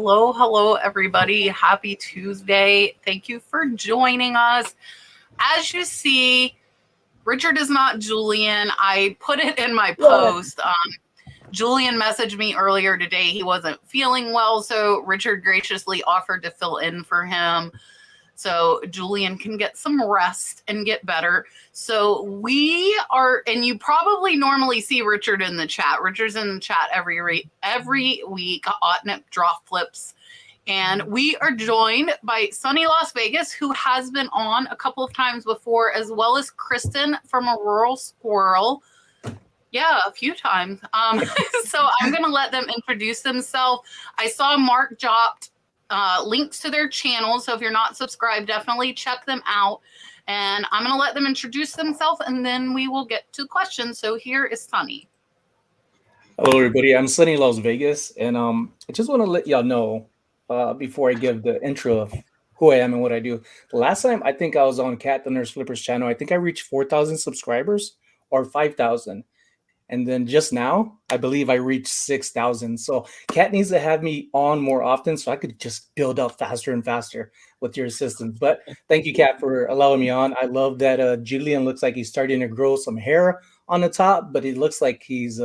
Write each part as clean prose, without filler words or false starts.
Hello, everybody. Happy Tuesday. Thank you for joining us. As you see, Richard is not Julian. I put it in my post. Julian messaged me earlier today. He wasn't feeling well, so Richard graciously offered to fill in for him so Julian can get some rest and get better. So we are, and you probably normally see Richard in the chat. Richard's in the chat every week, Otnip Drop Flips. And we are joined by Sonny Las Vegas, who has been on a couple of times before, as well as Kristen from ARuralSquirrel. Yeah, a few times. So I'm going to let them introduce themselves. I saw Mark dropped links to their channel. So if you're not subscribed, definitely check them out. And I'm going to let them introduce themselves, and then we will get to questions. So here is Sonny. Hello, everybody. I'm Sonny Las Vegas. And I just want to let y'all know before I give the intro of who I am and what I do. The last time I think I was on Cat the Nurse Flipper's channel, I think I reached 4,000 subscribers or 5,000. And then just now, I believe I reached 6,000. So Cat needs to have me on more often so I could just build up faster and faster with your assistance. But thank you, Cat, for allowing me on. I love that Julian looks like he's starting to grow some hair on the top, but it looks like he's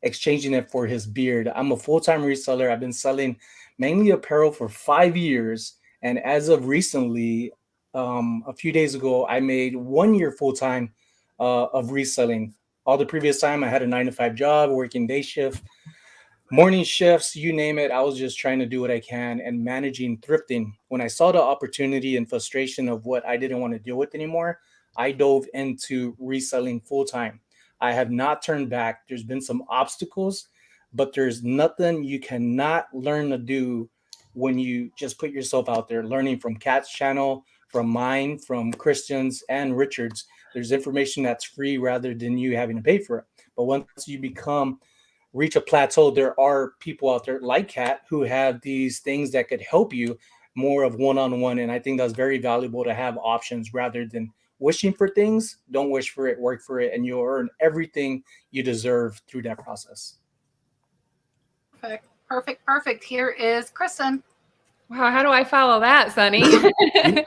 exchanging it for his beard. I'm a full-time reseller. I've been selling mainly apparel for 5 years. And as of recently, a few days ago, I made 1 year full-time of reselling. All the previous time, I had a 9-to-5 job, working day shift, morning shifts, you name it. I was just trying to do what I can and managing thrifting. When I saw the opportunity and frustration of what I didn't want to deal with anymore, I dove into reselling full-time. I have not turned back. There's been some obstacles, but there's nothing you cannot learn to do when you just put yourself out there, learning from Kat's channel, from mine, from Christian's and Richard's. There's information that's free rather than you having to pay for it. But once you reach a plateau, there are people out there like Kat who have these things that could help you more of one-on-one. And I think that's very valuable to have options rather than wishing for things. Don't wish for it, work for it, and you'll earn everything you deserve through that process. Perfect. Here is Kristen. Wow, how do I follow that, Sonny?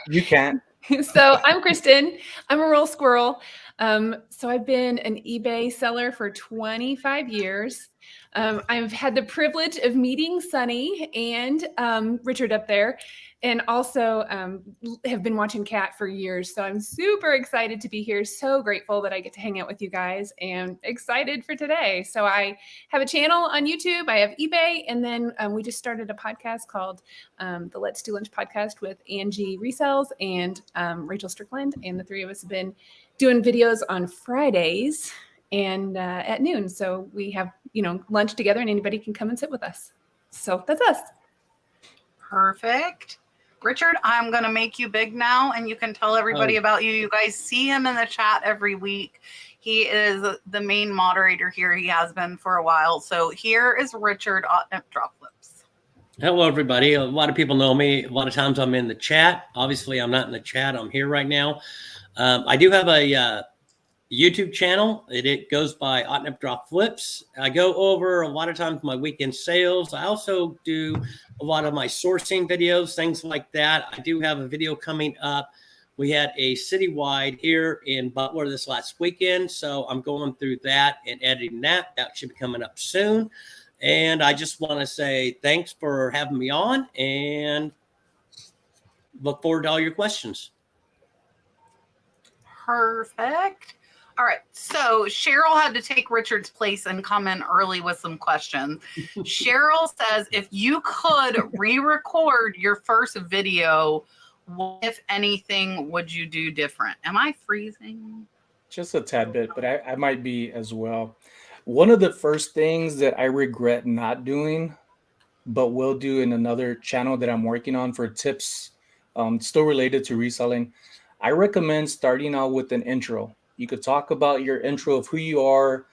You can't. So I'm Kristen. I'm a rural squirrel. So I've been an eBay seller for 25 years. I've had the privilege of meeting Sonny and Richard up there, and also have been watching Cat for years. So I'm super excited to be here. So grateful that I get to hang out with you guys, and excited for today. So I have a channel on YouTube. I have eBay, and then we just started a podcast called the Let's Do Lunch podcast with Angie Resells and Rachel Strickland, and the three of us have been doing videos on Fridays and at noon. So we have, lunch together, and anybody can come and sit with us. So that's us. Perfect. Richard, I'm going to make you big now, and you can tell everybody about you. You guys see him in the chat every week. He is the main moderator here. He has been for a while. So here is Richard Otnip Drop Flips. Hello, everybody. A lot of people know me. A lot of times I'm in the chat. Obviously, I'm not in the chat. I'm here right now. I do have a YouTube channel. It goes by Otnip Drop Flips. I go over a lot of times my weekend sales. I also do a lot of my sourcing videos, things like that. I do have a video coming up. We had a citywide here in Butler this last weekend, so I'm going through that and editing that. That should be coming up soon. And I just want to say thanks for having me on, and look forward to all your questions. Perfect. All right. So Cheryl had to take Richard's place and come in early with some questions. Cheryl says, if you could re-record your first video, what, if anything, would you do different? Am I freezing? Just a tad bit, but I might be as well. One of the first things that I regret not doing, but will do in another channel that I'm working on for tips, still related to reselling, I recommend starting out with an intro. You could talk about your intro of who you are,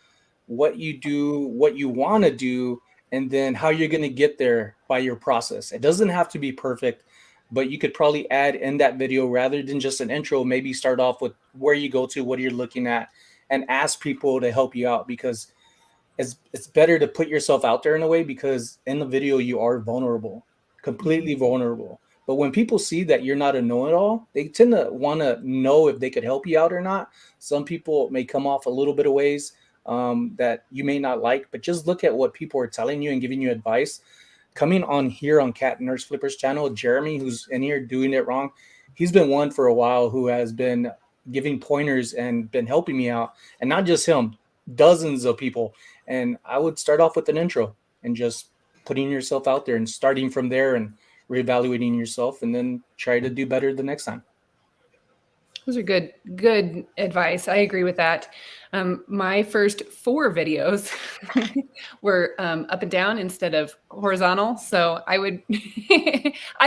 what you do, what you want to do, and then how you're going to get there by your process. It doesn't have to be perfect, but you could probably add in that video rather than just an intro. Maybe start off with where you go to, what you're looking at, and ask people to help you out, because it's better to put yourself out there in a way, because in the video you are vulnerable, completely vulnerable. But when people see that you're not a know-it-all, they tend to want to know if they could help you out or not. Some people may come off a little bit of ways that you may not like, but just look at what people are telling you and giving you advice. Coming on here on Cat Nurse Flipper's channel, Jeremy, who's in here doing it wrong, he's been one for a while who has been giving pointers and been helping me out. And not just him, dozens of people. And I would start off with an intro and just putting yourself out there and starting from there and reevaluating yourself, and then try to do better the next time. Those are good advice. I agree with that. My first 4 videos were up and down instead of horizontal. So I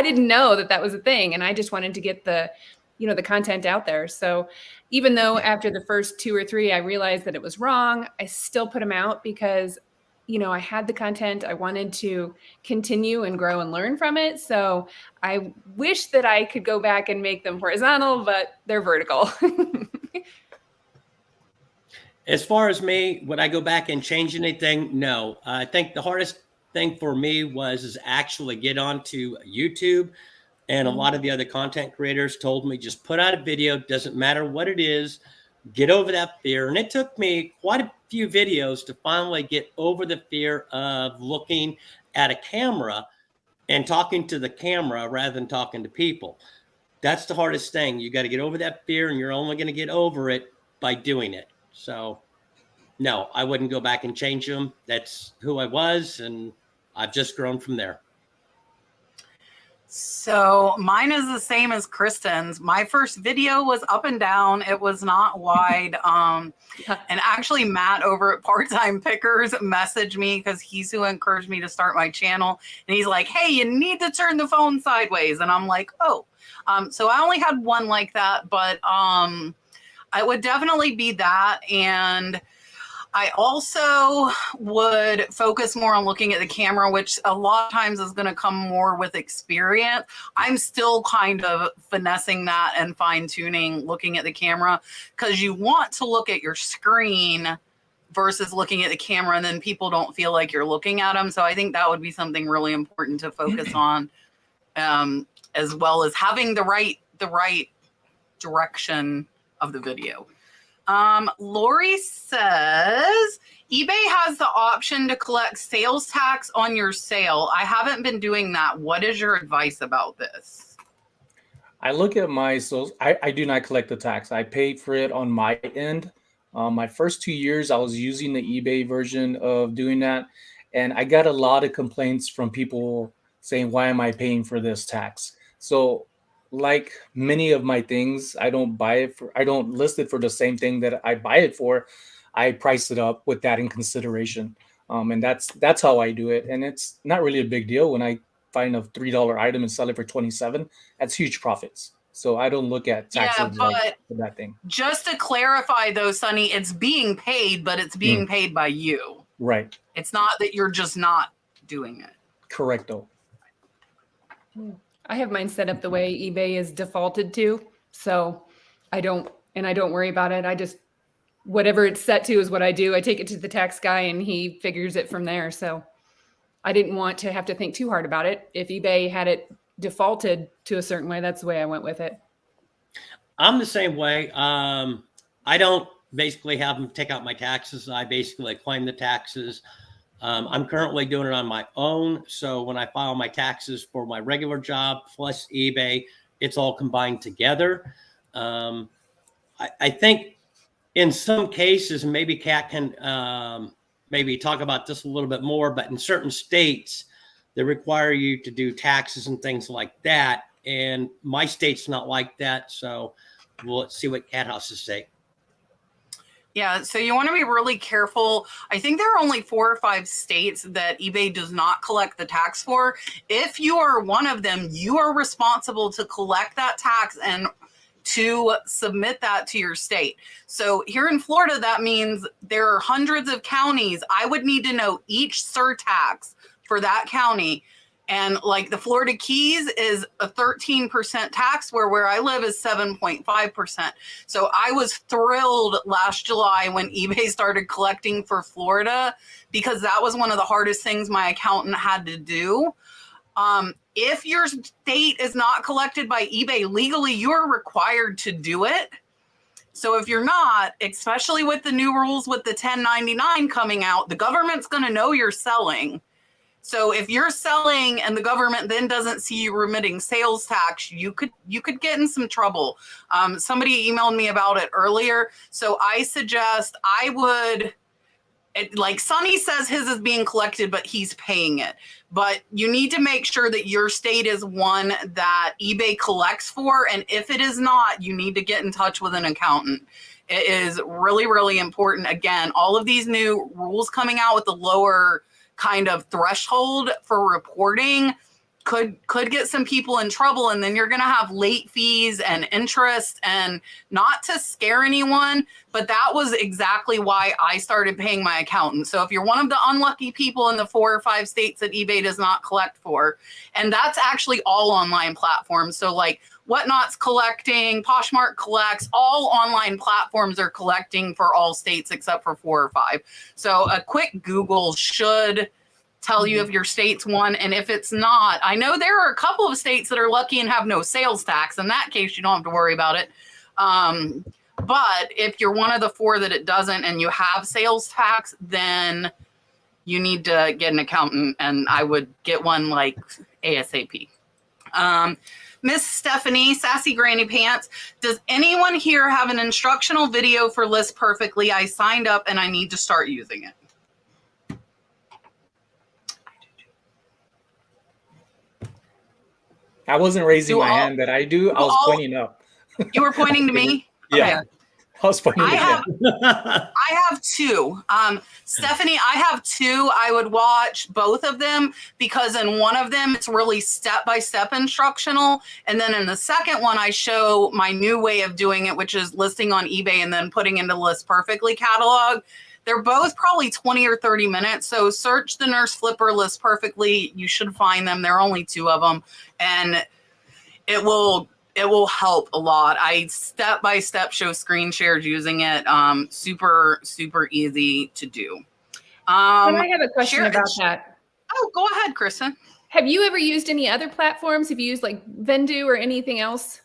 didn't know that was a thing. And I just wanted to get the content out there. So even though after the first 2 or 3, I realized that it was wrong, I still put them out because, I had the content. I wanted to continue and grow and learn from it. So I wish that I could go back and make them horizontal, but they're vertical. As far as me, would I go back and change anything? No. I think the hardest thing for me was actually get onto YouTube. And a lot of the other content creators told me, just put out a video. Doesn't matter what it is. Get over that fear. And it took me quite a few videos to finally get over the fear of looking at a camera and talking to the camera rather than talking to people. That's the hardest thing. You got to get over that fear, and you're only going to get over it by doing it. So no, I wouldn't go back and change them. That's who I was, and I've just grown from there. So mine is the same as Kristen's. My first video was up and down. It was not wide. And actually Matt over at Part-Time Pickers messaged me because he's who encouraged me to start my channel. And he's like, hey, you need to turn the phone sideways. And I'm like, oh. So I only had one like that, but I would definitely be that. And I also would focus more on looking at the camera, which a lot of times is going to come more with experience. I'm still kind of finessing that and fine tuning looking at the camera, because you want to look at your screen versus looking at the camera, and then people don't feel like you're looking at them. So I think that would be something really important to focus on, as well as having the right direction of the video. Lori says, eBay has the option to collect sales tax on your sale. I haven't been doing that. What is your advice about this? I look at my sales. I do not collect the tax. I paid for it on my end. My first 2 years, I was using the eBay version of doing that. And I got a lot of complaints from people saying, why am I paying for this tax? So like many of my things, I don't list it for the same thing that I buy it for. I price it up with that in consideration. And that's how I do it. And it's not really a big deal when I find a $3 item and sell it for $27. That's huge profits. So I don't look at taxes for that thing. Just to clarify though, Sonny, it's being paid, but it's being paid by you. Right. It's not that you're just not doing it. Correcto. I have mine set up the way eBay is defaulted to. So I don't worry about it. I just, whatever it's set to is what I do. I take it to the tax guy and he figures it from there. So I didn't want to have to think too hard about it. If eBay had it defaulted to a certain way, that's the way I went with it. I'm the same way. I don't basically have them take out my taxes. I basically claim the taxes. I'm currently doing it on my own. So when I file my taxes for my regular job plus eBay, it's all combined together. I think in some cases, maybe Kat can maybe talk about this a little bit more, but in certain states, they require you to do taxes and things like that. And my state's not like that. So let's see what Kat has to say. Yeah, so you want to be really careful. I think there are only 4 or 5 states that eBay does not collect the tax for. If you are one of them, you are responsible to collect that tax and to submit that to your state. So here in Florida, that means there are hundreds of counties. I would need to know each surtax for that county. And like the Florida Keys is a 13% tax, where I live is 7.5%. So I was thrilled last July when eBay started collecting for Florida, because that was one of the hardest things my accountant had to do. If your state is not collected by eBay legally, you're required to do it. So if you're not, especially with the new rules with the 1099 coming out, the government's going to know you're selling. So if you're selling and the government then doesn't see you remitting sales tax, you could get in some trouble. Somebody emailed me about it earlier. So I suggest like Sonny says his is being collected, but he's paying it. But you need to make sure that your state is one that eBay collects for. And if it is not, you need to get in touch with an accountant. It is really, really important. Again, all of these new rules coming out with the lower kind of threshold for reporting could get some people in trouble, and then you're going to have late fees and interest. And not to scare anyone, but that was exactly why I started paying my accountant. So if you're one of the unlucky people in the 4 or 5 states that eBay does not collect for, and that's actually all online platforms. So like Whatnot's collecting, Poshmark collects, all online platforms are collecting for all states except for 4 or 5. So a quick Google should tell you if your state's one. And if it's not, I know there are a couple of states that are lucky and have no sales tax. In that case, you don't have to worry about it. But if you're one of the 4 that it doesn't and you have sales tax, then you need to get an accountant, and I would get one like ASAP. Miss Stephanie, Sassy Granny Pants, does anyone here have an instructional video for List Perfectly? I signed up and I need to start using it. I wasn't raising my hand, but I was pointing up. You were pointing to me? Yeah. Okay. I was pointing I have 2. Stephanie, I have 2. I would watch both of them, because in one of them, it's really step-by-step instructional. And then in the second one, I show my new way of doing it, which is listing on eBay and then putting into List Perfectly catalog. They're both probably 20 or 30 minutes. So search the Nurse Flipper List Perfectly. You should find them. There are only 2 of them. And it will help a lot. I step-by-step show screen shares using it. Super, super easy to do. And I have a question about that. Oh, go ahead, Kristen. Have you ever used any other platforms? Have you used like Vendoo or anything else?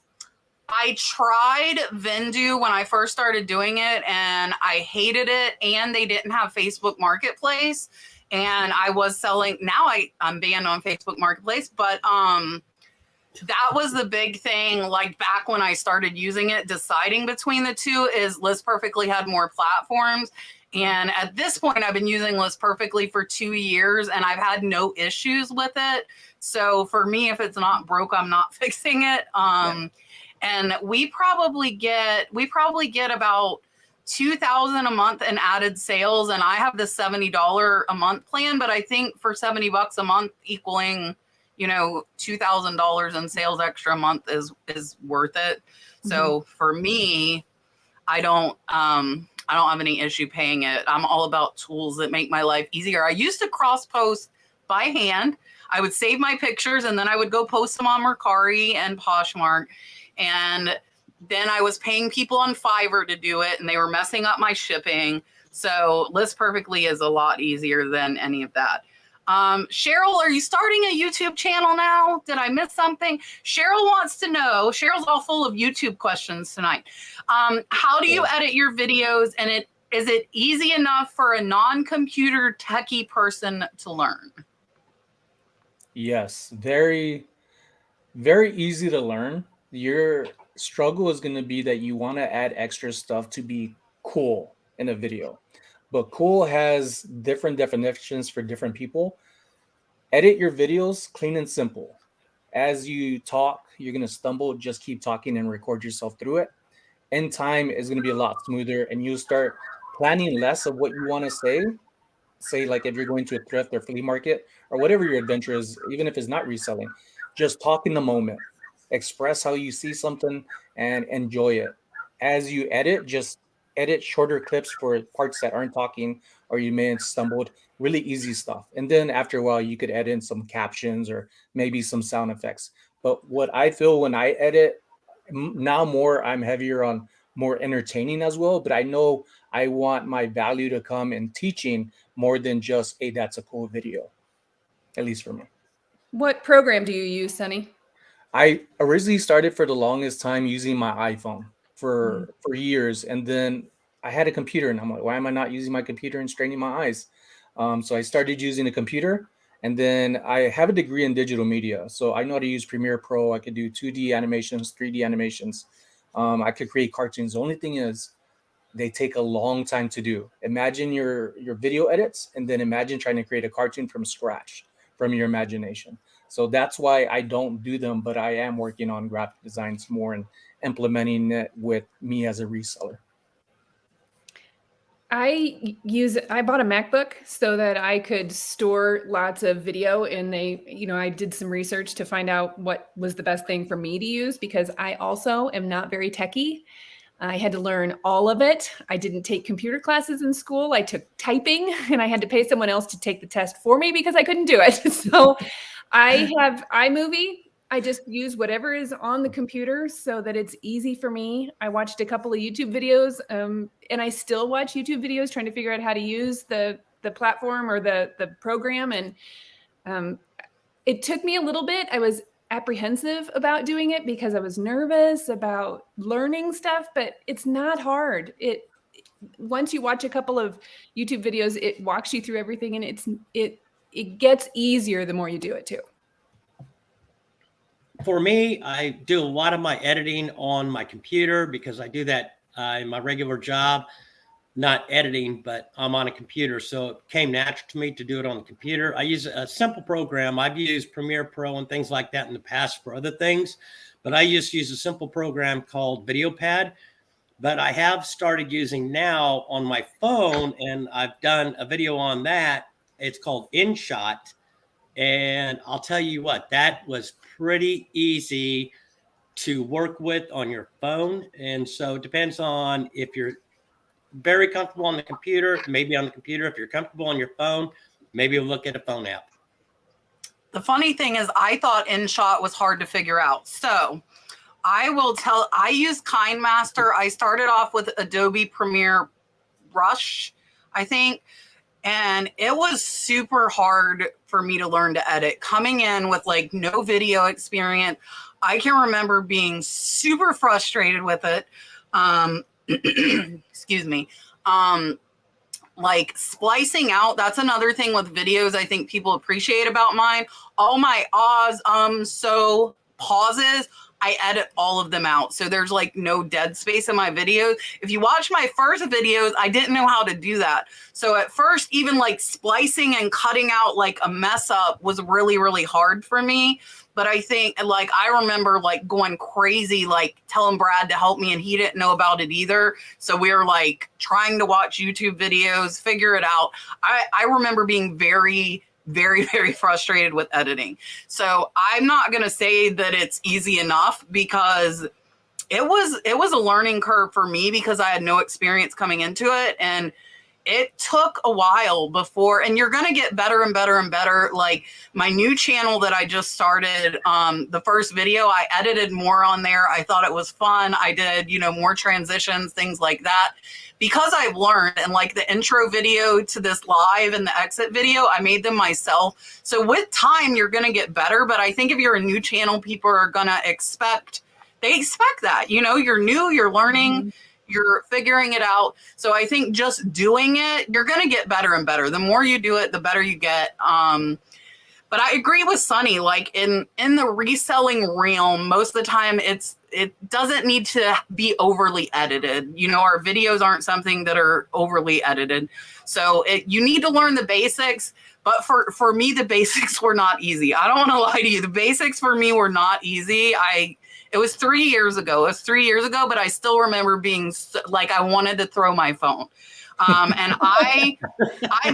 I tried Vendoo when I first started doing it, and I hated it. And they didn't have Facebook Marketplace. And I was selling. Now I'm banned on Facebook Marketplace, but that was the big thing. Like back when I started using it, deciding between the 2 is List Perfectly had more platforms. And at this point, I've been using List Perfectly for 2 years, and I've had no issues with it. So for me, if it's not broke, I'm not fixing it. And we probably get about $2,000 a month in added sales, and I have the $70 a month plan. But I think for $70 a month equaling, $2,000 in sales extra a month is worth it. So for me, I don't have any issue paying it. I'm all about tools that make my life easier. I used to cross post by hand. I would save my pictures and then I would go post them on Mercari and Poshmark. And then I was paying people on Fiverr to do it, and they were messing up my shipping. So List Perfectly is a lot easier than any of that. Cheryl, are you starting a YouTube channel now? Did I miss something? Cheryl wants to know, Cheryl's all full of YouTube questions tonight. How do you edit your videos, and is it easy enough for a non-computer techie person to learn? Yes, very, very easy to learn. Your struggle is going to be that you want to add extra stuff to be cool in a video. But cool has different definitions for different people. Edit your videos clean and simple. As you talk, you're going to stumble. Just keep talking and record yourself through it. In time, it's going to be a lot smoother, and you'll start planning less of what you want to say. Say, like if you're going to a thrift or flea market or whatever your adventure is, even if it's not reselling, just talk in the moment. Express how you see something and enjoy it. As you edit, just edit shorter clips for parts that aren't talking or you may have stumbled. Really easy stuff. And then after a while, you could add in some captions or maybe some sound effects. But what I feel when I edit now more, I'm heavier on more entertaining as well. But I know I want my value to come in teaching more than just, hey, that's a cool video, at least for me. What program do you use, Sonny? I originally started for the longest time using my iPhone for years, and then I had a computer, and I'm like, why am I not using my computer and straining my eyes? So I started using a computer, and then I have a degree in digital media, so I know how to use Premiere Pro. I could do 2D animations, 3D animations. I could create cartoons. The only thing is, they take a long time to do. Imagine your video edits, and then imagine trying to create a cartoon from scratch from your imagination. So that's why I don't do them, but I am working on graphic designs more and implementing it with me as a reseller. I bought a MacBook so that I could store lots of video, and I did some research to find out what was the best thing for me to use, because I also am not very techie. I had to learn all of it. I didn't take computer classes in school. I took typing, and I had to pay someone else to take the test for me because I couldn't do it. So I have iMovie. I just use whatever is on the computer so that it's easy for me. I watched a couple of YouTube videos, and I still watch YouTube videos trying to figure out how to use the platform or the program. And it took me a little bit. I was apprehensive about doing it because I was nervous about learning stuff, but it's not hard. Once you watch a couple of YouTube videos, it walks you through everything, and it gets easier the more you do it too. For me, I do a lot of my editing on my computer because I do that in my regular job, not editing, but I'm on a computer. So it came natural to me to do it on the computer. I use a simple program. I've used Premiere Pro and things like that in the past for other things, but I just use a simple program called VideoPad. But I have started using now on my phone, and I've done a video on that. It's called InShot. And I'll tell you what, that was pretty easy to work with on your phone. And so it depends on if you're very comfortable on the computer, maybe on the computer. If you're comfortable on your phone, maybe look at a phone app. The funny thing is, I thought InShot was hard to figure out. So I use KineMaster. I started off with Adobe Premiere Rush, I think. And it was super hard for me to learn to edit. Coming in with like no video experience, I can remember being super frustrated with it. Excuse me. Like splicing out, that's another thing with videos I think people appreciate about mine. All my ahs, so pauses, I edit all of them out. So there's like no dead space in my videos. If you watch my first videos, I didn't know how to do that. So at first, even like splicing and cutting out like a mess up was really, really hard for me. But I think like, I remember like going crazy, like telling Brad to help me, and he didn't know about it either. So we were like trying to watch YouTube videos, figure it out. I remember being very, very, very frustrated with editing. So I'm not going to say that it's easy enough, because it was a learning curve for me because I had no experience coming into it. And it took a while before, and you're going to get better and better and better. Like my new channel that I just started, the first video, I edited more on there. I thought it was fun. I did, more transitions, things like that, because I've learned. And like the intro video to this live and the exit video, I made them myself. So with time, you're going to get better. But I think if you're a new channel, people are going to expect that, you're new, you're learning, you're figuring it out. So I think just doing it, you're going to get better and better. The more you do it, the better you get. But I agree with Sonny, like in the reselling realm, most of the time it doesn't need to be overly edited. Our videos aren't something that are overly edited. So you need to learn the basics. But for me, the basics were not easy. I don't want to lie to you. The basics for me were not easy. It was 3 years ago. But I still remember being like, I wanted to throw my phone. And I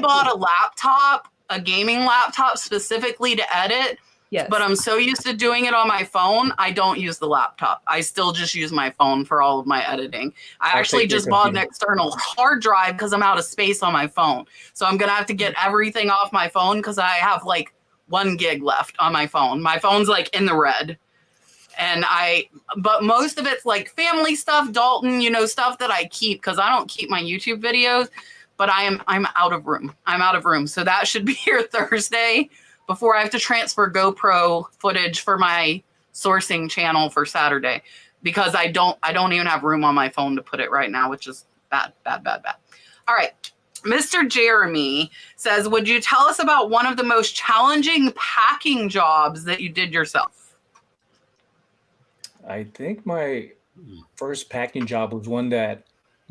bought a gaming laptop specifically to edit. Yes. But I'm so used to doing it on my phone, I don't use the laptop. I still just use my phone for all of my editing. I actually just bought an external hard drive because I'm out of space on my phone. So I'm going to have to get everything off my phone because I have like 1 gig left on my phone. My phone's like in the red. But most of it's like family stuff, Dalton, you know, stuff that I keep because I don't keep my YouTube videos, but I'm out of room. I'm out of room. So that should be here Thursday before I have to transfer GoPro footage for my sourcing channel for Saturday because I don't even have room on my phone to put it right now, which is bad. All right. Mr. Jeremy says, would you tell us about one of the most challenging packing jobs that you did yourself? I think my first packing job was one that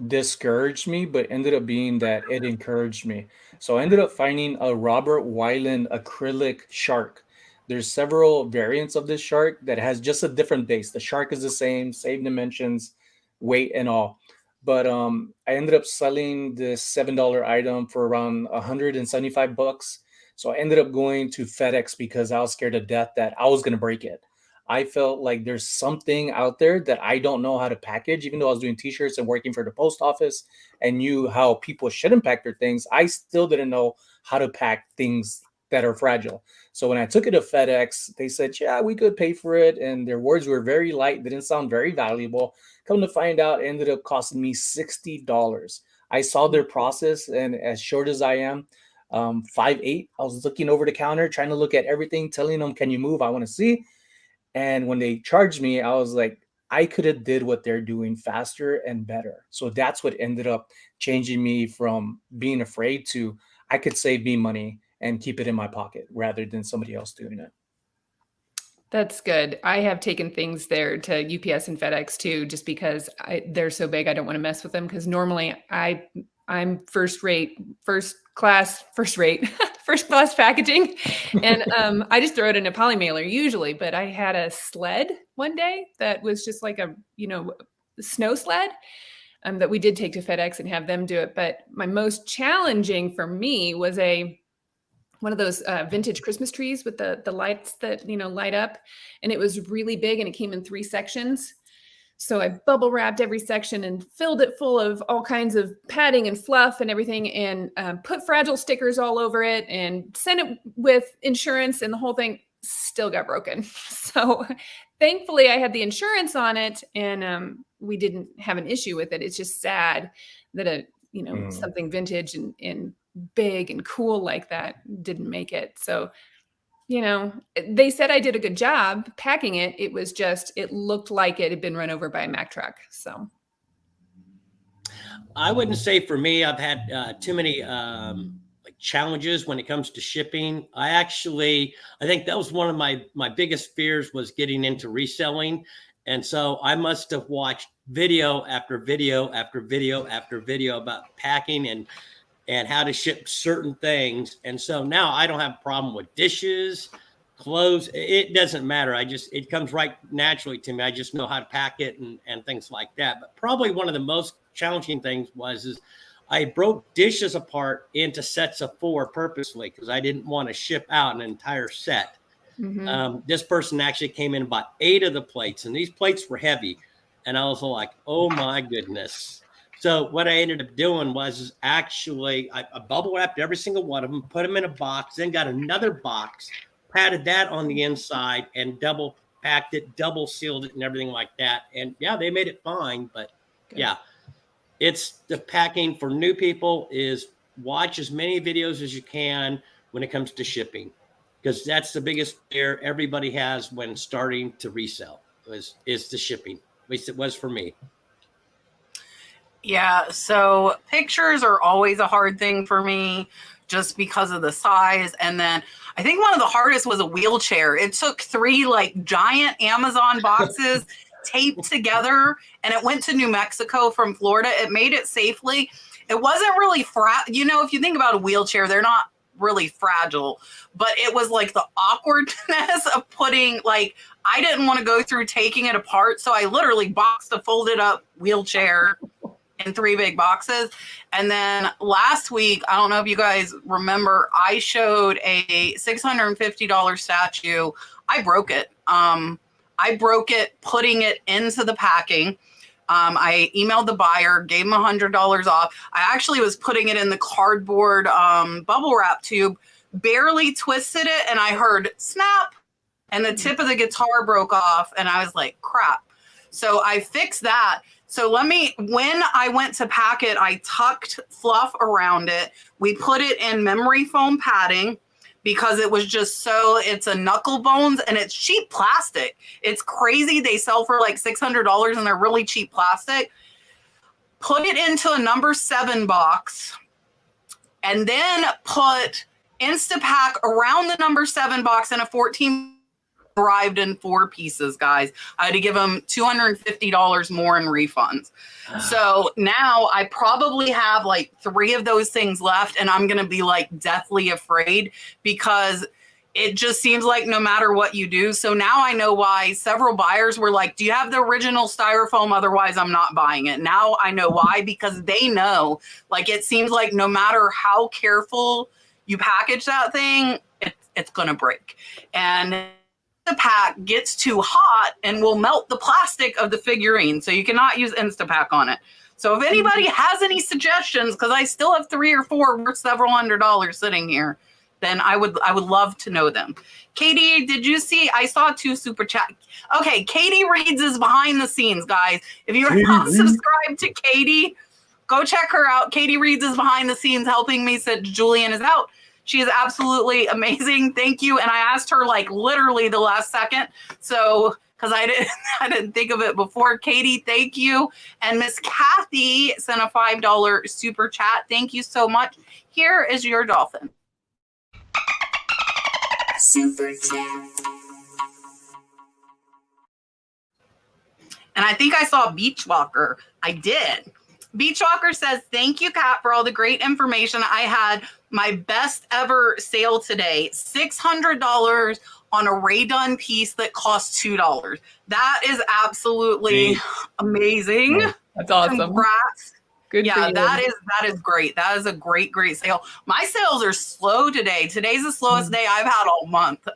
discouraged me, but ended up being that it encouraged me. So I ended up finding a Robert Weiland acrylic shark. There's several variants of this shark that has just a different base. The shark is the same dimensions, weight and all. But I ended up selling this $7 item for around $175. So I ended up going to FedEx because I was scared to death that I was going to break it. I felt like there's something out there that I don't know how to package, even though I was doing t-shirts and working for the post office and knew how people shouldn't pack their things. I still didn't know how to pack things that are fragile. So when I took it to FedEx, they said, yeah, we could pay for it. And their words were very light. They didn't sound very valuable. Come to find out, it ended up costing me $60. I saw their process, and as short as I am, 5'8", I was looking over the counter, trying to look at everything, telling them, can you move? I want to see. And when they charged me, I was like, I could have did what they're doing faster and better. So that's what ended up changing me from being afraid to I could save me money and keep it in my pocket rather than somebody else doing it. That's good. I have taken things there to UPS and FedEx too, just because they're so big. I don't want to mess with them because normally I'm first class packaging. And I just throw it in a poly mailer usually, but I had a sled one day that was just like a, snow sled that we did take to FedEx and have them do it. But my most challenging for me was one of those vintage Christmas trees with the lights that, light up. And it was really big and it came in 3 sections. So I bubble wrapped every section and filled it full of all kinds of padding and fluff and everything and put fragile stickers all over it and sent it with insurance, and the whole thing still got broken. So thankfully I had the insurance on it and we didn't have an issue with it. It's just sad that something vintage and big and cool like that didn't make it. So they said I did a good job packing it. It was just, it looked like it had been run over by a Mack truck. So I wouldn't say for me, I've had too many challenges when it comes to shipping. I think that was one of my biggest fears was getting into reselling. And so I must have watched video after video after video after video about packing and how to ship certain things. And so now I don't have a problem with dishes, clothes. It doesn't matter. It comes right naturally to me. I just know how to pack it and things like that. But probably one of the most challenging things is I broke dishes apart into sets of 4 purposely because I didn't want to ship out an entire set. Mm-hmm. This person actually came in and bought 8 of the plates, and these plates were heavy. And I was like, oh my goodness. So what I ended up doing was actually I bubble wrapped every single one of them, put them in a box, then got another box, padded that on the inside and double packed it, double sealed it and everything like that. And yeah, they made it fine. But yeah, it's the packing for new people is watch as many videos as you can when it comes to shipping, because that's the biggest fear everybody has when starting to resell is the shipping. At least it was for me. Yeah, so pictures are always a hard thing for me just because of the size. And then I think one of the hardest was a wheelchair. It took 3 giant Amazon boxes taped together, and it went to New Mexico from Florida. It made it safely. It wasn't really if you think about a wheelchair, they're not really fragile, but it was like the awkwardness of putting I didn't want to go through taking it apart. So I literally boxed a folded up wheelchair in 3 big boxes. And then last week, I don't know if you guys remember, I showed a $650 statue. I broke it. I broke it putting it into the packing. I emailed the buyer, gave him $100 off. I actually was putting it in the cardboard bubble wrap tube, barely twisted it, and I heard snap, and the tip of the guitar broke off, and I was like, crap. So I fixed that. So when I went to pack it, I tucked fluff around it. We put it in memory foam padding because it was just it's a knuckle bones and it's cheap plastic. It's crazy. They sell for like $600 and they're really cheap plastic. Put it into a number 7 box and then put Instapack around the number 7 box in a 14 arrived in 4 pieces, guys. I had to give them $250 more in refunds. So now I probably have like 3 of those things left, and I'm going to be like deathly afraid because it just seems like no matter what you do. So now I know why several buyers were like, do you have the original styrofoam? Otherwise, I'm not buying it. Now I know why, because they know, like, it seems like no matter how careful you package that thing, it's going to break. And the pack gets too hot and will melt the plastic of the figurine. So you cannot use Instapack on it. So if anybody has any suggestions, because I still have 3 or 4 worth several $100s sitting here, then I would love to know them. Katie, did you see? I saw 2 super chat. Okay, Katie Reads is behind the scenes, guys. If you're not subscribed to Katie, go check her out. Katie Reads is behind the scenes helping me since Julian is out. She is absolutely amazing. Thank you. And I asked her like literally the last second. So, because I didn't think of it before. Katie, thank you. And Miss Kathy sent a $5 super chat. Thank you so much. Here is your dolphin. Super chat. And I think I saw Beach Walker. I did. Beach Walker says, thank you, Kat, for all the great information. I had my best ever sale today. $600 on a Ray Dunn piece that cost $2. That is absolutely amazing. That's awesome. Congrats. Good for you. that is great. That is a great sale. My sales are slow today. Today's the slowest day I've had all month.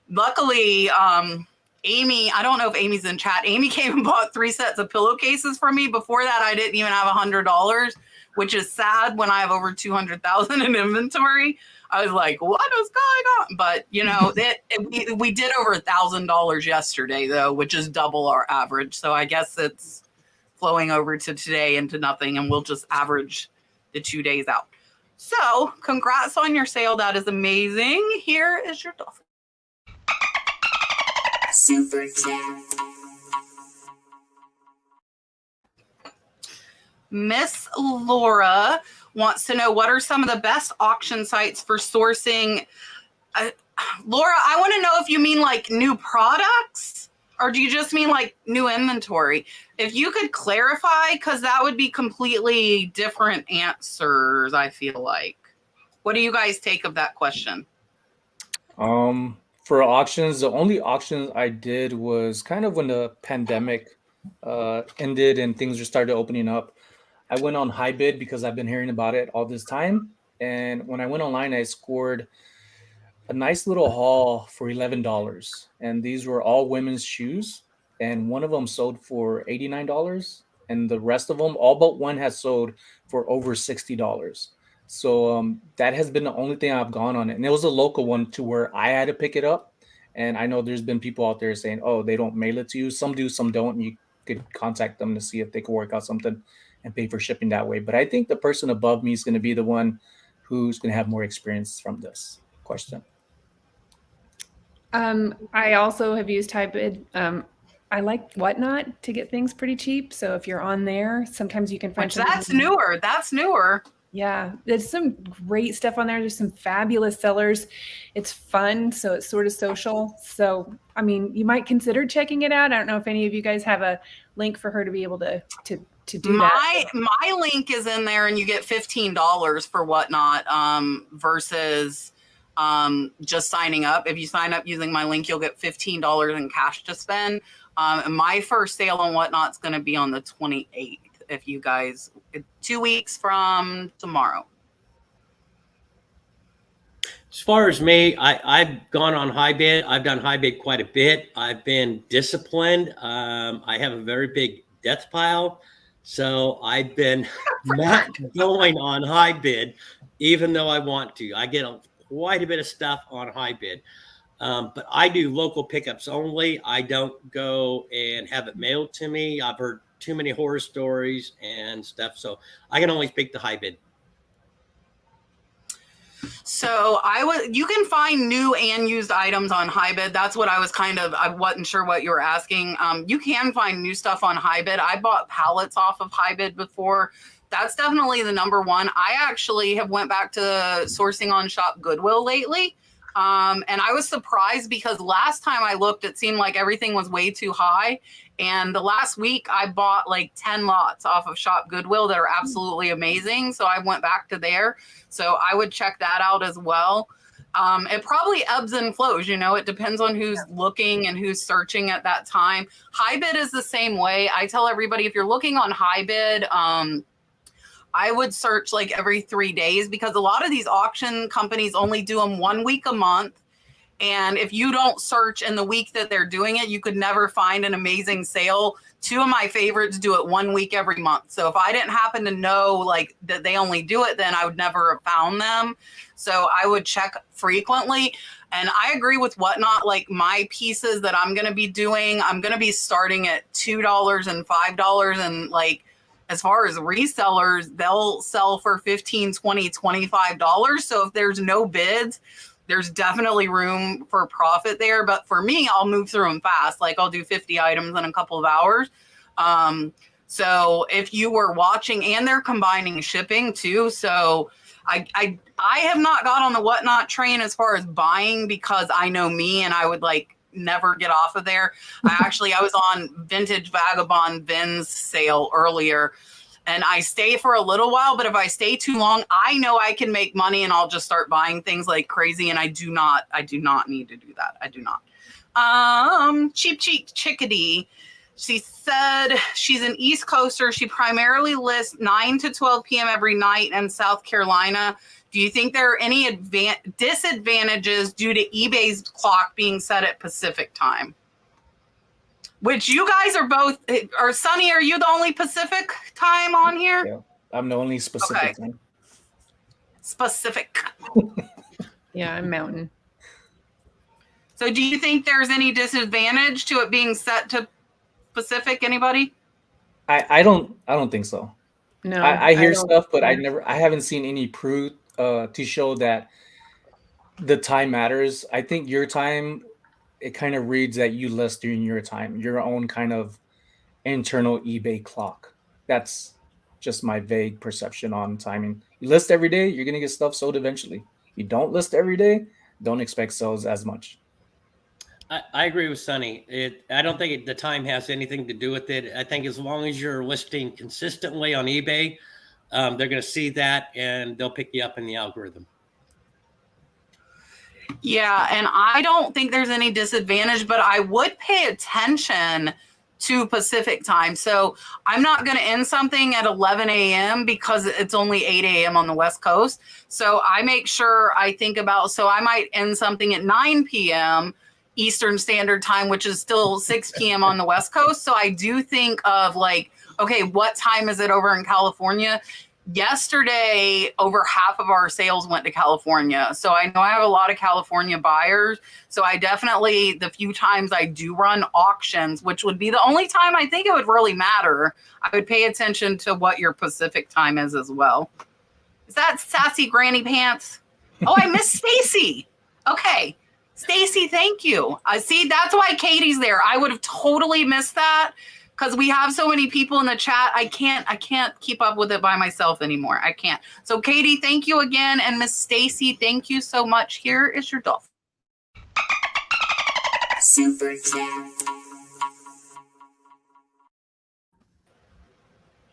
Luckily, Amy, I don't know if Amy's in chat. Amy came and bought 3 sets of pillowcases for me. Before that, I didn't even have $100, which is sad when I have over 200,000 in inventory. I was like, what is going on? But you know, we did over $1,000 yesterday though, which is double our average. So I guess it's flowing over to today into nothing, and we'll just average the 2 days out. So congrats on your sale. That is amazing. Here is your dolphin. Super chat. Miss Laura wants to know, what are some of the best auction sites for sourcing? Laura, I want to know if you mean like new products, or do you just mean like new inventory? If you could clarify, because that would be completely different answers, I feel like. What do you guys take of that question? For auctions, the only auctions I did was kind of when the pandemic ended and things just started opening up. I went on high bid because I've been hearing about it all this time. And when I went online, I scored a nice little haul for $11. And these were all women's shoes. And one of them sold for $89. And the rest of them, all but one, has sold for over $60. So that has been the only thing I've gone on it. And it was a local one to where I had to pick it up. And I know there's been people out there saying, oh, they don't mail it to you. Some do, some don't. And you could contact them to see if they could work out something and pay for shipping that way. But I think the person above me is going to be the one who's going to have more experience from this question. I also have used high bid. I like Whatnot to get things pretty cheap. So if you're on there, sometimes you can find that's newer. That's newer. Yeah, there's some great stuff on there. There's some fabulous sellers. It's fun, so it's sort of social. So, I mean, you might consider checking it out. I don't know if any of you guys have a link for her to be able to do that. My link is in there, and you get $15 for Whatnot versus just signing up. If you sign up using my link, you'll get $15 in cash to spend. And my first sale on Whatnot's going to be on the 28th. if you guys, 2 weeks from tomorrow. As far as me, I've gone on high bid. I've done high bid quite a bit. I've been disciplined. I have a very big death pile. So I've been not going on high bid, even though I want to. I get quite a bit of stuff on high bid. But I do local pickups only. I don't go and have it mailed to me. I've heard too many horror stories and stuff. So I can only pick the high bid. So you can find new and used items on HiBid. That's what I was I wasn't sure what you were asking. You can find new stuff on HiBid. I bought pallets off of HiBid before. That's definitely the number one. I actually have went back to sourcing on Shop Goodwill lately. And I was surprised because last time I looked, it seemed like everything was way too high. And the last week I bought like 10 lots off of Shop Goodwill that are absolutely amazing. So I went back to there. So I would check that out as well. It probably ebbs and flows, it depends on who's looking and who's searching at that time. HiBid is the same way. I tell everybody, if you're looking on HiBid, I would search like every 3 days because a lot of these auction companies only do them 1 week a month. And if you don't search in the week that they're doing it, you could never find an amazing sale. 2 of my favorites do it 1 week every month. So if I didn't happen to know like that they only do it, then I would never have found them. So I would check frequently. And I agree with Whatnot, like my pieces that I'm going to be doing, I'm going to be starting at $2 and $5. And like, as far as resellers, they'll sell for $15, $20, $25. So if there's no bids, there's definitely room for profit there. But for me, I'll move through them fast. Like I'll do 50 items in a couple of hours. So if you were watching, and they're combining shipping too. So I have not got on the Whatnot train as far as buying because I know me and I would like never get off of there. I was on Vintage Vagabond Vin's sale earlier. And I stay for a little while, but if I stay too long, I know I can make money and I'll just start buying things like crazy. And I do not need to do that. I do not. Cheap Cheek Chickadee. She said she's an East Coaster. She primarily lists 9 to 12 p.m. every night in South Carolina. Do you think there are any disadvantages due to eBay's clock being set at Pacific time? Which you guys are both, or Sonny, are you the only Pacific time on here? Yeah, I'm the only specific time. Specific. Yeah, I'm Mountain. So do you think there's any disadvantage to it being set to Pacific? Anybody? I don't think so. No, I hear stuff, but I haven't seen any proof to show that the time matters. I think your time, it kind of reads that you list during your time, your own kind of internal eBay clock. That's just my vague perception on timing. You list every day, you're going to get stuff sold eventually. You don't list every day, don't expect sales as much. I agree with Sonny. I don't think the time has anything to do with it. I think as long as you're listing consistently on eBay, they're going to see that and they'll pick you up in the algorithm. Yeah, and I don't think there's any disadvantage, but I would pay attention to Pacific time. So I'm not going to end something at 11 a.m. because it's only 8 a.m. on the West Coast. So I make sure I think about, so I might end something at 9 p.m. Eastern Standard Time, which is still 6 p.m. on the West Coast. So I do think of like, okay, what time is it over in California? Yesterday, over half of our sales went to California. So I know I have a lot of California buyers. So I definitely, the few times I do run auctions, which would be the only time I think it would really matter, I would pay attention to what your Pacific time is as well. Is that Sassy Granny Pants? Oh, I missed Stacy. Okay. Stacy, thank you. I see, that's why Katie's there. I would have totally missed that. Because we have so many people in the chat, I can't keep up with it by myself anymore. I can't. So Katie, thank you again. And Miss Stacy, thank you so much. Here is your dolphin. Super chat.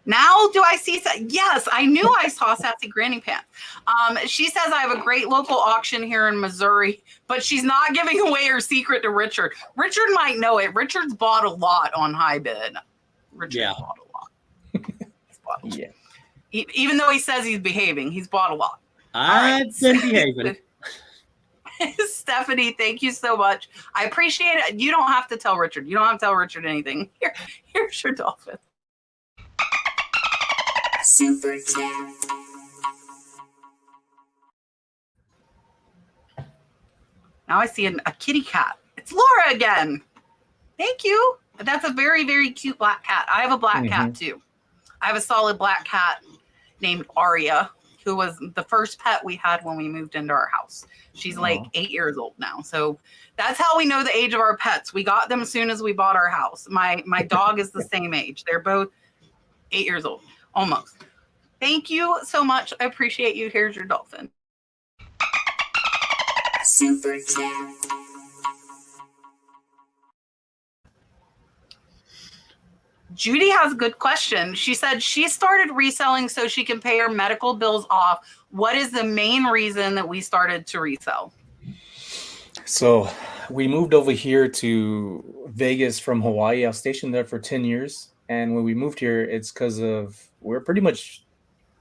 Now do I see? Yes, I knew I saw Sassy Granny Pants. She says I have a great local auction here in Missouri, but she's not giving away her secret to Richard. Richard might know it. Richard's bought a lot on HiBid. Richard bought a lot. Yeah. Even though he says he's behaving, he's bought a lot. I've been behaving. Stephanie, thank you so much. I appreciate it. You don't have to tell Richard. You don't have to tell Richard anything. Here's your dolphin. Super cute. Now I see a kitty cat. It's Laura again. Thank you. That's a very, very cute black cat. I have a black cat too. I have a solid black cat named Aria, who was the first pet we had when we moved into our house. She's like 8 years old now. So that's how we know the age of our pets. We got them as soon as we bought our house. My dog is the same age. They're both 8 years old, almost. Thank you so much. I appreciate you. Here's your dolphin. Super cute. Judy has a good question. She said she started reselling so she can pay her medical bills off. What is the main reason that we started to resell? So we moved over here to Vegas from Hawaii. I was stationed there for 10 years. And when we moved here, it's because we're pretty much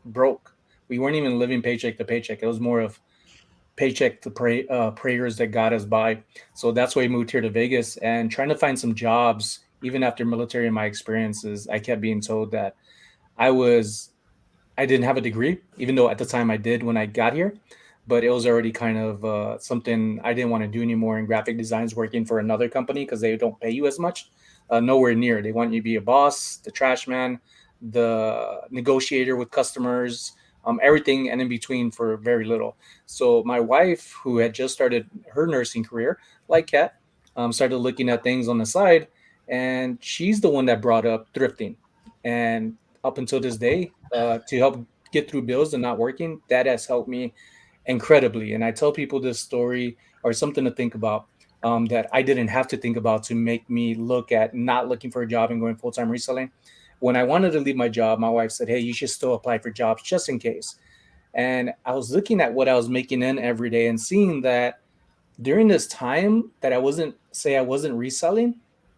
broke. We weren't even living paycheck to paycheck. It was more of paycheck to prayers that got us by. So that's why we moved here to Vegas and trying to find some jobs. Even after military and my experiences, I kept being told that I didn't have a degree, even though at the time I did when I got here, but it was already kind of something I didn't want to do anymore in graphic designs, working for another company because they don't pay you as much. Nowhere near. They want you to be a boss, the trash man, the negotiator with customers, everything and in between for very little. So my wife, who had just started her nursing career, like Kat, started looking at things on the side. And she's the one that brought up thrifting. And up until this day, to help get through bills and not working, that has helped me incredibly. And I tell people this story or something to think about that I didn't have to think about to make me look at not looking for a job and going full-time reselling. When I wanted to leave my job, my wife said, hey, you should still apply for jobs just in case. And I was looking at what I was making in every day and seeing that during this time that I wasn't reselling,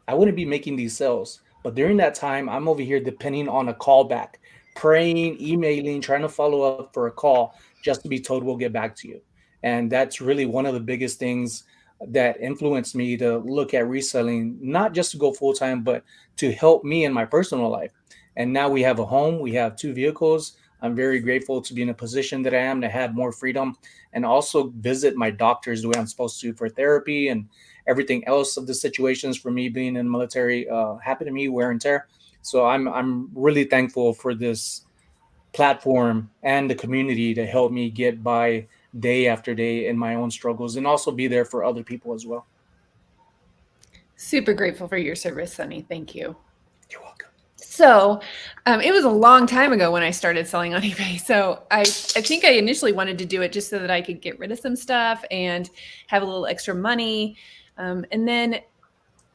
I wouldn't be making these sales. But during that time, I'm over here depending on a callback, praying, emailing, trying to follow up for a call just to be told we'll get back to you. And that's really one of the biggest things that influenced me to look at reselling, not just to go full-time, but to help me in my personal life. And now we have a home, we have 2 vehicles. I'm very grateful to be in a position that I am to have more freedom and also visit my doctors the way I'm supposed to for therapy and everything else of the situations for me being in the military happened to me, wear and tear. So I'm really thankful for this platform and the community to help me get by day after day in my own struggles and also be there for other people as well. Super grateful for your service, Sonny. Thank you. You're welcome. So it was a long time ago when I started selling on eBay. So I think I initially wanted to do it just so that I could get rid of some stuff and have a little extra money. And then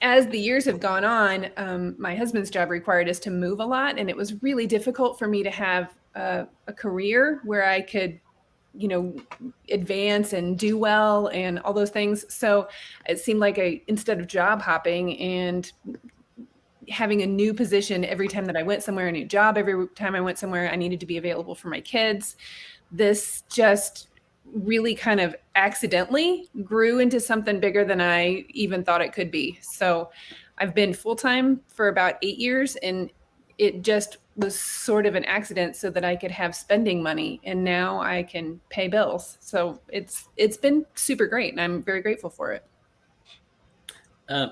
as the years have gone on, my husband's job required us to move a lot. And it was really difficult for me to have a career where I could, advance and do well and all those things. So it seemed like instead of job hopping and having a new position every time that I went somewhere, a new job every time I went somewhere, I needed to be available for my kids. This just really kind of accidentally grew into something bigger than I even thought it could be. So I've been full-time for about 8 years, and it just was sort of an accident so that I could have spending money, and now I can pay bills. So it's been super great, and I'm very grateful for it.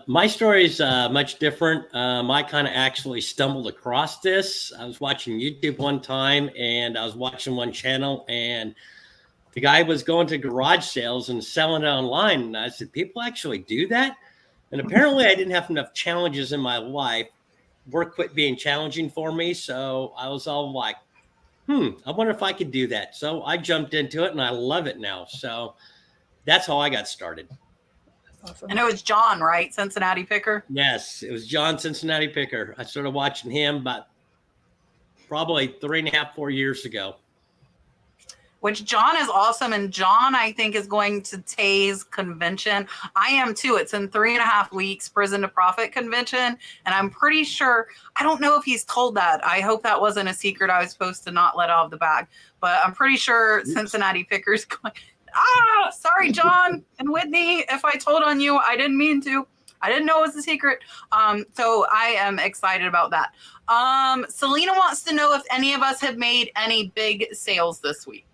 My story is much different. I kind of actually stumbled across this. I was watching YouTube one time, and I was watching one channel, and the guy was going to garage sales and selling it online. And I said, people actually do that? And apparently I didn't have enough challenges in my life. Work quit being challenging for me. So I was all like, I wonder if I could do that. So I jumped into it and I love it now. So that's how I got started. Awesome. And it was John, right? Cincinnati Picker. Yes, it was John, Cincinnati Picker. I started watching him about probably 3.5, 4 years ago. which John is awesome. And John, I think, is going to Tay's convention. I am too. It's in 3.5 weeks, Prison to Profit convention. And I'm pretty sure, I don't know if he's told that. I hope that wasn't a secret I was supposed to not let out of the bag. But I'm pretty sure Cincinnati Pickers going, sorry, John and Whitney, if I told on you, I didn't mean to. I didn't know it was a secret. So I am excited about that. Selena wants to know if any of us have made any big sales this week.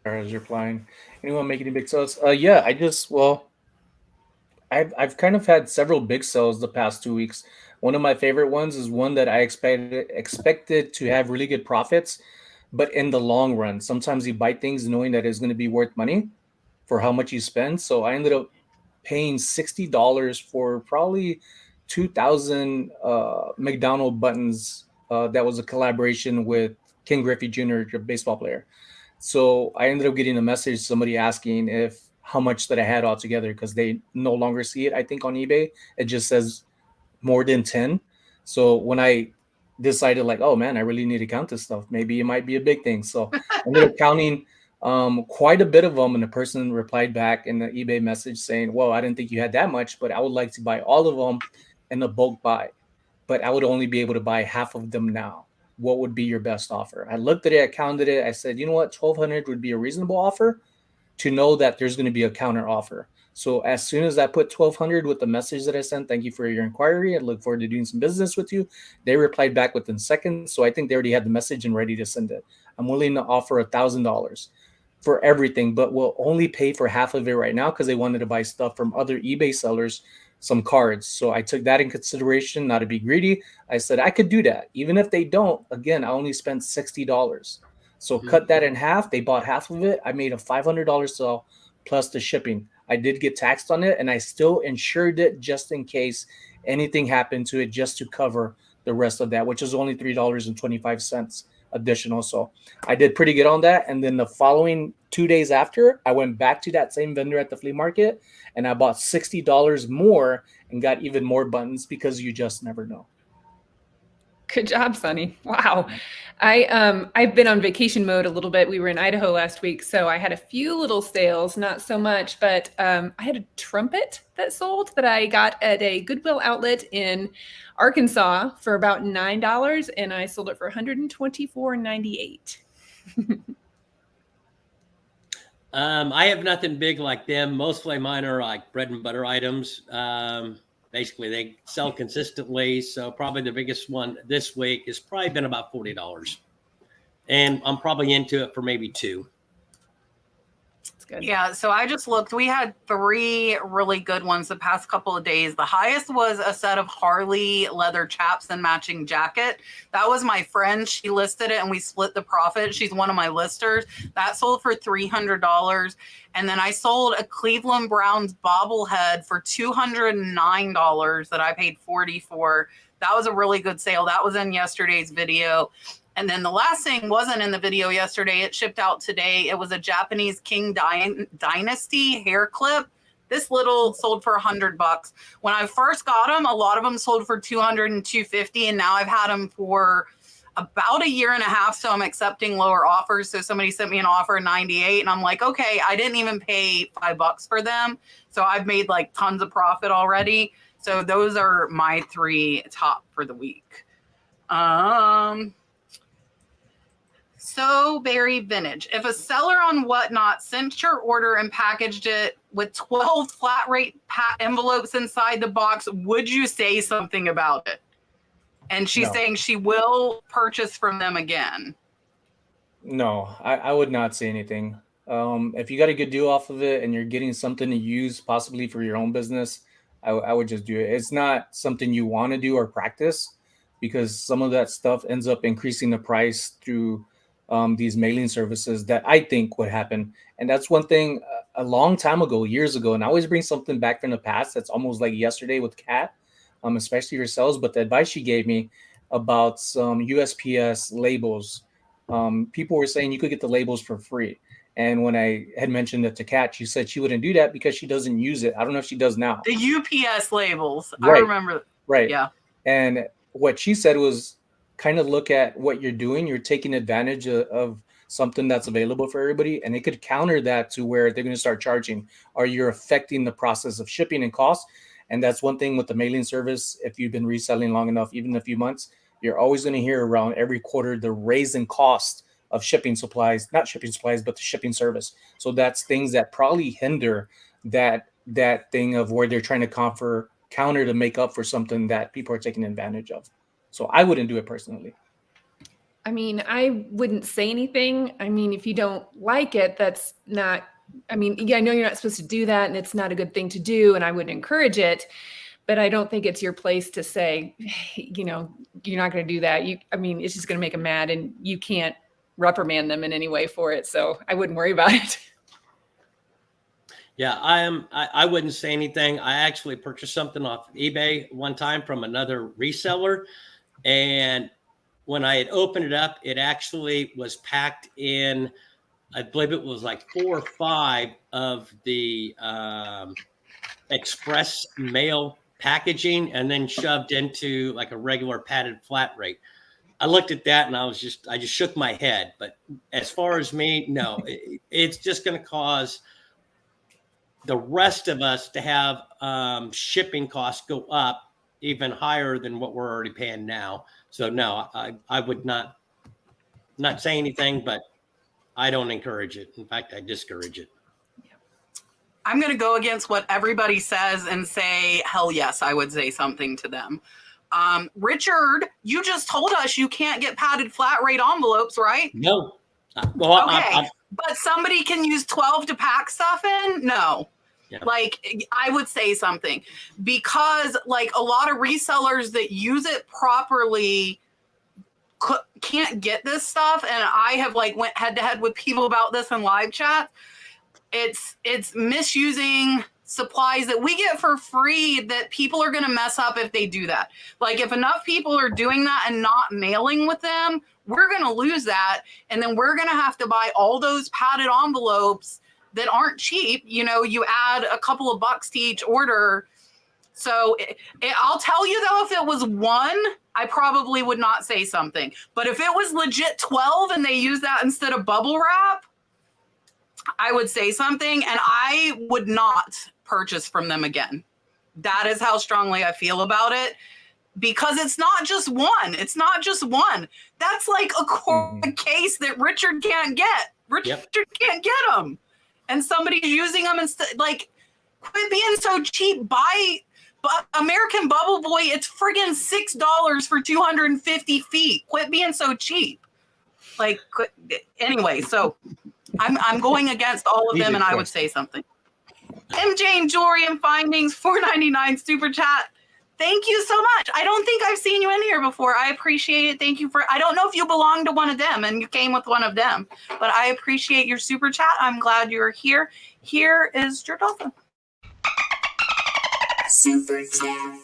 As replying, anyone make any big sales? Yeah, I've kind of had several big sales the past 2 weeks. One of my favorite ones is one that I expected to have really good profits, but in the long run, sometimes you buy things knowing that it's going to be worth money for how much you spend. So I ended up paying $60 for probably 2,000 McDonald buttons. That was a collaboration with Ken Griffey Jr., a baseball player. So I ended up getting a message, somebody asking if how much that I had altogether, because they no longer see it, I think, on eBay. It just says more than 10. So when I decided, like, oh man, I really need to count this stuff, maybe it might be a big thing. So I ended up counting quite a bit of them. And the person replied back in the eBay message saying, well, I didn't think you had that much, but I would like to buy all of them in a bulk buy. But I would only be able to buy half of them now. What would be your best offer? I looked at it, I counted it. I said, you know what, 1,200 would be a reasonable offer to know that there's going to be a counter offer. So as soon as I put 1,200 with the message that I sent, thank you for your inquiry, I look forward to doing some business with you, they replied back within seconds. So I think they already had the message and ready to send it. I'm willing to offer $1,000 for everything, but we'll only pay for half of it right now because they wanted to buy stuff from other eBay sellers, some cards. So I took that in consideration, not to be greedy. I said I could do that. Even if they don't, again, I only spent $60. So cut that in half. They bought half of it. I made a $500 sale plus the shipping. I did get taxed on it, and I still insured it just in case anything happened to it, just to cover the rest of that, which is only $3.25 additional. So I did pretty good on that. And then the following 2 days after, I went back to that same vendor at the flea market and I bought $60 more and got even more buttons, because you just never know. Good job, Sonny. Wow. I've been on vacation mode a little bit. We were in Idaho last week, so I had a few little sales, not so much, but I had a trumpet that sold that I got at a Goodwill outlet in Arkansas for about $9, and I sold it for $124.98. I have nothing big like them. Mostly mine are like bread and butter items. Basically, they sell consistently. So probably the biggest one this week has probably been about $40. And I'm probably into it for maybe 2. That's good. Yeah, so I just looked. We had 3 really good ones the past couple of days. The highest was a set of Harley leather chaps and matching jacket. That was my friend. She listed it and we split the profit. She's one of my listers. That sold for $300. And then I sold a Cleveland Browns bobblehead for $209 that I paid $40 for. That was a really good sale. That was in yesterday's video. And then the last thing wasn't in the video yesterday. It shipped out today. It was a Japanese King Dynasty hair clip. This little sold for $100. When I first got them, a lot of them sold for $200 and $250. And now I've had them for about a year and a half. So I'm accepting lower offers. So somebody sent me an offer of $98. And I'm like, okay, I didn't even pay $5 for them. So I've made like tons of profit already. So those are my 3 top for the week. So Berry Vintage. If a seller on Whatnot sent your order and packaged it with 12 flat rate envelopes inside the box, would you say something about it? And she's saying she will purchase from them again. No, I would not say anything. If you got a good deal off of it and you're getting something to use possibly for your own business, I would just do it. It's not something you want to do or practice, because some of that stuff ends up increasing the price through these mailing services that I think would happen. And that's one thing a long time ago, years ago, and I always bring something back from the past that's almost like yesterday with Kat, especially yourselves. But the advice she gave me about some USPS labels, people were saying you could get the labels for free. And when I had mentioned it to Kat, she said she wouldn't do that because she doesn't use it. I don't know if she does now. The UPS labels. Right. I remember. Right. Yeah. And what she said was kind of look at what you're doing. You're taking advantage of something that's available for everybody, and it could counter that to where they're going to start charging, or you're affecting the process of shipping and cost. And that's one thing with the mailing service. If you've been reselling long enough, even a few months, you're always going to hear around every quarter the raise in cost of shipping supplies, not shipping supplies, but the shipping service. So that's things that probably hinder that thing of where they're trying to counter to make up for something that people are taking advantage of. So I wouldn't do it personally. I mean, I wouldn't say anything. I mean, if you don't like it, that's not, I mean, yeah, I know you're not supposed to do that and it's not a good thing to do, and I wouldn't encourage it, but I don't think it's your place to say, hey, you know, you're not going to do that. I mean, it's just going to make them mad and you can't reprimand them in any way for it. So I wouldn't worry about it. Yeah, I wouldn't say anything. I actually purchased something off eBay one time from another reseller, and when I had opened it up, it actually was packed in, I believe it was like 4 or 5 of the express mail packaging, and then shoved into like a regular padded flat rate. I looked at that and I just shook my head. But as far as me, no, it's just going to cause the rest of us to have shipping costs go up even higher than what we're already paying now. So no, I would not say anything, but I don't encourage it. In fact, I discourage it. I'm going to go against what everybody says and say, hell yes, I would say something to them. Richard, you just told us you can't get padded flat rate envelopes, right? No. Well, okay. But somebody can use 12 to pack stuff in? No. Yeah. Like, I would say something, because like a lot of resellers that use it properly can't get this stuff. And I have like went head to head with people about this in live chat. It's misusing supplies that we get for free that people are going to mess up if they do that. Like if enough people are doing that and not mailing with them, we're going to lose that. And then we're going to have to buy all those padded envelopes that aren't cheap. You know, you add a couple of bucks to each order. So I'll tell you though, if it was 1, I probably would not say something. But if it was legit 12 and they use that instead of bubble wrap, I would say something, and I would not purchase from them again. That is how strongly I feel about it, because it's not just one. It's not just one. That's like a case that Richard can't get. Richard can't get them. And somebody's using them instead. Like, quit being so cheap. Buy American Bubble Boy. It's friggin' $6 for 250 feet. Quit being so cheap. Like, anyway, so I'm going against all of them, and I would say something. MJ and Julian Findings, $4.99 super chat. Thank you so much. I don't think I've seen you in here before. I appreciate it. Thank you for, I don't know if you belong to one of them and you came with one of them, but I appreciate your super chat. I'm glad you're here. Here is your dolphin. Super chat.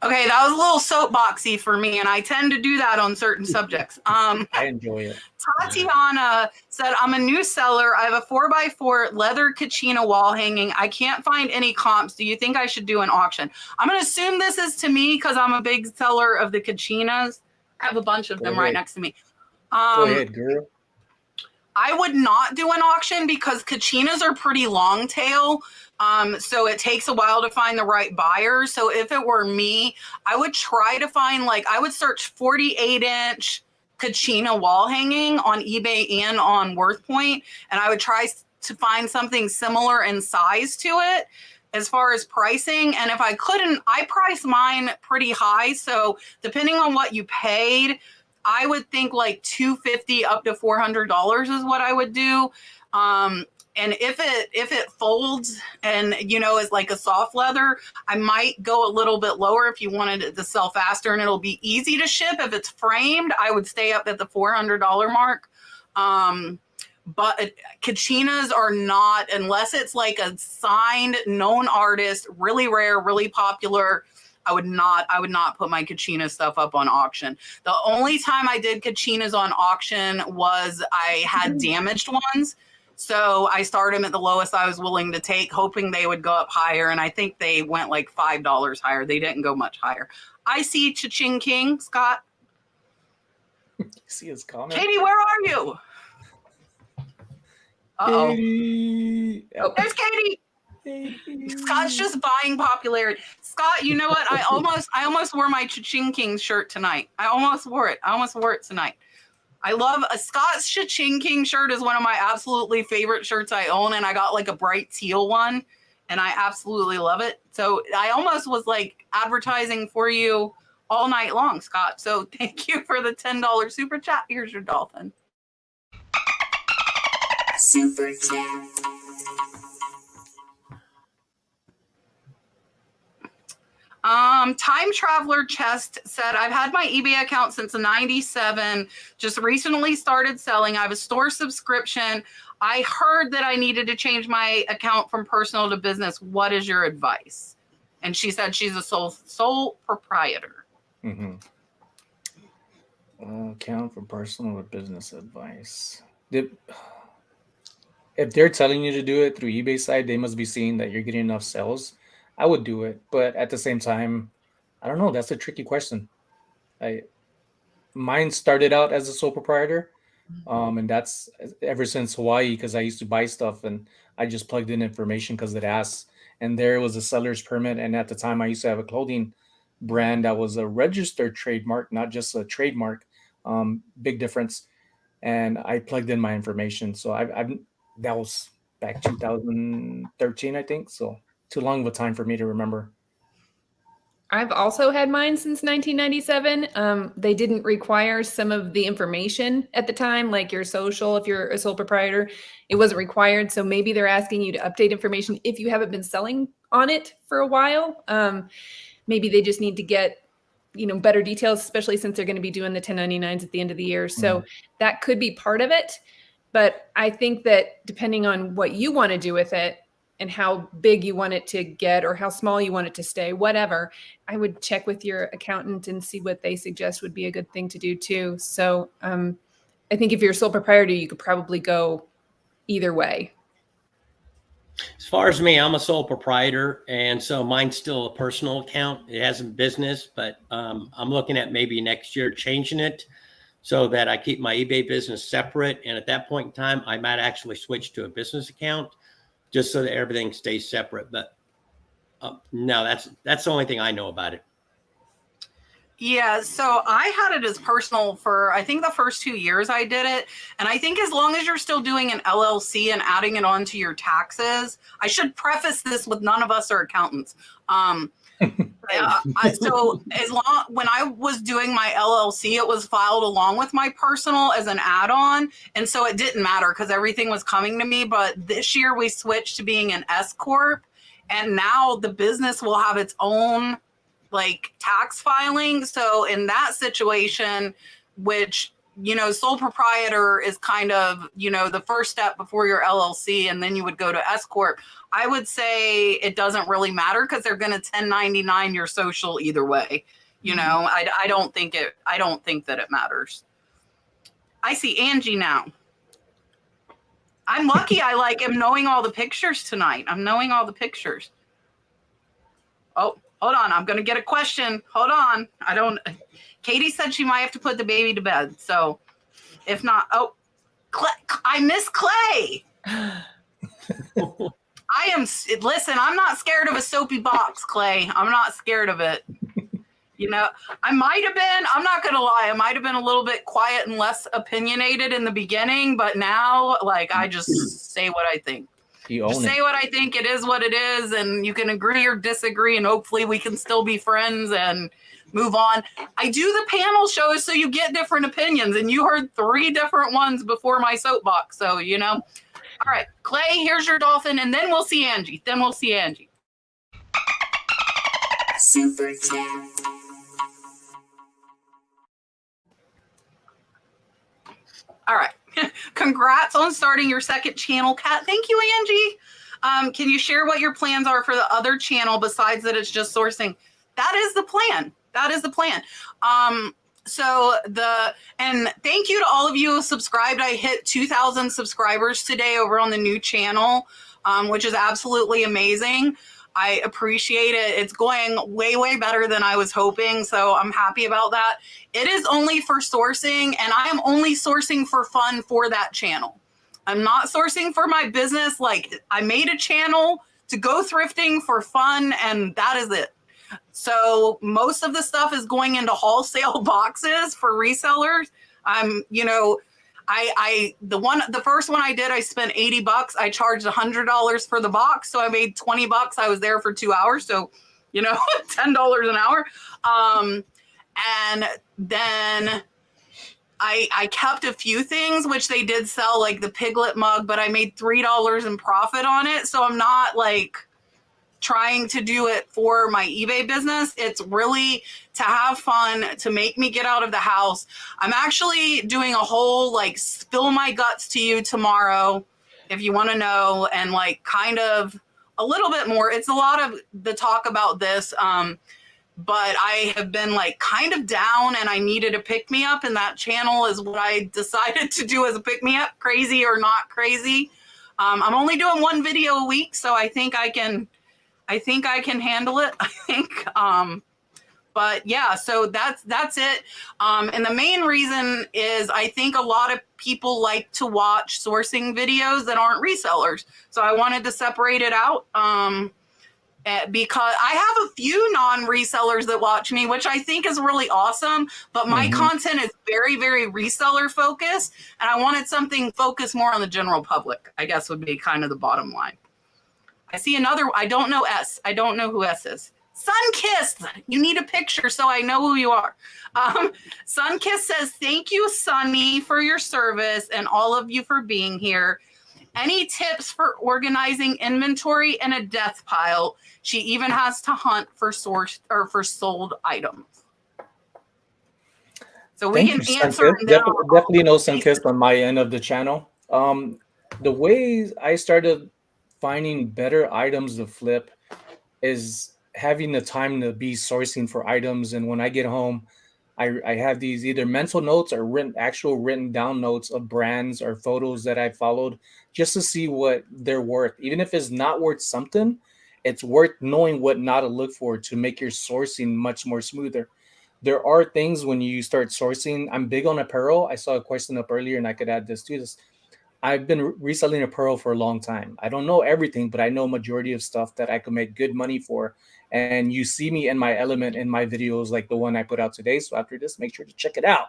Okay, that was a little soapboxy for me, and I tend to do that on certain subjects. I enjoy it. Tatiana said, I'm a new seller. I have a 4x4 leather Kachina wall hanging. I can't find any comps. Do you think I should do an auction? I'm going to assume this is to me because I'm a big seller of the Kachinas. I have a bunch of them right next to me. Go ahead, girl. I would not do an auction because Kachinas are pretty long tail. So it takes a while to find the right buyer. So if it were me, I would try to find, like, I would search 48-inch Kachina wall hanging on eBay and on WorthPoint. And I would try to find something similar in size to it as far as pricing. And if I couldn't, I price mine pretty high. So depending on what you paid, I would think like $250 up to $400 is what I would do. And if it folds and, you know, is like a soft leather, I might go a little bit lower if you wanted it to sell faster and it'll be easy to ship. If it's framed, I would stay up at the $400 mark. But Kachinas are not, unless it's like a signed known artist, really rare, really popular. I would not put my Kachina stuff up on auction. The only time I did Kachinas on auction was I had damaged ones. So I started them at the lowest I was willing to take, hoping they would go up higher. And I think they went like $5 higher. They didn't go much higher. I see Cha-Ching King, Scott. You see his comment? Katie, where are you? Uh-oh. Katie. Oh, there's Katie. Scott's just buying popularity. Scott, you know what? I almost wore my Cha-Ching King shirt tonight. I almost wore it tonight. I love a Scott's Cha-Ching King shirt is one of my absolutely favorite shirts I own, and I got like a bright teal one, and I absolutely love it. So I almost was like advertising for you all night long, Scott. So thank you for the $10 super chat. Here's your dolphin. Super chat. Time Traveler Chest said, I've had my eBay account since '97, just recently started selling. I have a store subscription. I heard that I needed to change my account from personal to business. What is your advice? And she said she's a sole proprietor. Mm-hmm. Account from personal to business advice. If they're telling you to do it through eBay side, they must be seeing that you're getting enough sales. I would do it, but at the same time, I don't know. That's a tricky question. Mine started out as a sole proprietor, and that's ever since Hawaii, because I used to buy stuff and I just plugged in information because it asked, and there was a seller's permit. And at the time, I used to have a clothing brand that was a registered trademark, not just a trademark. Big difference. And I plugged in my information, so that was back 2013, I think. So too long of a time for me to remember. I've also had mine since 1997. They didn't require some of the information at the time, like your social, if you're a sole proprietor, it wasn't required. So maybe they're asking you to update information if you haven't been selling on it for a while. Maybe they just need to get, better details, especially since they're going to be doing the 1099s at the end of the year. So that could be part of it. But I think that depending on what you want to do with it, and how big you want it to get or how small you want it to stay, whatever, I would check with your accountant and see what they suggest would be a good thing to do too. So I think if you're a sole proprietor, you could probably go either way. As far as me, I'm a sole proprietor, and so mine's still a personal account. It hasn't business, but I'm looking at maybe next year changing it so that I keep my eBay business separate. And at that point in time, I might actually switch to a business account, just so that everything stays separate. But no, that's the only thing I know about it. Yeah, so I had it as personal for, I think, the first 2 years I did it. And I think as long as you're still doing an LLC and adding it onto your taxes, I should preface this with none of us are accountants. So when I was doing my LLC, it was filed along with my personal as an add-on. And so it didn't matter because everything was coming to me. But this year we switched to being an S Corp. And now the business will have its own tax filing. So in that situation, which, sole proprietor is kind of, the first step before your LLC, and then you would go to S Corp. I would say it doesn't really matter because they're going to 1099 your social either way. I don't think that it matters. I see Angie now. I'm lucky I am knowing all the pictures tonight. I'm knowing all the pictures. Oh, hold on. I'm going to get a question. Hold on. Katie said she might have to put the baby to bed. So if not, I miss Clay. Listen, I'm not scared of a soapy box, Clay. I'm not scared of it. I might have been, I'm not going to lie, I might have been a little bit quiet and less opinionated in the beginning, but now, I just say what I think. Say what I think. It is what it is, and you can agree or disagree, and hopefully we can still be friends and move on. I do the panel shows so you get different opinions, and you heard 3 different ones before my soapbox, so, All right, Clay, here's your dolphin, and then we'll see Angie. Super chat. All right. Congrats on starting your second channel, Kat. Thank you, Angie. Can you share what your plans are for the other channel besides that it's just sourcing? That is the plan. And thank you to all of you who subscribed. I hit 2,000 subscribers today over on the new channel, which is absolutely amazing. I appreciate it. It's going way, way better than I was hoping. So I'm happy about that. It is only for sourcing, and I am only sourcing for fun for that channel. I'm not sourcing for my business. Like, I made a channel to go thrifting for fun, and that is it. So most of the stuff is going into wholesale boxes for resellers. The first one I did, I spent $80. I charged $100 for the box. So I made $20. I was there for 2 hours. So, $10 an hour. And then I kept a few things, which they did sell, like the Piglet mug, but I made $3 in profit on it. So I'm not like trying to do it for my eBay business. It's really to have fun, to make me get out of the house. I'm actually doing a whole like spill my guts to you tomorrow, if you want to know, and like kind of a little bit more. It's a lot of the talk about this, but I have been like kind of down and I needed a pick me up, and that channel is what I decided to do as a pick me up, crazy or not crazy. I'm only doing one video a week, so I think I can handle it. But yeah, so that's it. And the main reason is I think a lot of people like to watch sourcing videos that aren't resellers. So I wanted to separate it out because I have a few non-resellers that watch me, which I think is really awesome. But my content is very, very reseller focused. And I wanted something focused more on the general public, I guess would be kind of the bottom line. I see another, I don't know S. I don't know who S is. Sunkissed. You need a picture so I know who you are. Sunkissed says, thank you, Sonny, for your service and all of you for being here. Any tips for organizing inventory in a death pile? She even has to hunt for sold items. So we can answer. Definitely no Sunkissed on my end of the channel. The ways I started finding better items to flip is having the time to be sourcing for items. And when I get home, I have these either mental notes or written down notes of brands or photos that I followed just to see what they're worth. Even if it's not worth something, it's worth knowing what not to look for to make your sourcing much more smoother. There are things when you start sourcing. I'm big on apparel. I saw a question up earlier and I could add this to this. I've been reselling apparel for a long time. I don't know everything, but I know majority of stuff that I could make good money for. And you see me in my element in my videos, like the one I put out today. So after this, make sure to check it out.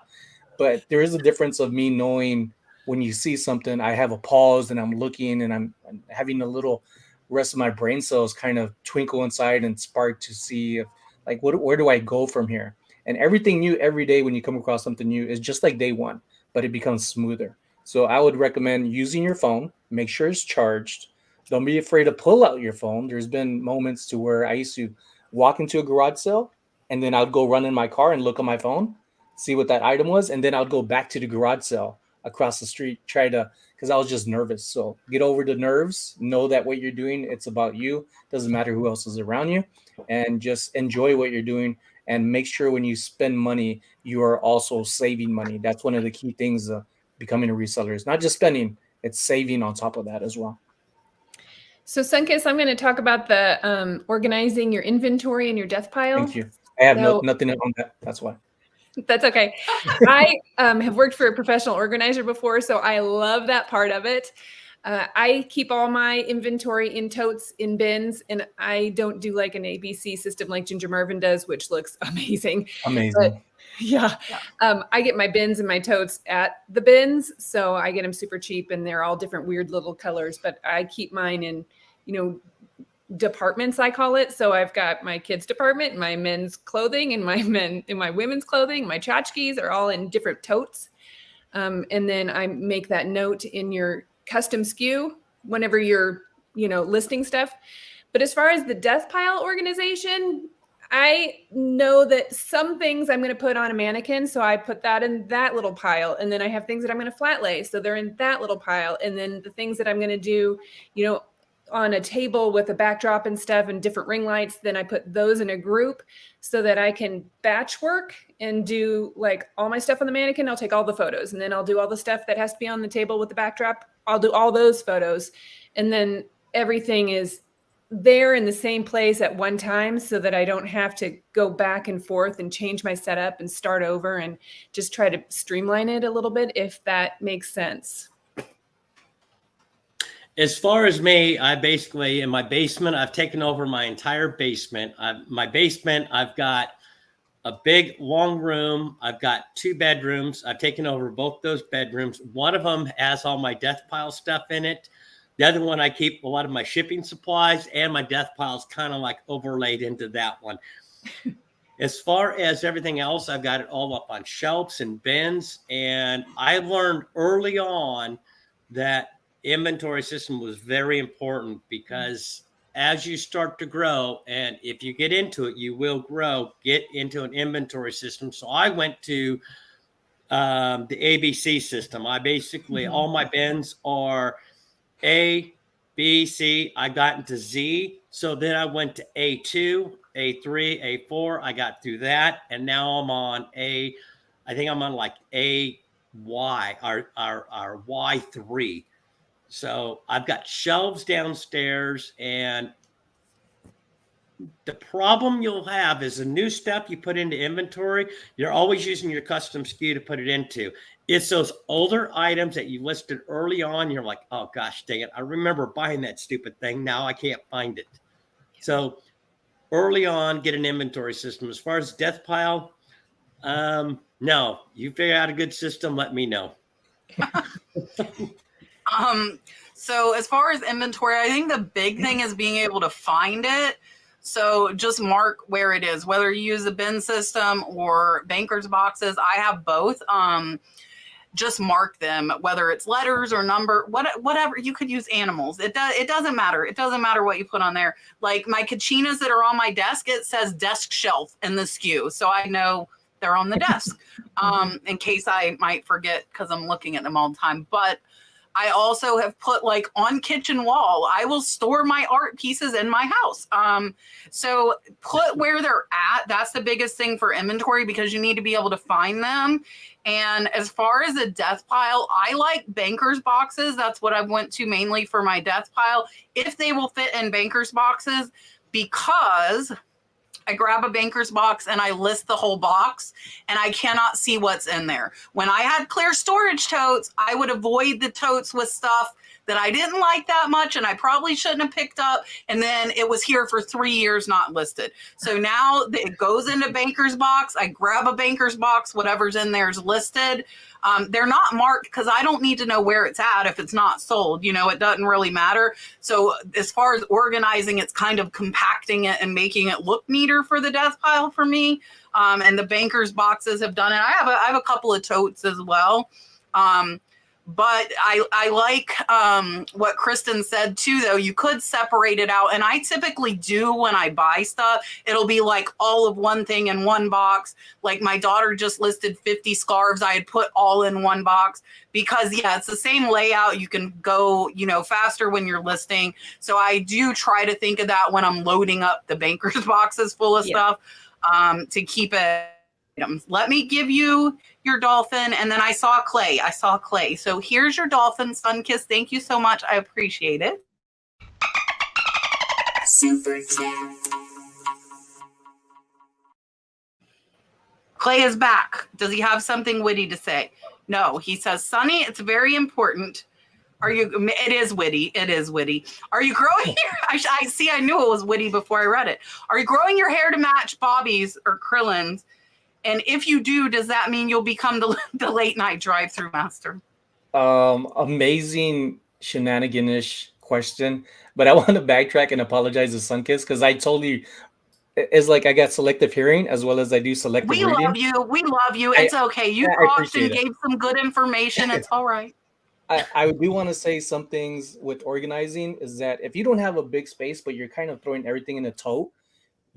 But there is a difference of me knowing when you see something, I have a pause and I'm looking and I'm having a little rest of my brain cells kind of twinkle inside and spark to see if, like, where do I go from here? And everything new every day when you come across something new is just like day one, but it becomes smoother. So I would recommend using your phone. Make sure it's charged. Don't be afraid to pull out your phone. There's been moments to where I used to walk into a garage sale and then I'd go run in my car and look on my phone, see what that item was. And then I'd go back to the garage sale across the street, because I was just nervous. So get over the nerves, know that what you're doing, it's about you. Doesn't matter who else is around you, and just enjoy what you're doing. And make sure when you spend money, you are also saving money. That's one of the key things becoming a reseller is not just spending, it's saving on top of that as well. So Sunkissed, I'm going to talk about the organizing your inventory in your death pile. Thank you. I have nothing on that. That's why. That's okay. I have worked for a professional organizer before, so I love that part of it. I keep all my inventory in totes, in bins, and I don't do like an ABC system like Ginger Marvin does, which looks amazing. Amazing. But yeah. I get my bins and my totes at the bins, so I get them super cheap, and they're all different weird little colors, but I keep mine in, departments, I call it. So I've got my kids department, my men's clothing, and my women's clothing. My tchotchkes are all in different totes. And then I make that note in your custom SKU whenever you're, listing stuff. But as far as the death pile organization, I know that some things I'm going to put on a mannequin. So I put that in that little pile. And then I have things that I'm going to flat lay. So they're in that little pile. And then the things that I'm going to do, on a table with a backdrop and stuff and different ring lights, then I put those in a group so that I can batch work and do like all my stuff on the mannequin. I'll take all the photos, and then I'll do all the stuff that has to be on the table with the backdrop. I'll do all those photos. And then everything is there in the same place at one time so that I don't have to go back and forth and change my setup and start over, and just try to streamline it a little bit, if that makes sense. As far as me, I basically, in my basement, I've taken over my entire basement. I've got a big long room. I've got 2 bedrooms. I've taken over both those bedrooms. One of them has all my death pile stuff in it. The other one, I keep a lot of my shipping supplies, and my death pile is kind of like overlaid into that one. As far as everything else, I've got it all up on shelves and bins. And I learned early on that inventory system was very important, because as you start to grow, and if you get into it, you will grow, get into an inventory system. So I went to the ABC system. I basically, all my bins are A, B, C. I got into Z. So then I went to A2, A3, A4. I got through that. And now I'm on I think I'm on like AY, or Y3. So I've got shelves downstairs, and the problem you'll have is the new stuff you put into inventory, you're always using your custom SKU to put it into. It's those older items that you listed early on. You're like, oh gosh, dang it. I remember buying that stupid thing. Now I can't find it. So early on, get an inventory system. As far as death pile, no, you figure out a good system, let me know. So as far as inventory, I think the big thing is being able to find it. So just mark where it is, whether you use a bin system or banker's boxes. I have both. Just mark them, whether it's letters or number, whatever. You could use animals. It doesn't matter. It doesn't matter what you put on there. Like my kachinas that are on my desk, it says desk shelf in the SKU. So I know they're on the desk in case I might forget, because I'm looking at them all the time. But I also have put like on kitchen wall, I will store my art pieces in my house. So put where they're at. That's the biggest thing for inventory, because you need to be able to find them. And as far as a death pile, I like banker's boxes. That's what I went to mainly for my death pile, if they will fit in banker's boxes, because I grab a banker's box and I list the whole box, and I cannot see what's in there. When I had clear storage totes, I would avoid the totes with stuff that I didn't like that much and I probably shouldn't have picked up. And then it was here for 3 years, not listed. So now it goes into banker's box. I grab a banker's box, whatever's in there is listed. They're not marked because I don't need to know where it's at if it's not sold. You know, it doesn't really matter. So as far as organizing, it's kind of compacting it and making it look neater for the death pile for me. And the banker's boxes have done it. I have a couple of totes as well. But I like what Kristen said too, though. You could separate it out. And I typically do when I buy stuff. It'll be like all of one thing in one box. Like my daughter just listed 50 scarves. I had put all in one box because, yeah, it's the same layout. You can go, you know, faster when you're listing. So I do try to think of that when I'm loading up the banker's boxes full of stuff to keep it. Let me give you your dolphin. And then I saw Clay. So here's your dolphin, Sunkiss. Thank you so much. I appreciate it. Super chat. Clay is back. Does he have something witty to say? No, he says, Sonny, it's very important. It is witty. Are you growing your, I see, I knew it was witty before I read it. Are you growing your hair to match Bobby's or Krillin's? And if you do, does that mean you'll become the late night drive-through master? Amazing shenaniganish question, but I want to backtrack and apologize to Sunkiss because I totally, it's like I got selective hearing as well as I do selective reading. We love you. It's okay. You talked and gave some good information. It's all right. I do want to say some things with organizing is that if you don't have a big space, but you're kind of throwing everything in a tote,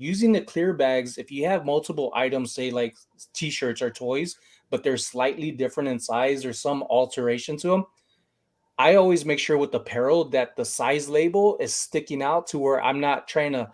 using the clear bags, if you have multiple items, say like t-shirts or toys, but they're slightly different in size or some alteration to them, I always make sure with apparel that the size label is sticking out to where I'm not trying to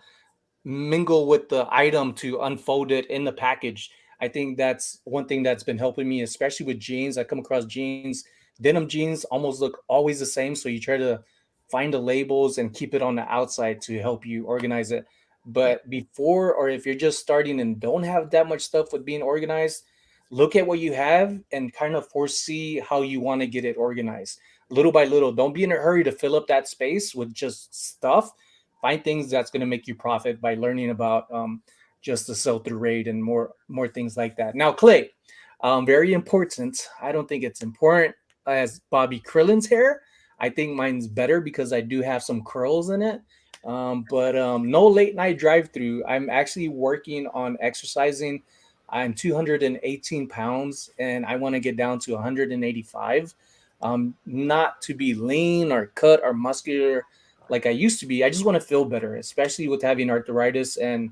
mingle with the item to unfold it in the package. I think that's one thing that's been helping me, especially with jeans. I come across jeans, denim jeans almost look always the same. So you try to find the labels and keep it on the outside to help you organize it. But before, or if you're just starting and don't have that much stuff with being organized, look at what you have and kind of foresee how you want to get it organized little by little. Don't be in a hurry to fill up that space with just stuff. Find things that's going to make you profit by learning about just the sell-through rate and more things like that. Now, Clay, very important. I don't think it's important as Bobby Krillin's hair. I think mine's better because I do have some curls in it. But no late night drive through. I'm actually working on exercising. I'm 218 pounds and I want to get down to 185. Not to be lean or cut or muscular like I used to be. I just want to feel better, especially with having arthritis and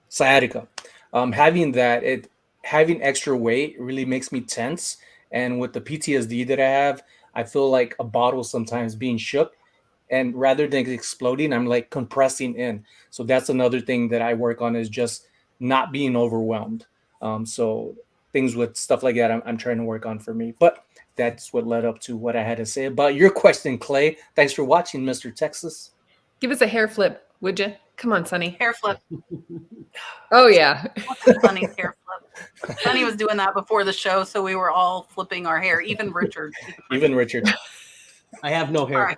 sciatica. Having extra weight really makes me tense. And with the PTSD that I have, I feel like a bottle sometimes being shook. And rather than exploding, I'm like compressing in. So that's another thing that I work on is just not being overwhelmed. So things with stuff like that, I'm trying to work on for me. But that's what led up to what I had to say about your question, Clay. Thanks for watching, Mr. Texas. Give us a hair flip, would you? Come on, Sonny. Hair flip. Oh, yeah. Sonny's hair flip. Sonny was doing that before the show, so we were all flipping our hair. Even Richard. Even Richard. I have no hair. Right.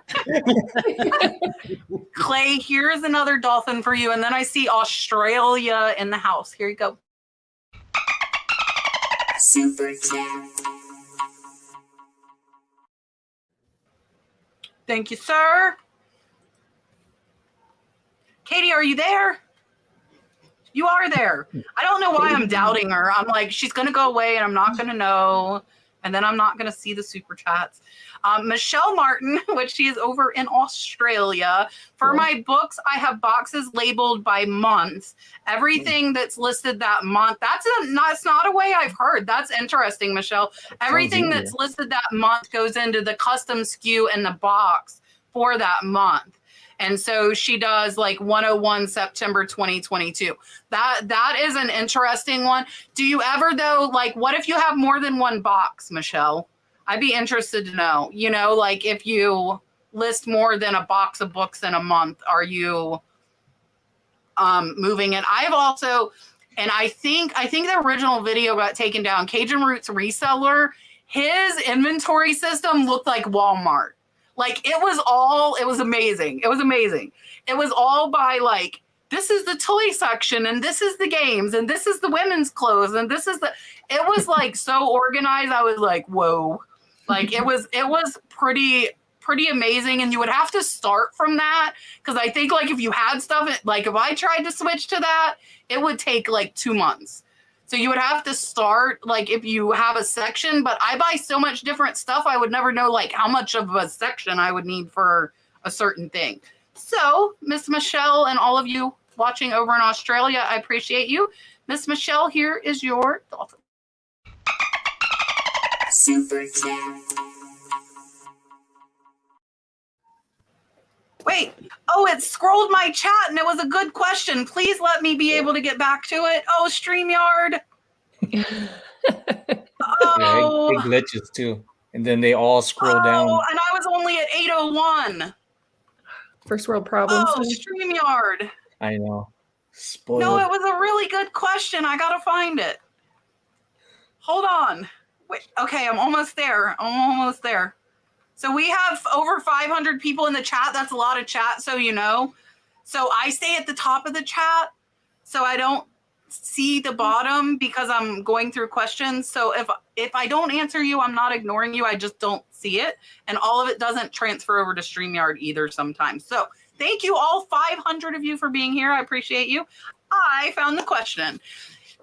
Clay, here's another dolphin for you. And then I see Australia in the house. Here you go. Super chat. Thank you, sir. Katie, are you there? You are there. I don't know why I'm doubting her. I'm like, she's going to go away and I'm not going to know. And then I'm not going to see the super chats. Michelle Martin, which she is over in Australia. For my books, I have boxes labeled by month. Everything that's listed that month, that's not a way I've heard. That's interesting, Michelle. Everything that's listed that month goes into the custom SKU in the box for that month. And so she does like 101 September 2022. That is an interesting one. Do you ever though, like what if you have more than one box, Michelle? I'd be interested to know, you know, like if you list more than a box of books in a month, are you moving it? I've also, and I think the original video got taken down. Cajun Roots Reseller, his inventory system looked like Walmart. Like it was amazing. It was amazing. It was all by like, this is the toy section and this is the games and this is the women's clothes and this is it was like so organized. I was like, whoa, like it was pretty amazing. And you would have to start from that. Cause I think like if you had stuff, like if I tried to switch to that, it would take like 2 months. So you would have to start like if you have a section, but I buy so much different stuff. I would never know like how much of a section I would need for a certain thing. So Miss Michelle and all of you watching over in Australia, I appreciate you. Miss Michelle, here is your dolphin. Super chat. Wait, oh, it scrolled my chat and it was a good question. Please let me be able to get back to it. Oh, StreamYard. Oh. Yeah, it glitches too. And then they all scroll down. Oh, and I was only at 801. First world problems. Oh, StreamYard. I know. Spoiled. No, it was a really good question. I got to find it. Hold on. Wait, okay, I'm almost there. So we have over 500 people in the chat. That's a lot of chat, so you know. So I stay at the top of the chat, so I don't see the bottom because I'm going through questions. So if I don't answer you, I'm not ignoring you. I just don't see it. And all of it doesn't transfer over to StreamYard either sometimes. So thank you all 500 of you for being here. I appreciate you. I found the question.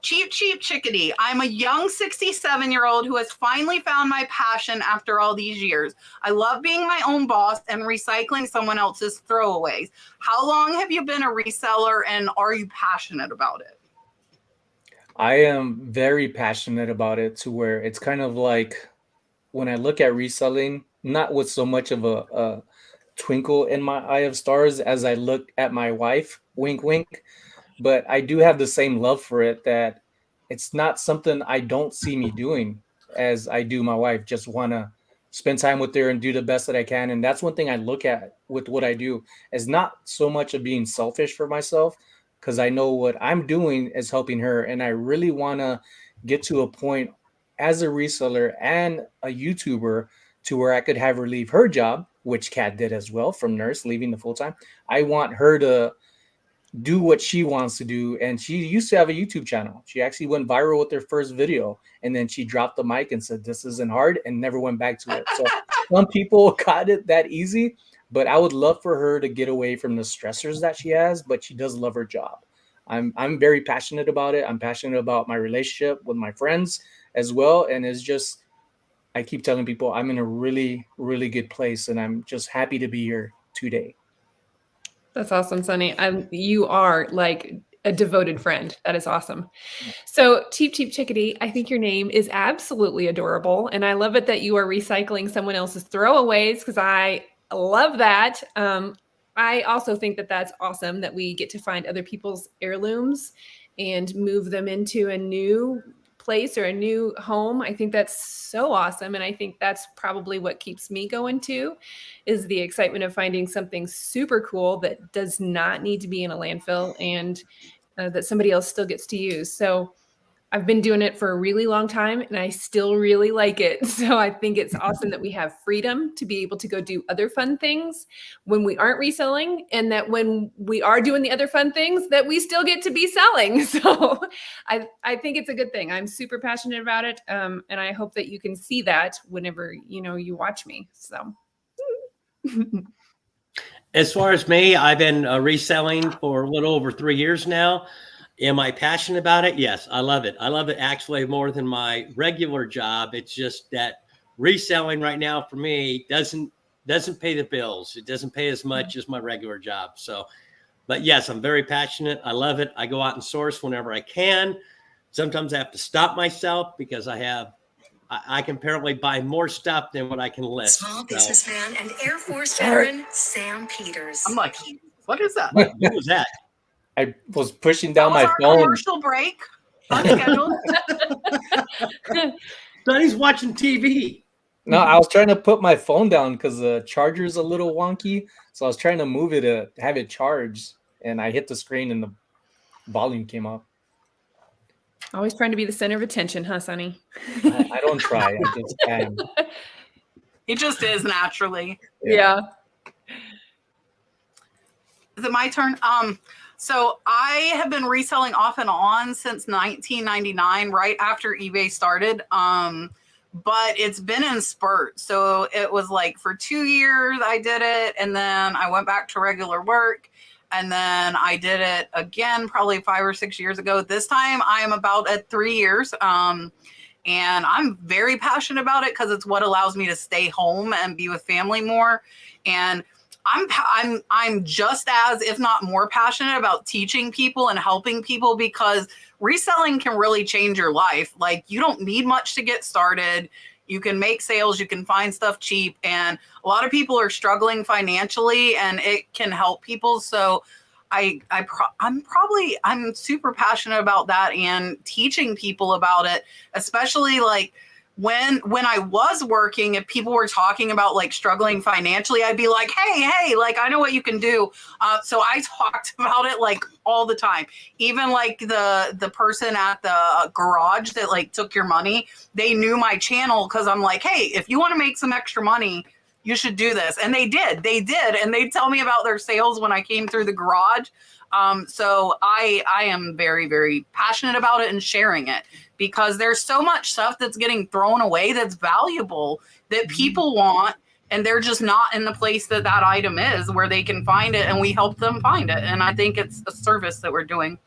Cheap chickadee. I'm a young 67-year-old who has finally found my passion after all these years. I love being my own boss and recycling someone else's throwaways. How long have you been a reseller and are you passionate about it? I am very passionate about it to where it's kind of like when I look at reselling, not with so much of a twinkle in my eye of stars as I look at my wife, wink, wink, but I do have the same love for it that it's not something I don't see me doing as I do my wife. Just want to spend time with her and do the best that I can. And that's one thing I look at with what I do is not so much of being selfish for myself because I know what I'm doing is helping her. And I really want to get to a point as a reseller and a YouTuber to where I could have her leave her job, which Kat did as well from nurse leaving the full time. I want her to do what she wants to do. And she used to have a YouTube channel. She actually went viral with her first video. And then she dropped the mic and said, "This isn't hard," and never went back to it. So some people got it that easy, but I would love for her to get away from the stressors that she has, but she does love her job. I'm very passionate about it. I'm passionate about my relationship with my friends as well. And it's just, I keep telling people I'm in a really, really good place. And I'm just happy to be here today. That's awesome, Sonny. You are like a devoted friend. That is awesome. So, Cheap Cheap Chickadee, I think your name is absolutely adorable. And I love it that you are recycling someone else's throwaways because I love that. I also think that that's awesome that we get to find other people's heirlooms and move them into a new place or a new home. I think that's so awesome. And I think that's probably what keeps me going too, is the excitement of finding something super cool that does not need to be in a landfill and that somebody else still gets to use. So I've been doing it for a really long time and I still really like it. So I think it's awesome that we have freedom to be able to go do other fun things when we aren't reselling, and that when we are doing the other fun things that we still get to be selling. So I think it's a good thing. I'm super passionate about it. And I hope that you can see that whenever, you watch me. So. As far as me, I've been reselling for a little over 3 years now. Am I passionate about it? Yes, I love it. I love it actually more than my regular job. It's just that reselling right now for me doesn't pay the bills. It doesn't pay as much as my regular job. So, but yes, I'm very passionate. I love it. I go out and source whenever I can. Sometimes I have to stop myself because I can apparently buy more stuff than what I can list. Small businessman and Air Force veteran Sam Peters. I'm like, what is that? What was that? I was pushing down my our phone. Commercial break. Unscheduled. Sonny's watching TV. No, I was trying to put my phone down because the charger is a little wonky. So I was trying to move it to have it charged, and I hit the screen and the volume came up. Always trying to be the center of attention, huh, Sonny? I don't try. I just am. It just is naturally. Yeah. Is it my turn? So I have been reselling off and on since 1999, right after eBay started. But it's been in spurts. So it was like for 2 years I did it, and then I went back to regular work, and then I did it again probably 5 or 6 years ago. This time I am about at 3 years. And I'm very passionate about it because it's what allows me to stay home and be with family more. And I'm just as, if not more, passionate about teaching people and helping people, because reselling can really change your life. Like, you don't need much to get started. You can make sales, you can find stuff cheap, and a lot of people are struggling financially, and it can help people. So I'm super passionate about that and teaching people about it, especially like when I was working, if people were talking about like struggling financially, I'd be like, hey, like, I know what you can do. So I talked about it like all the time. Even like the person at the garage that like took your money, they knew my channel because I'm like, hey, if you want to make some extra money, you should do this. And they did. And they'd tell me about their sales when I came through the garage. So I am very, very passionate about it and sharing it, because there's so much stuff that's getting thrown away that's valuable that people want, and they're just not in the place that item is where they can find it, and we help them find it. And I think it's a service that we're doing.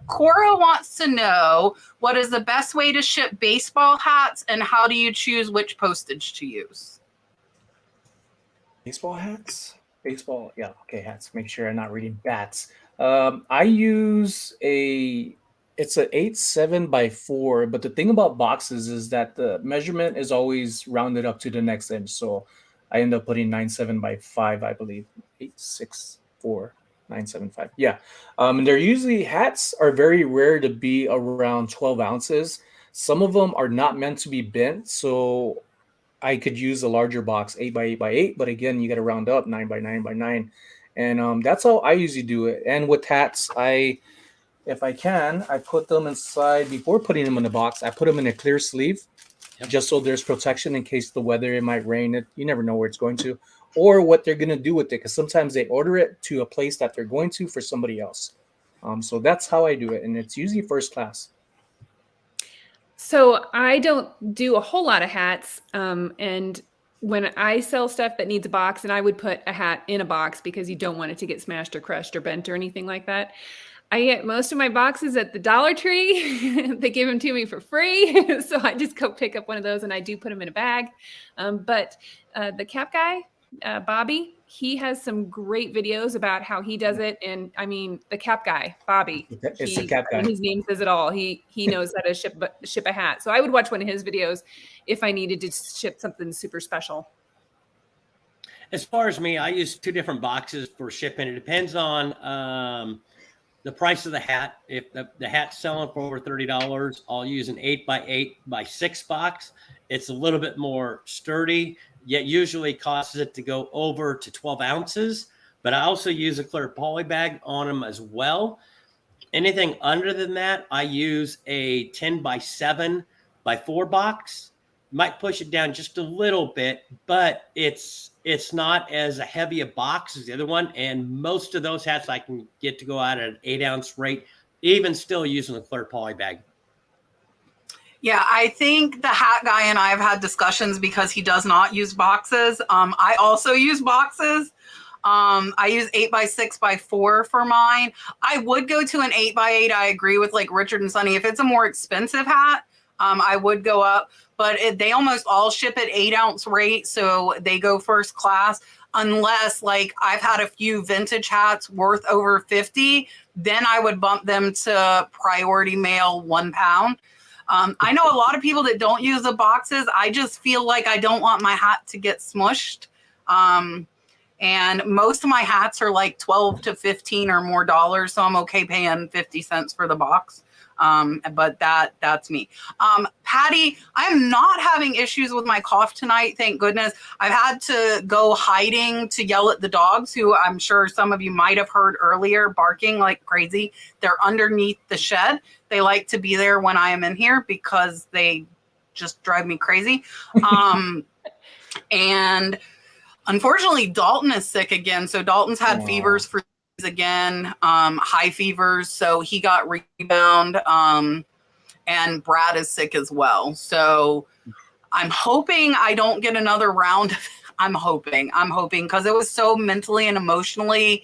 Cora wants to know, what is the best way to ship baseball hats, and how do you choose which postage to use? Baseball hats? Baseball, yeah, okay, hats. Make sure I'm not reading bats. I use a It's a 8.7 by 4, but the thing about boxes is that the measurement is always rounded up to the next inch. So I end up putting 9.7 by 5, I believe. 8.64, 9.75. Yeah. And they're usually, hats are very rare to be around 12 ounces. Some of them are not meant to be bent, so I could use a larger box, 8 by 8 by 8. But again, you got to round up 9 by 9 by 9. And that's how I usually do it. And with hats, if I can, I put them inside before putting them in the box. I put them in a clear sleeve, just so there's protection in case the weather, it might rain. You never know where it's going to, or what they're going to do with it. Because sometimes they order it to a place that they're going to for somebody else. So that's how I do it, and it's usually first class. So I don't do a whole lot of hats, and when I sell stuff that needs a box, and I would put a hat in a box because you don't want it to get smashed or crushed or bent or anything like that. I get most of my boxes at the Dollar Tree. They give them to me for free. So I just go pick up one of those and I do put them in a bag. But the cap guy, Bobby, he has some great videos about how he does it. And I mean, the cap guy, Bobby, It's the cap guy. I mean, his name says it all. He knows how to ship a hat. So I would watch one of his videos if I needed to ship something super special. As far as me, I use 2 different boxes for shipping. It depends on the price of the hat. If the hat's selling for over $30, I'll use an 8 by 8 by 6 box. It's a little bit more sturdy, yet usually causes it to go over to 12 ounces. But I also use a clear poly bag on them as well. Anything under than that, I use a 10 by 7 by 4 box. Might push it down just a little bit, but it's not as a heavy a box as the other one. And most of those hats I can get to go out at an 8-ounce rate, even still using a clear poly bag. Yeah, I think the hat guy and I have had discussions because he does not use boxes. I also use boxes. I use 8 by 6 by 4 for mine. I would go to an 8 by 8. I agree with like Richard and Sonny. If it's a more expensive hat, I would go up, but they almost all ship at 8-ounce rate. So they go first class, unless like I've had a few vintage hats worth over 50, then I would bump them to priority mail 1 pound. I know a lot of people that don't use the boxes. I just feel like I don't want my hat to get smushed. And most of my hats are like 12 to 15 or more dollars. So I'm okay paying 50 cents for the box. But that's me. Patty, I am not having issues with my cough tonight. Thank goodness. I've had to go hiding to yell at the dogs, who I'm sure some of you might have heard earlier, barking like crazy. They're underneath the shed. They like to be there when I am in here because they just drive me crazy. And unfortunately, Dalton is sick again. So Dalton's had fevers for again, high fevers. So he got rebound. And Brad is sick as well. So I'm hoping I don't get another round. I'm hoping because it was so mentally and emotionally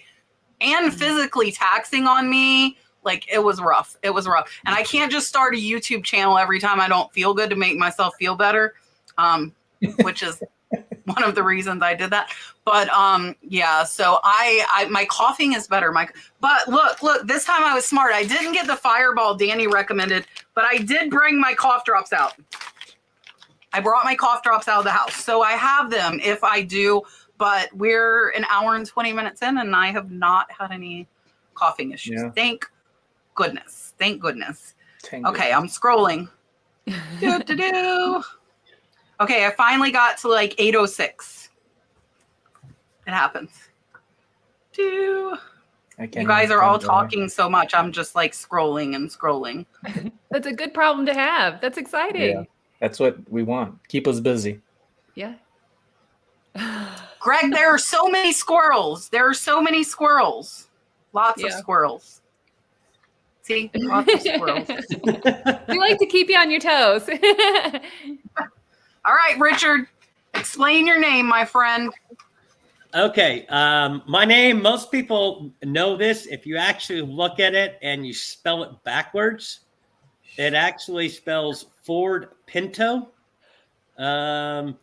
and physically taxing on me. Like it was rough. And I can't just start a YouTube channel every time I don't feel good to make myself feel better. Which is one of the reasons I did that. But yeah, so I my coughing is better. But look, this time I was smart. I didn't get the Fireball Danny recommended, but I did bring my cough drops out. I brought my cough drops out of the house. So I have them if I do, but we're an hour and 20 minutes in and I have not had any coughing issues. Yeah. Thank goodness. Okay, I'm scrolling. Okay, I finally got to like 8:06. It happens. You guys are all talking so much. I'm just like scrolling and scrolling. That's a good problem to have. That's exciting. Yeah, that's what we want. Keep us busy. Yeah. Greg, there are so many squirrels. Lots of squirrels. See? Lots of squirrels. We like to keep you on your toes. All right, Richard, explain your name, my friend. Okay. My name, most people know this. If you actually look at it and you spell it backwards, it actually spells Ford Pinto. That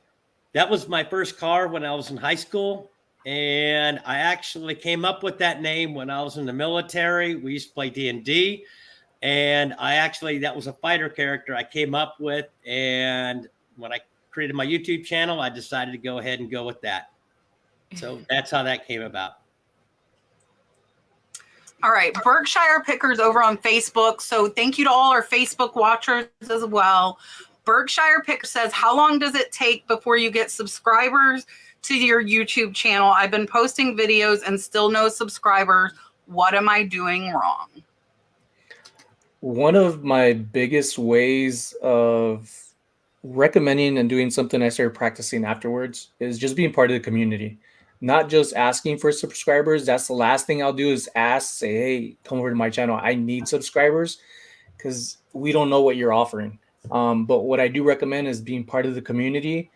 was my first car when I was in high school. And I actually came up with that name when I was in the military. We used to play D&D. And that was a fighter character I came up with. And when I created my YouTube channel, I decided to go ahead and go with that. So that's how that came about. All right, Berkshire Pickers over on Facebook. So thank you to all our Facebook watchers as well. Berkshire Picker says, how long does it take before you get subscribers to your YouTube channel? I've been posting videos and still no subscribers. What am I doing wrong? One of my biggest ways of recommending and doing something I started practicing afterwards is just being part of the community. Not just asking for subscribers. That's the last thing I'll do is ask, say, hey, come over to my channel. I need subscribers, because we don't know what you're offering. But what I do recommend is being part of the community,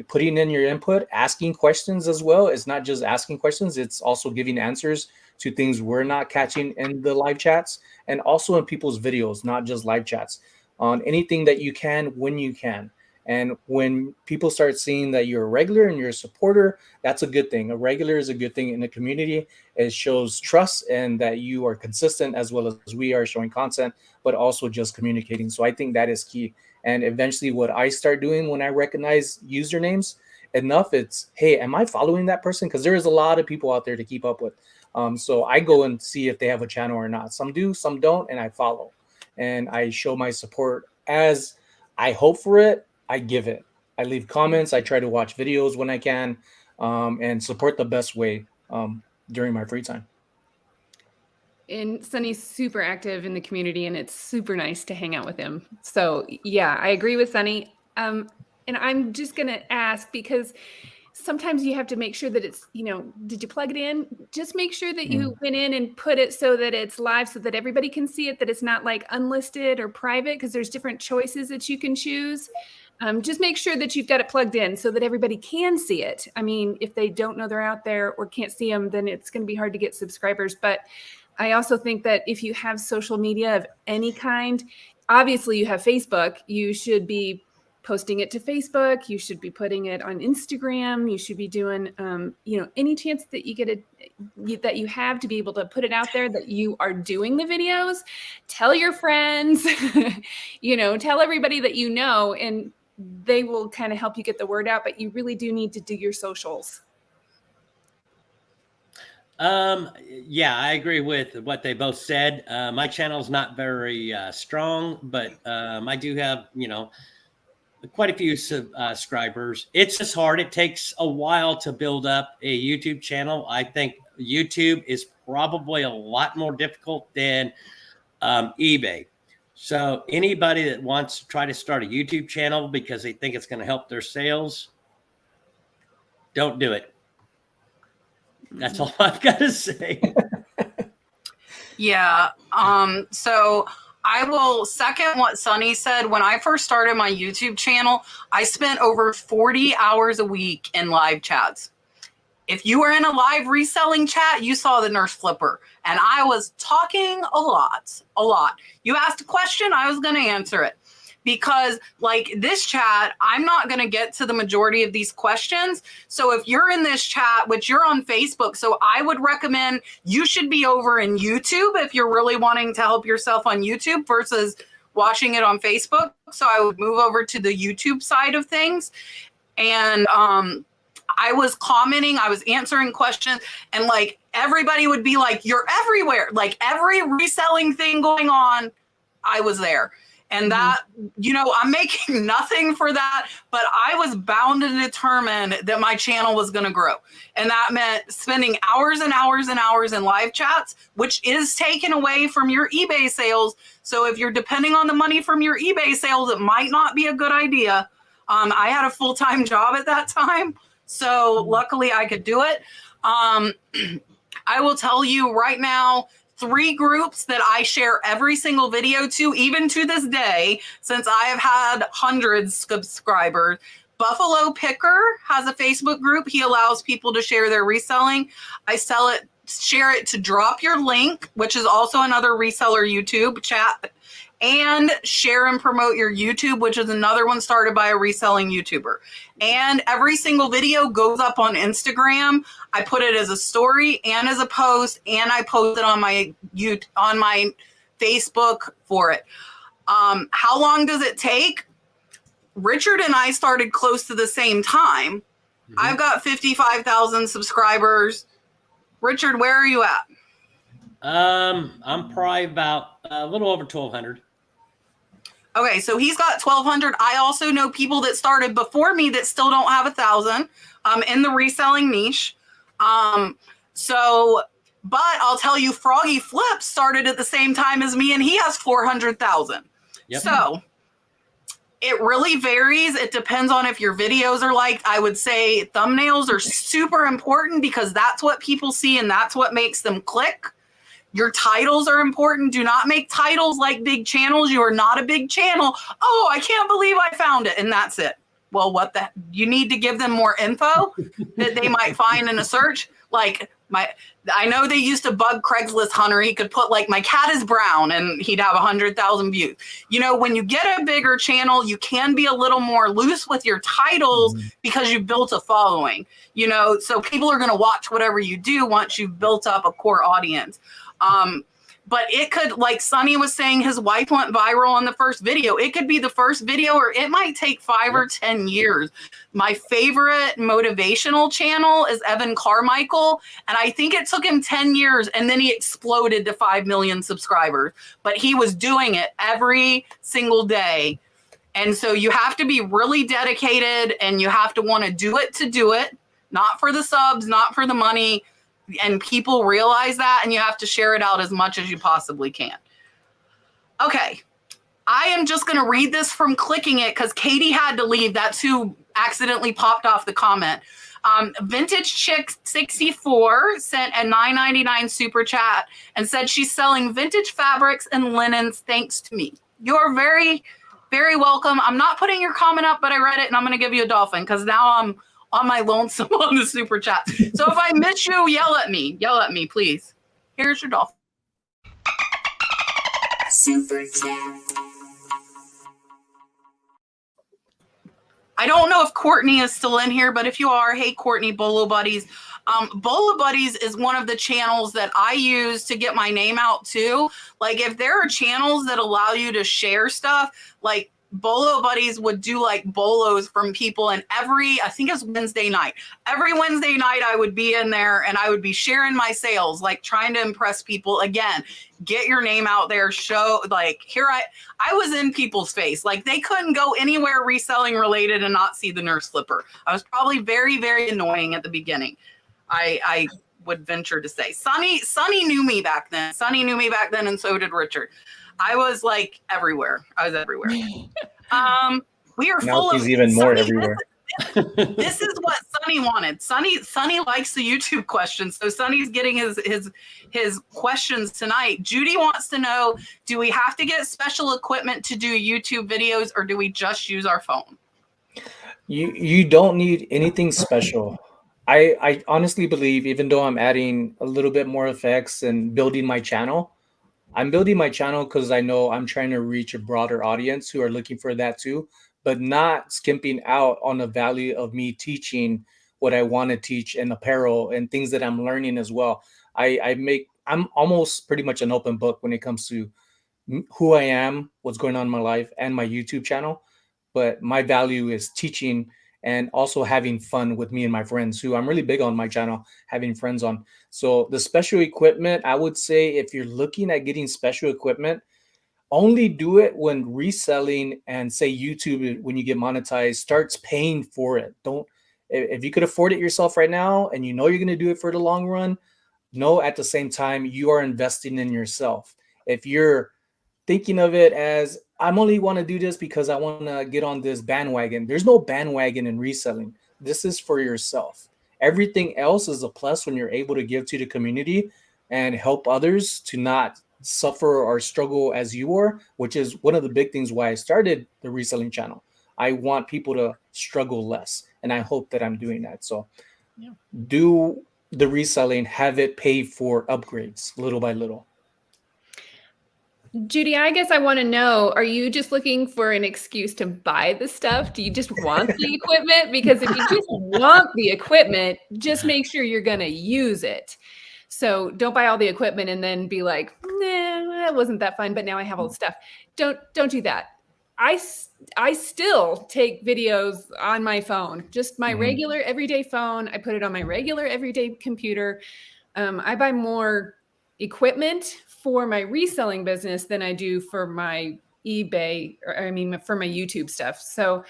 putting in your input, asking questions as well. It's not just asking questions. It's also giving answers to things we're not catching in the live chats, and also in people's videos, not just live chats, on anything that you can when you can. And when people start seeing that you're a regular and you're a supporter, that's a good thing. A regular is a good thing in the community. It shows trust and that you are consistent, as well as we are showing content, but also just communicating. So I think that is key. And eventually what I start doing when I recognize usernames enough, it's, hey, am I following that person? Because there is a lot of people out there to keep up with. So I go and see if they have a channel or not. Some do, some don't, and I follow. And I show my support as I hope for it. I give it. I leave comments. I try to watch videos when I can, and support the best way during my free time. And Sonny's super active in the community, and it's super nice to hang out with him. So yeah, I agree with Sonny. And I'm just going to ask, because sometimes you have to make sure that it's, did you plug it in? Just make sure that you went in and put it so that it's live, so that everybody can see it, that it's not like unlisted or private, because there's different choices that you can choose. Just make sure that you've got it plugged in so that everybody can see it. I mean, if they don't know they're out there or can't see them, then it's going to be hard to get subscribers. But I also think that if you have social media of any kind, obviously you have Facebook, you should be posting it to Facebook. You should be putting it on Instagram. You should be doing, any chance that you get that you have to be able to put it out there that you are doing the videos. Tell your friends, tell everybody that you know, and they will kind of help you get the word out. But you really do need to do your socials. Yeah, I agree with what they both said. My channel's not very strong, but I do have, quite a few subscribers. It's just hard. It takes a while to build up a YouTube channel. I think YouTube is probably a lot more difficult than eBay. So anybody that wants to try to start a YouTube channel because they think it's going to help their sales, don't do it. That's all I've got to say. Yeah. So I will second what Sonny said. When I first started my YouTube channel, I spent over 40 hours a week in live chats. If you were in a live reselling chat, you saw the nurse flipper. And I was talking a lot. You asked a question, I was going to answer it. Because like this chat, I'm not going to get to the majority of these questions. So if you're in this chat, which you're on Facebook, so I would recommend you should be over in YouTube if you're really wanting to help yourself on YouTube versus watching it on Facebook. So I would move over to the YouTube side of things. And I was commenting, I was answering questions, and like everybody would be like, you're everywhere. Like every reselling thing going on, I was there. And that, I'm making nothing for that, but I was bound and determined that my channel was going to grow. And that meant spending hours and hours and hours in live chats, which is taken away from your eBay sales. So if you're depending on the money from your eBay sales, it might not be a good idea. I had a full-time job at that time, so luckily I could do it. I will tell you right now, 3 groups that I share every single video to, even to this day, since I have had hundreds of subscribers. Buffalo Picker has a Facebook group. He allows people to share their reselling. I share it to Drop Your Link, which is also another reseller YouTube chat, and Share and Promote Your YouTube, which is another one started by a reselling YouTuber. And every single video goes up on Instagram. I put it as a story and as a post, and I post it on my Facebook for it. How long does it take? Richard and I started close to the same time. I've got 55,000 subscribers. Richard, where are you at? I'm probably about a little over 1,200. Okay, so he's got 1,200. I also know people that started before me that still don't have 1,000 in the reselling niche. But I'll tell you, Froggy Flip started at the same time as me, and he has 400,000. Yep. So it really varies. It depends on if your videos are liked. I would say thumbnails are super important because that's what people see and that's what makes them click. Your titles are important. Do not make titles like big channels. You are not a big channel. Oh, I can't believe I found it. And that's it. Well, you need to give them more info that they might find in a search. Like I know they used to bug Craigslist Hunter. He could put like, my cat is brown, and he'd have 100,000 views. You know, when you get a bigger channel, you can be a little more loose with your titles because you've built a following, you know, so people are going to watch whatever you do once you've built up a core audience. But it could, like Sonny was saying, his wife went viral on the first video. It could be the first video, or it might take 5 or 10 years. My favorite motivational channel is Evan Carmichael. And I think it took him 10 years, and then he exploded to 5 million subscribers. But he was doing it every single day. And so you have to be really dedicated, and you have to want to do it, not for the subs, not for the money. And people realize that, and you have to share it out as much as you possibly can. Okay. I am just going to read this from clicking it because Katie had to leave. That's who accidentally popped off the comment. Vintage Chick 64 sent a $9.99 super chat and said she's selling vintage fabrics and linens thanks to me. You're very, very welcome. I'm not putting your comment up, but I read it, and I'm going to give you a dolphin because now I'm on my lonesome on the super chat. So if I miss you, yell at me, please. Here's your dolphin. Super chat. I don't know if Courtney is still in here, but if you are, hey, Courtney, Bolo Buddies. Bolo Buddies is one of the channels that I use to get my name out too. Like if there are channels that allow you to share stuff, like Bolo Buddies would do like bolos from people, and I think it's Wednesday night. Every Wednesday night I would be in there and I would be sharing my sales, like trying to impress people. Again, get your name out there, show like here I was in people's face. Like they couldn't go anywhere reselling related and not see the nurse flipper. I was probably very, very annoying at the beginning. I would venture to say. Sonny knew me back then. And so did Richard. I was like everywhere. We are Now full of he's even more everywhere. This is what Sonny wanted. Sonny likes the YouTube questions, so Sonny's getting his questions tonight. Judy wants to know: do we have to get special equipment to do YouTube videos, or do we just use our phone? You don't need anything special. I honestly believe, even though I'm adding a little bit more effects and building my channel, I'm building my channel because I know I'm trying to reach a broader audience who are looking for that too, but not skimping out on the value of me teaching what I want to teach in apparel and things that I'm learning as well. I'm almost pretty much an open book when it comes to who I am, what's going on in my life, and my YouTube channel. But my value is teaching and also having fun with me and my friends, who I'm really big on my channel, having friends on. So the special equipment, I would say if you're looking at getting special equipment, only do it when reselling and say YouTube, when you get monetized, starts paying for it. If you could afford it yourself right now and you know you're going to do it for the long run, know at the same time you are investing in yourself. If you're thinking of it as, I'm only want to do this because I want to get on this bandwagon. There's no bandwagon in reselling. This is for yourself. Everything else is a plus when you're able to give to the community and help others to not suffer or struggle as you are, which is one of the big things why I started the reselling channel. I want people to struggle less, and I hope that I'm doing that. So do the reselling, have it pay for upgrades little by little. Judy, I guess I want to know, are you just looking for an excuse to buy the stuff? Do you just want the equipment? Because if you just want the equipment, just make sure you're going to use it. So don't buy all the equipment and then be like, nah, it wasn't that fun, but now I have all the stuff. Don't do that. I still take videos on my phone, just my regular everyday phone. I put it on my regular everyday computer. I buy more equipment for my reselling business than I do for my eBay, for my YouTube stuff. So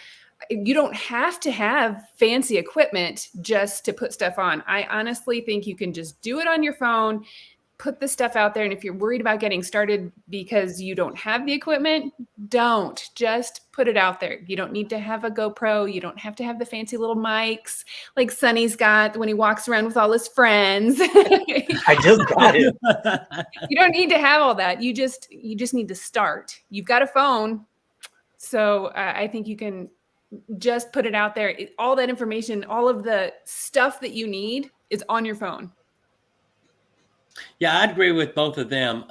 you don't have to have fancy equipment just to put stuff on. I honestly think you can just do it on your phone, put the stuff out there. And if you're worried about getting started because you don't have the equipment, don't. Just put it out there. You don't need to have a GoPro. You don't have to have the fancy little mics like Sonny's got when he walks around with all his friends. I just got it. You don't need to have all that. You just need to start. You've got a phone. So I think you can just put it out there. All that information, all of the stuff that you need is on your phone. Yeah, I'd agree with both of them.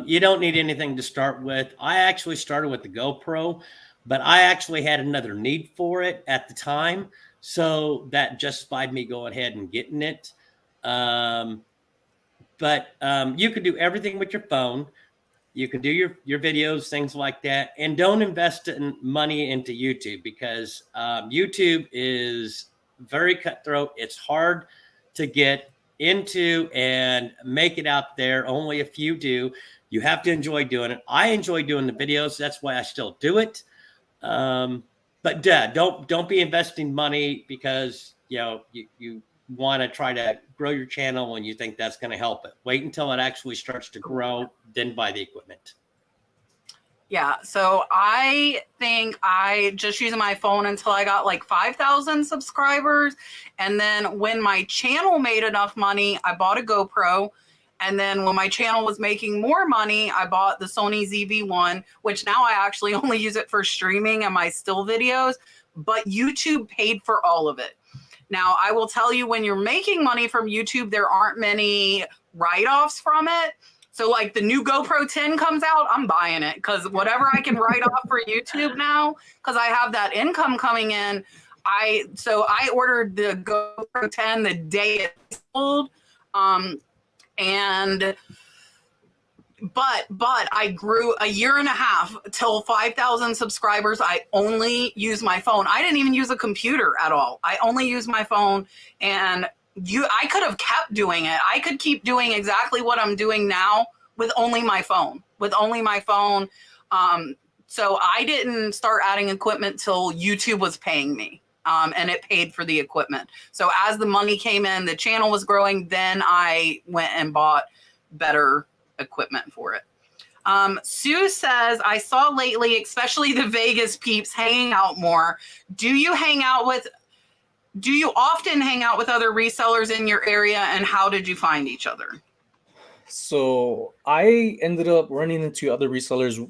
You don't need anything to start with. I actually started with the GoPro, but I actually had another need for it at the time. So that justified me going ahead and getting it. But you could do everything with your phone. You can do your videos, things like that. And don't invest money into YouTube because YouTube is very cutthroat. It's hard to get into and make it out there. Only a few do. You have to enjoy doing it. I enjoy doing the videos. That's why I still do it. But don't be investing money because you want to try to grow your channel and you think that's going to help it. Wait until it actually starts to grow, then buy the equipment. Yeah, so I think I just used my phone until I got like 5,000 subscribers. And then when my channel made enough money, I bought a GoPro. And then when my channel was making more money, I bought the Sony ZV-1, which now I actually only use it for streaming and my still videos. But YouTube paid for all of it. Now, I will tell you, when you're making money from YouTube, there aren't many write-offs from it. So like the new GoPro 10 comes out, I'm buying it because whatever I can write off for YouTube now, because I have that income coming in. So I ordered the GoPro 10 the day it sold. But I grew a year and a half till 5,000 subscribers. I only use my phone. I didn't even use a computer at all. I only use my phone, and I could have kept doing it. I could keep doing exactly what I'm doing now with only my phone. So I didn't start adding equipment till YouTube was paying me. And it paid for the equipment. So as the money came in, the channel was growing, then I went and bought better equipment for it. Sue says, I saw lately, especially the Vegas peeps hanging out more. Do you often hang out with other resellers in your area, and how did you find each other? So I ended up running into other resellers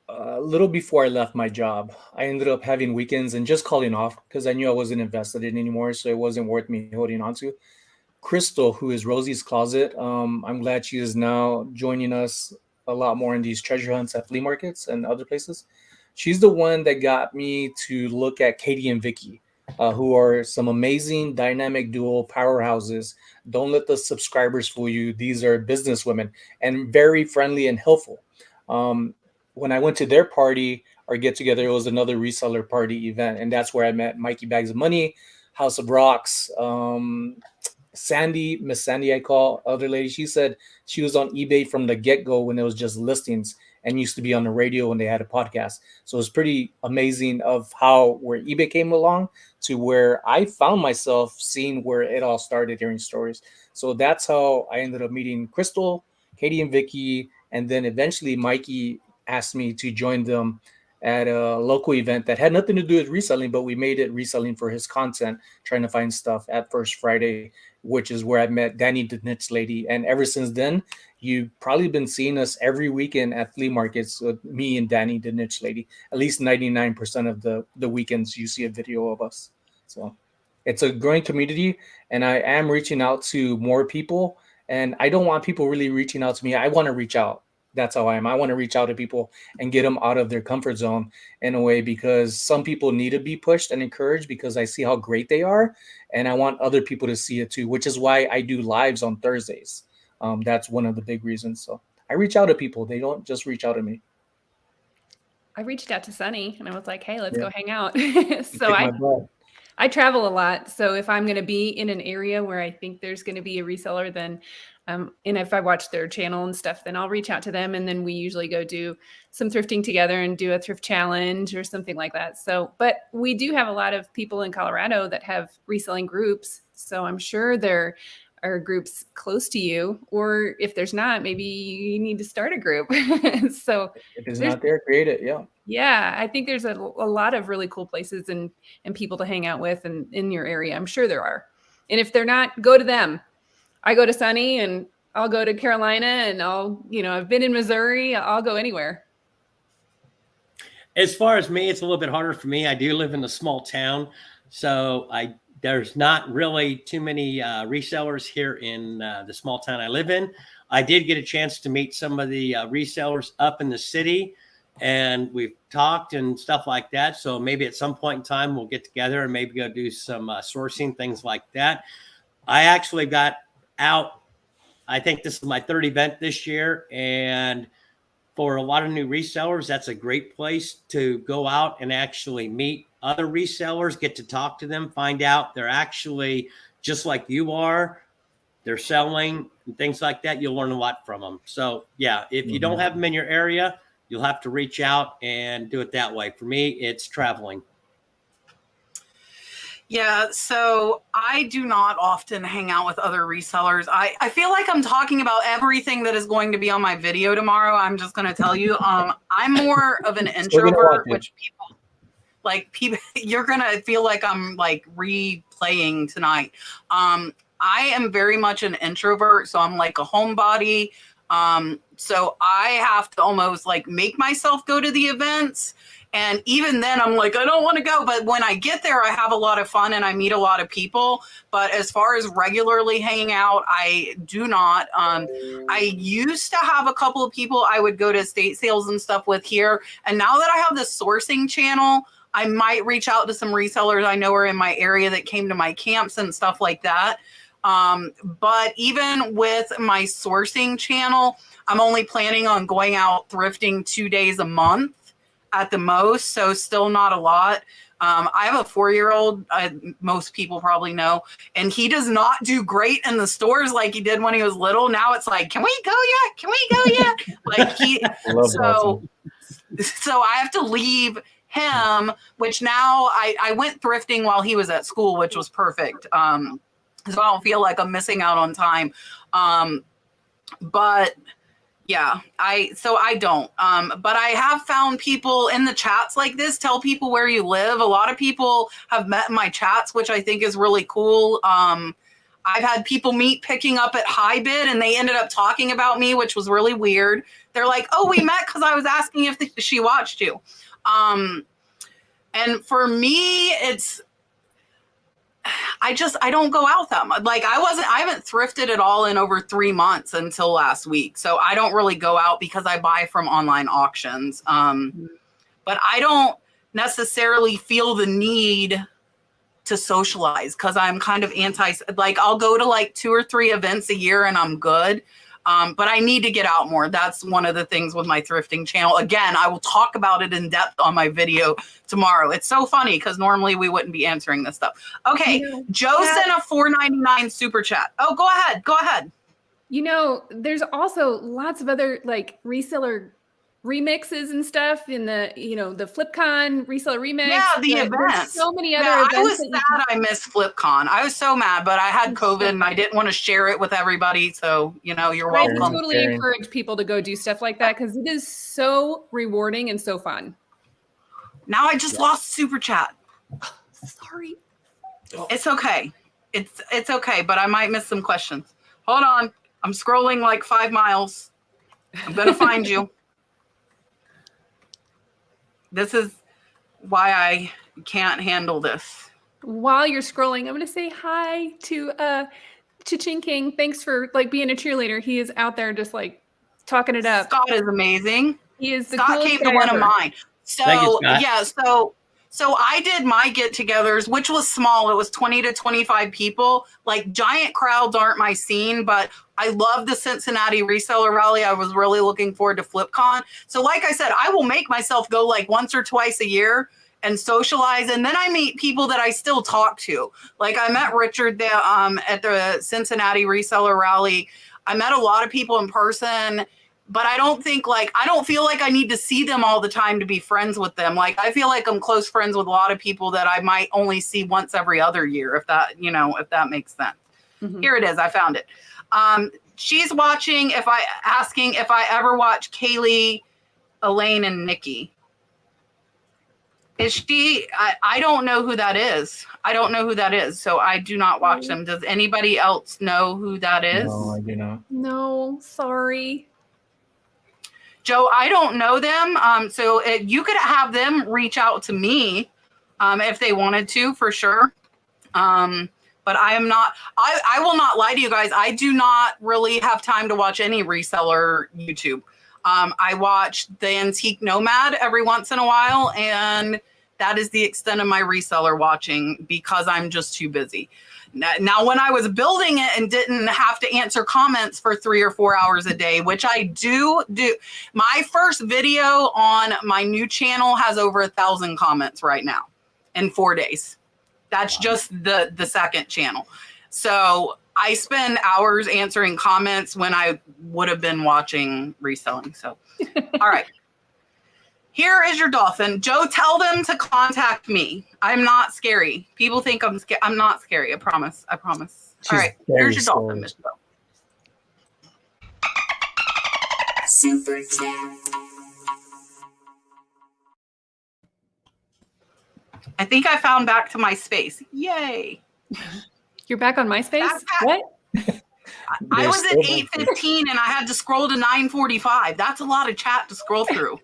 a little before I left my job. I ended up having weekends and just calling off because I knew I wasn't invested in anymore, so it wasn't worth me holding on to. Crystal, who is Rosie's Closet, I'm glad she is now joining us a lot more in these treasure hunts at flea markets and other places. She's the one that got me to look at Katie and Vicky, who are some amazing dynamic duo powerhouses. Don't let the subscribers fool you. These are business women and very friendly and helpful. When I went to their party or get together, it was another reseller party event, and that's where I met Mikey Bags of Money, House of Rocks, Sandy, Miss Sandy, I call other lady. She said she was on eBay from the get-go when it was just listings and used to be on the radio when they had a podcast. So it's pretty amazing of how where eBay came along to where I found myself seeing where it all started, hearing stories. So that's how I ended up meeting Crystal, Katie and Vicky, and then eventually Mikey asked me to join them at a local event that had nothing to do with reselling, but we made it reselling for his content, trying to find stuff at First Friday, which is where I met Danny the Niche Lady. And ever since then, you've probably been seeing us every weekend at flea markets with me and Danny the Niche Lady. At least 99% of the weekends you see a video of us. So it's a growing community, and I am reaching out to more people. And I don't want people really reaching out to me. I want to reach out. That's how I am. I want to reach out to people and get them out of their comfort zone in a way, because some people need to be pushed and encouraged because I see how great they are. And I want other people to see it too, which is why I do lives on Thursdays. That's one of the big reasons. So I reach out to people. They don't just reach out to me. I reached out to Sonny and I was like, hey, let's Yeah. go hang out. You So kick my butt. I travel a lot. So if I'm going to be in an area where I think there's going to be a reseller, then, and if I watch their channel and stuff, then I'll reach out to them. And then we usually go do some thrifting together and do a thrift challenge or something like that. So, but we do have a lot of people in Colorado that have reselling groups. So I'm sure there are groups close to you, or if there's not, maybe you need to start a group. So If it's not there, create it. Yeah. yeah, I think there's a lot of really cool places and people to hang out with and in your area. I'm sure there are. And if they're not, go to them. I go to Sonny and I'll go to Carolina and I've been in Missouri. I'll go anywhere. As far as me, it's a little bit harder for me. I do live in a small town, so there's not really too many resellers here in the small town I live in. I did get a chance to meet some of the resellers up in the city, and we've talked and stuff like that. So maybe at some point in time, we'll get together and maybe go do some sourcing, things like that. I actually got out, I think this is my third event this year, and for a lot of new resellers, that's a great place to go out and actually meet other resellers, get to talk to them, find out they're actually just like you are. They're selling and things like that. You'll learn a lot from them. So yeah, if you don't have them in your area, you'll have to reach out and do it that way. For me, it's traveling. Yeah, so I do not often hang out with other resellers. I feel like I'm talking about everything that is going to be on my video tomorrow. I'm just going to tell you, I'm more of an introvert, which people, you're going to feel like I'm like replaying tonight. I am very much an introvert, so I'm like a homebody. So I have to almost like make myself go to the events. And even then I'm like, I don't want to go. But when I get there, I have a lot of fun and I meet a lot of people. But as far as regularly hanging out, I do not. I used to have a couple of people I would go to estate sales and stuff with here. And now that I have the sourcing channel, I might reach out to some resellers I know are in my area that came to my camps and stuff like that. But even with my sourcing channel, I'm only planning on going out thrifting 2 days a month at the most. So still not a lot. I have a 4-year-old, most people probably know, and he does not do great in the stores like he did when he was little. Now it's like, can we go yet? Can we go yet? So I have to leave him, which now I went thrifting while he was at school, which was perfect. So I don't feel like I'm missing out on time. But yeah, I don't. But I have found people in the chats like this, tell people where you live. A lot of people have met in my chats, which I think is really cool. I've had people meet picking up at High Bid and they ended up talking about me, which was really weird. They're like, oh, we met because I was asking if she watched you. And for me, I don't go out that much. Like I haven't thrifted at all in over 3 months until last week. So I don't really go out because I buy from online auctions. But I don't necessarily feel the need to socialize because I'm kind of like I'll go to like 2 or 3 events a year and I'm good. But I need to get out more. That's one of the things with my thrifting channel. Again, I will talk about it in depth on my video tomorrow. It's so funny because normally we wouldn't be answering this stuff. Okay, Joe sent a $4.99 super chat. Oh, go ahead. Go ahead. There's also lots of other like reseller remixes and stuff in the FlipCon reseller remix. Yeah, the events. So many other events. I was sad I missed FlipCon. I was so mad, but I had COVID and I didn't want to share it with everybody. So, you're welcome. I totally encourage people to go do stuff like that because it is so rewarding and so fun. Now I just lost super chat. Sorry. It's okay. It's okay, but I might miss some questions. Hold on. I'm scrolling like 5 miles. I'm going to find you. This is why I can't handle this. While you're scrolling, I'm going to say hi to Cha-Ching King. Thanks for like being a cheerleader. He is out there just like talking it up. Scott is amazing. He is the Scott came to one of mine. So you, yeah, so So I did my get-togethers, which was small. It was 20 to 25 people. Like giant crowds aren't my scene, but I love the Cincinnati Reseller Rally. I was really looking forward to FlipCon. So like I said, I will make myself go like once or twice a year and socialize. And then I meet people that I still talk to. Like I met Richard there, at the Cincinnati Reseller Rally. I met a lot of people in person. But I don't feel like I need to see them all the time to be friends with them. Like I feel like I'm close friends with a lot of people that I might only see once every other year, if that makes sense. Mm-hmm. Here it is. I found it. She's asking if I ever watch Kaylee, Elaine, and Nikki. Is she? I don't know who that is. So I do not watch them. Does anybody else know who that is? No, I do not. No, sorry. Joe, I don't know them. So you could have them reach out to me if they wanted to, for sure. But I am not, I will not lie to you guys. I do not really have time to watch any reseller YouTube. I watch the Antique Nomad every once in a while, and that is the extent of my reseller watching because I'm just too busy. Now, when I was building it and didn't have to answer comments for 3 or 4 hours a day, which I do, my first video on my new channel has over 1,000 comments right now in 4 days. That's just the second channel. So I spend hours answering comments when I would have been watching reselling. So, all right. Here is your dolphin. Joe, tell them to contact me. I'm not scary. People think I'm scary. I'm not scary. I promise. All right. Here's your dolphin, Mr. Joe. Super chat. I think I found back to my space. Yay. You're back on MySpace? Backpack. What? I was at 8:15 and I had to scroll to 9:45. That's a lot of chat to scroll through.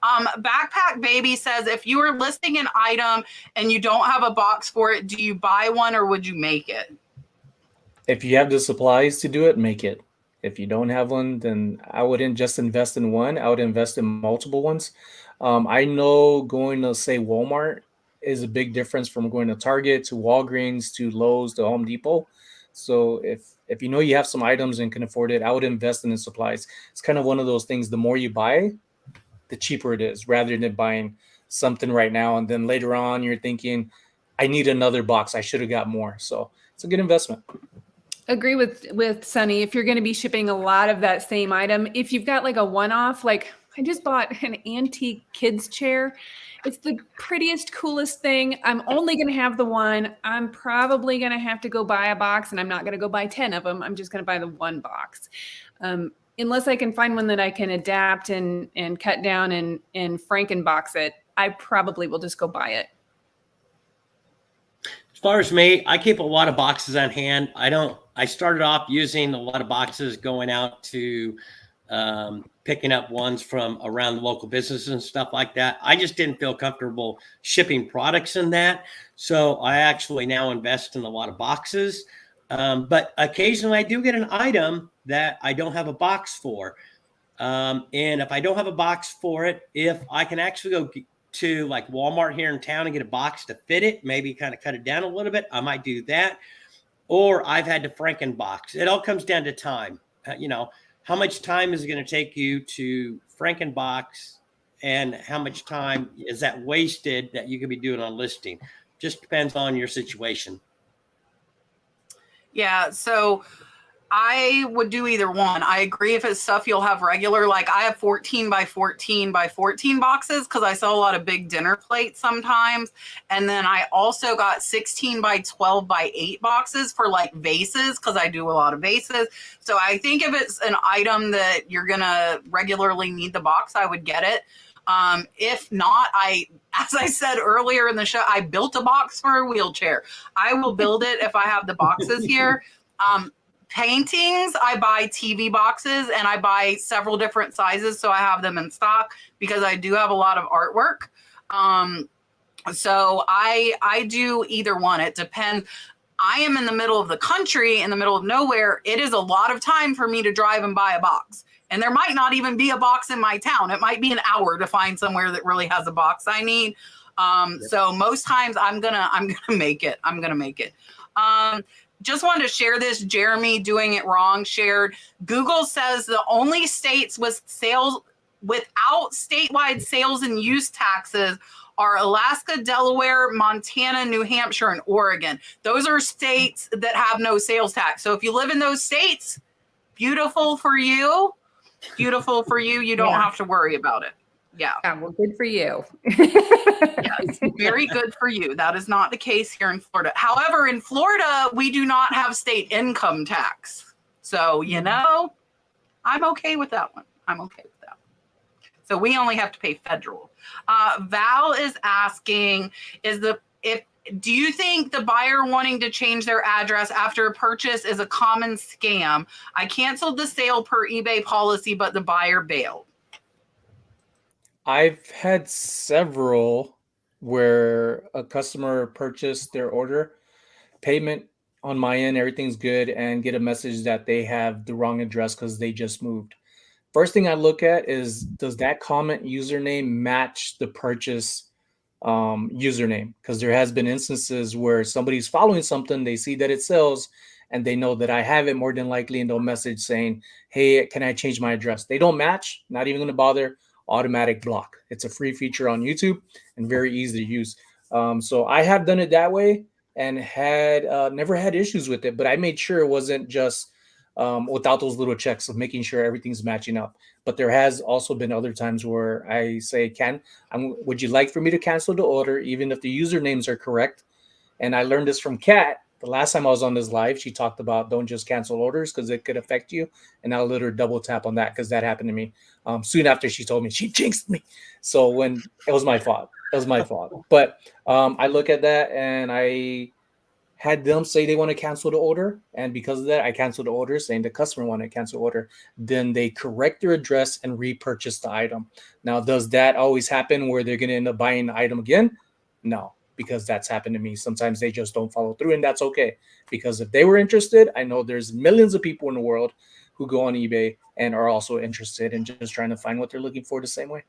Backpack Baby says, if you are listing an item and you don't have a box for it, do you buy one or would you make it? If you have the supplies to do it, make it. If you don't have one, then I wouldn't just invest in one. I would invest in multiple ones. I know going to, say, Walmart is a big difference from going to Target to Walgreens to Lowe's to Home Depot. So if you know you have some items and can afford it, I would invest in the supplies. It's kind of one of those things. The more you buy, the cheaper it is, rather than buying something right now and then later on you're thinking, I need another box. I should have got more. So it's a good investment. Agree with Sonny. If you're going to be shipping a lot of that same item, if you've got like a one-off, like I just bought an antique kids chair. It's the prettiest, coolest thing. I'm only going to have the one. I'm probably going to have to go buy a box, and I'm not going to go buy 10 of them. I'm just going to buy the one box. Unless I can find one that I can adapt and cut down and Frankenbox it, I probably will just go buy it. As far as me, I keep a lot of boxes on hand. I started off using a lot of boxes going out to picking up ones from around the local businesses and stuff like that. I just didn't feel comfortable shipping products in that. So I actually now invest in a lot of boxes. But occasionally I do get an item that I don't have a box for. And if I don't have a box for it, if I can actually go to like Walmart here in town and get a box to fit it, maybe kind of cut it down a little bit, I might do that. Or I've had to Frankenbox. It all comes down to time. How much time is it going to take you to Frankenbox, and how much time is that wasted that you could be doing on listing? Just depends on your situation. Yeah, so I would do either one. I agree if it's stuff you'll have regular, like I have 14 by 14 by 14 boxes because I sell a lot of big dinner plates sometimes. And then I also got 16 by 12 by 8 boxes for like vases because I do a lot of vases. So I think if it's an item that you're going to regularly need the box, I would get it. If not, as I said earlier in the show, I built a box for a wheelchair. I will build it if I have the boxes here. Paintings, I buy TV boxes and I buy several different sizes so I have them in stock because I do have a lot of artwork. So I do either one. It depends. I am in the middle of the country, in the middle of nowhere. It is a lot of time for me to drive and buy a box. And there might not even be a box in my town. It might be an hour to find somewhere that really has a box I need. So most times I'm gonna make it. I'm gonna make it. Just wanted to share this. Jeremy doing it wrong shared. Google says the only states with sales without statewide sales and use taxes are Alaska, Delaware, Montana, New Hampshire, and Oregon. Those are states that have no sales tax. So if you live in those states, beautiful for you. Beautiful for you. You don't have to worry about it. Yeah. Well, good for you. Yes, very good for you. That is not the case here in Florida. However, in Florida, we do not have state income tax. So, you know, I'm okay with that one. I'm okay with that. So we only have to pay federal. Val is asking, do you think the buyer wanting to change their address after a purchase is a common scam? I canceled the sale per eBay policy, but the buyer bailed. I've had several where a customer purchased their order, payment on my end, everything's good, and get a message that they have the wrong address because they just moved. First thing I look at is, does that comment username match the purchase username? Because there has been instances where somebody's following something, they see that it sells, and they know that I have it more than likely, and they'll message saying, hey, can I change my address? They don't match, not even going to bother. Automatic block. It's a free feature on YouTube and very easy to use. So I have done it that way and had never had issues with it, but I made sure it wasn't just without those little checks of making sure everything's matching up. But there has also been other times where I say, would you like for me to cancel the order even if the usernames are correct? And I learned this from Kat. The last time I was on this live, she talked about don't just cancel orders because it could affect you. And I'll let her double tap on that because that happened to me. Soon after she told me, she jinxed me. So when it was my fault, But I look at that and I had them say they want to cancel the order. And because of that, I canceled the order saying the customer wanted to cancel the order. Then they correct their address and repurchase the item. Now, does that always happen where they're going to end up buying the item again? No. Because that's happened to me. Sometimes they just don't follow through, and that's okay. Because if they were interested, I know there's millions of people in the world who go on eBay and are also interested in just trying to find what they're looking for the same way.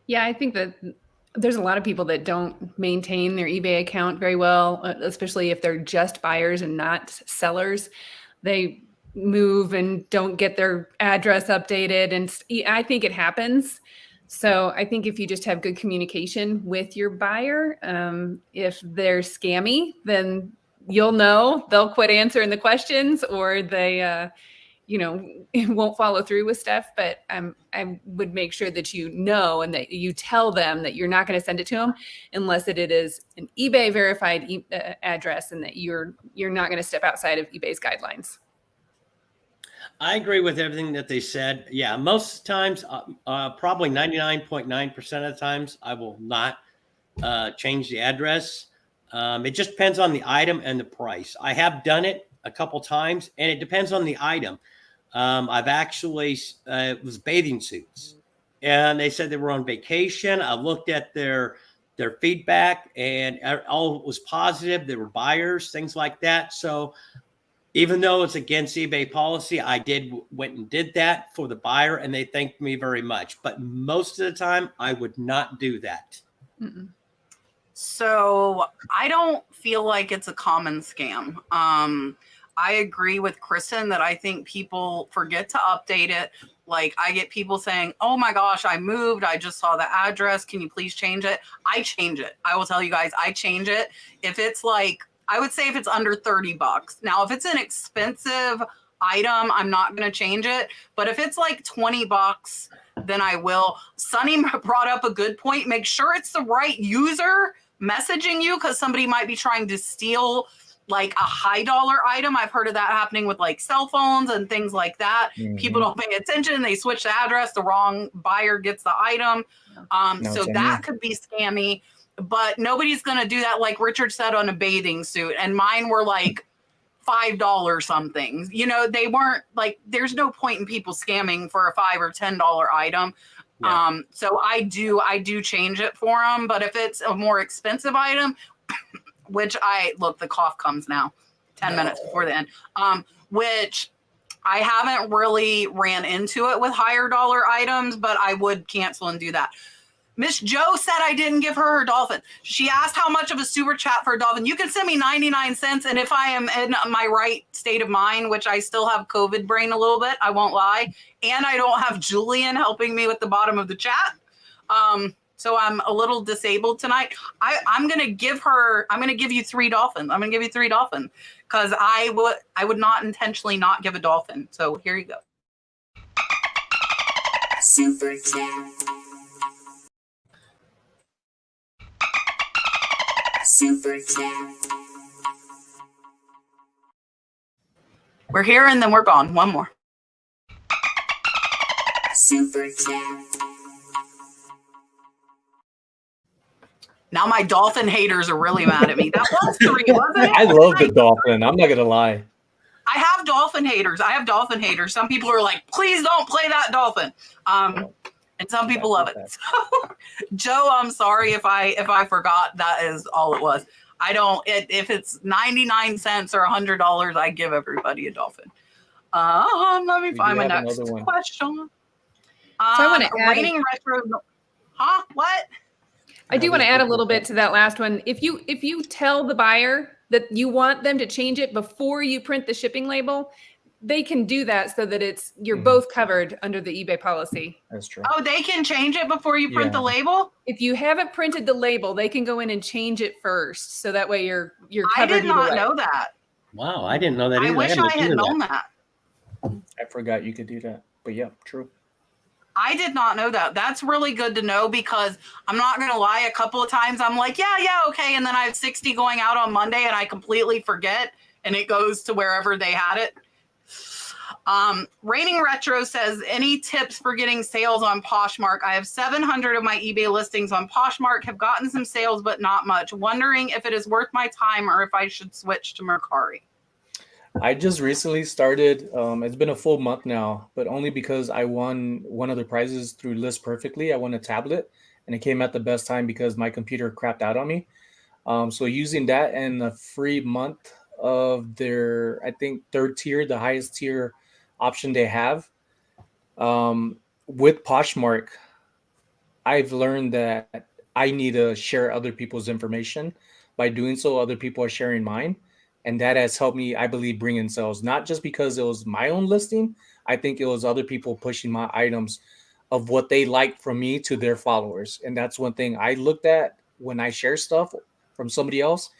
Yeah, I think that there's a lot of people that don't maintain their eBay account very well, especially if they're just buyers and not sellers. They move and don't get their address updated, and I think it happens. So I think if you just have good communication with your buyer, if they're scammy, then you'll know they'll quit answering the questions, or they, won't follow through with stuff. But I would make sure that you know and that you tell them that you're not going to send it to them unless it is an eBay verified address, and that you're not going to step outside of eBay's guidelines. I agree with everything that they said. Yeah, most times, probably 99.9% of the times, I will not change the address. It just depends on the item and the price. I have done it a couple times, and it depends on the item. I've actually, it was bathing suits, and they said they were on vacation. I looked at their feedback, and all was positive. They were buyers, things like that. So even though it's against eBay policy, I went and did that for the buyer, and they thanked me very much. But most of the time, I would not do that. Mm-mm. So I don't feel like it's a common scam. I agree with Kristen that I think people forget to update it. Like, I get people saying, oh my gosh, I moved. I just saw the address. Can you please change it? I change it. I will tell you guys, I change it. If it's like, I would say if it's under $30. Now, if it's an expensive item, I'm not going to change it. But if it's like $20, then I will. Sonny brought up a good point. Make sure it's the right user messaging you, because somebody might be trying to steal like a high dollar item. I've heard of that happening with like cell phones and things like that. Mm-hmm. People don't pay attention. They switch the address. The wrong buyer gets the item. So that could be scammy. But nobody's going to do that, like Richard said, on a bathing suit. And mine were like $5 something. You know, they weren't like, there's no point in people scamming for a $5 or $10 item. Yeah. So I do change it for them. But if it's a more expensive item, which the cough comes now 10 minutes before the end, which I haven't really ran into it with higher dollar items, but I would cancel and do that. Miss Joe said I didn't give her dolphin. She asked how much of a super chat for a dolphin. You can send me 99 cents. And if I am in my right state of mind, which I still have COVID brain a little bit, I won't lie. And I don't have Julian helping me with the bottom of the chat. So I'm a little disabled tonight. I'm going to give you 3 dolphins. I'm going to give you 3 dolphins because I would not intentionally not give a dolphin. So here you go. Super chat. Super chat. We're here and then we're gone. One more. Super chat. Now my dolphin haters are really mad at me. That was 3, wasn't it? I love the dolphin. I'm not gonna lie. I have dolphin haters. Some people are like, please don't play that dolphin. And some people love it. So, Joe, I'm sorry if I forgot. That is all it was. If it's 99 cents or $100, I give everybody a dolphin. Let me find my next question. So I want to add Raining retro. Huh? What? I do want to add a little bit to that last one. If you tell the buyer that you want them to change it before you print the shipping label, they can do that so that you're both covered under the eBay policy. That's true. Oh, they can change it before you print the label? If you haven't printed the label, they can go in and change it first. So that way you're covered. I did not know that. Wow, I didn't know that either. I wish I had known that. I forgot you could do that. But yeah, true. I did not know that. That's really good to know because I'm not going to lie. A couple of times I'm like, yeah, okay. And then I have 60 going out on Monday and I completely forget and it goes to wherever they had it. Raining Retro says, any tips for getting sales on Poshmark? I have 700 of my eBay listings on Poshmark, have gotten some sales, but not much. Wondering if it is worth my time or if I should switch to Mercari. I just recently started. It's been a full month now, but only because I won one of the prizes through List Perfectly. I won a tablet, and it came at the best time because my computer crapped out on me. So using that and a free month of their, I think, 3rd tier, the highest tier option they have, with Poshmark, I've learned that I need to share other people's information. By doing so, other people are sharing mine. And that has helped me, I believe, bring in sales, not just because it was my own listing. I think it was other people pushing my items of what they liked from me to their followers. And that's one thing I looked at when I share stuff from somebody else,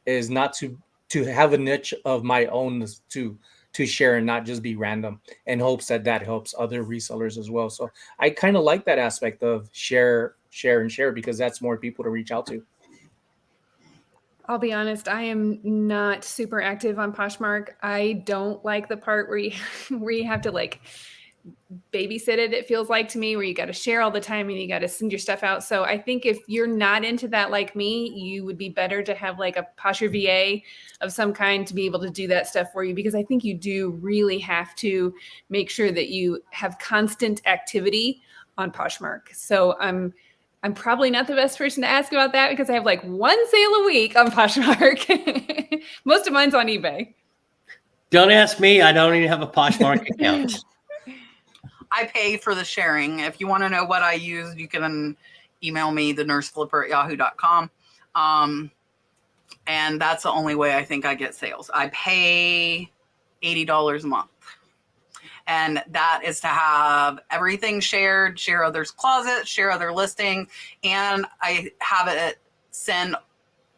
is not to have a niche of my own to share and not just be random, in hopes that helps other resellers as well. So I kind of like that aspect of share, because that's more people to reach out to. I'll be honest, I am not super active on Poshmark. I don't like the part where you have to like babysit it, it feels like to me, where you got to share all the time and you got to send your stuff out. So I think if you're not into that like me, you would be better to have like a Posher VA of some kind to be able to do that stuff for you, because I think you do really have to make sure that you have constant activity on Poshmark. So I'm probably not the best person to ask about that, because I have like 1 sale a week on Poshmark. Most of mine's on eBay. Don't ask me. I don't even have a Poshmark account. I pay for the sharing. If you want to know what I use, you can email me, thenurseflipper@yahoo.com. And that's the only way I think I get sales. I pay $80 a month. And that is to have everything shared, share others' closets, share other listings. And I have it send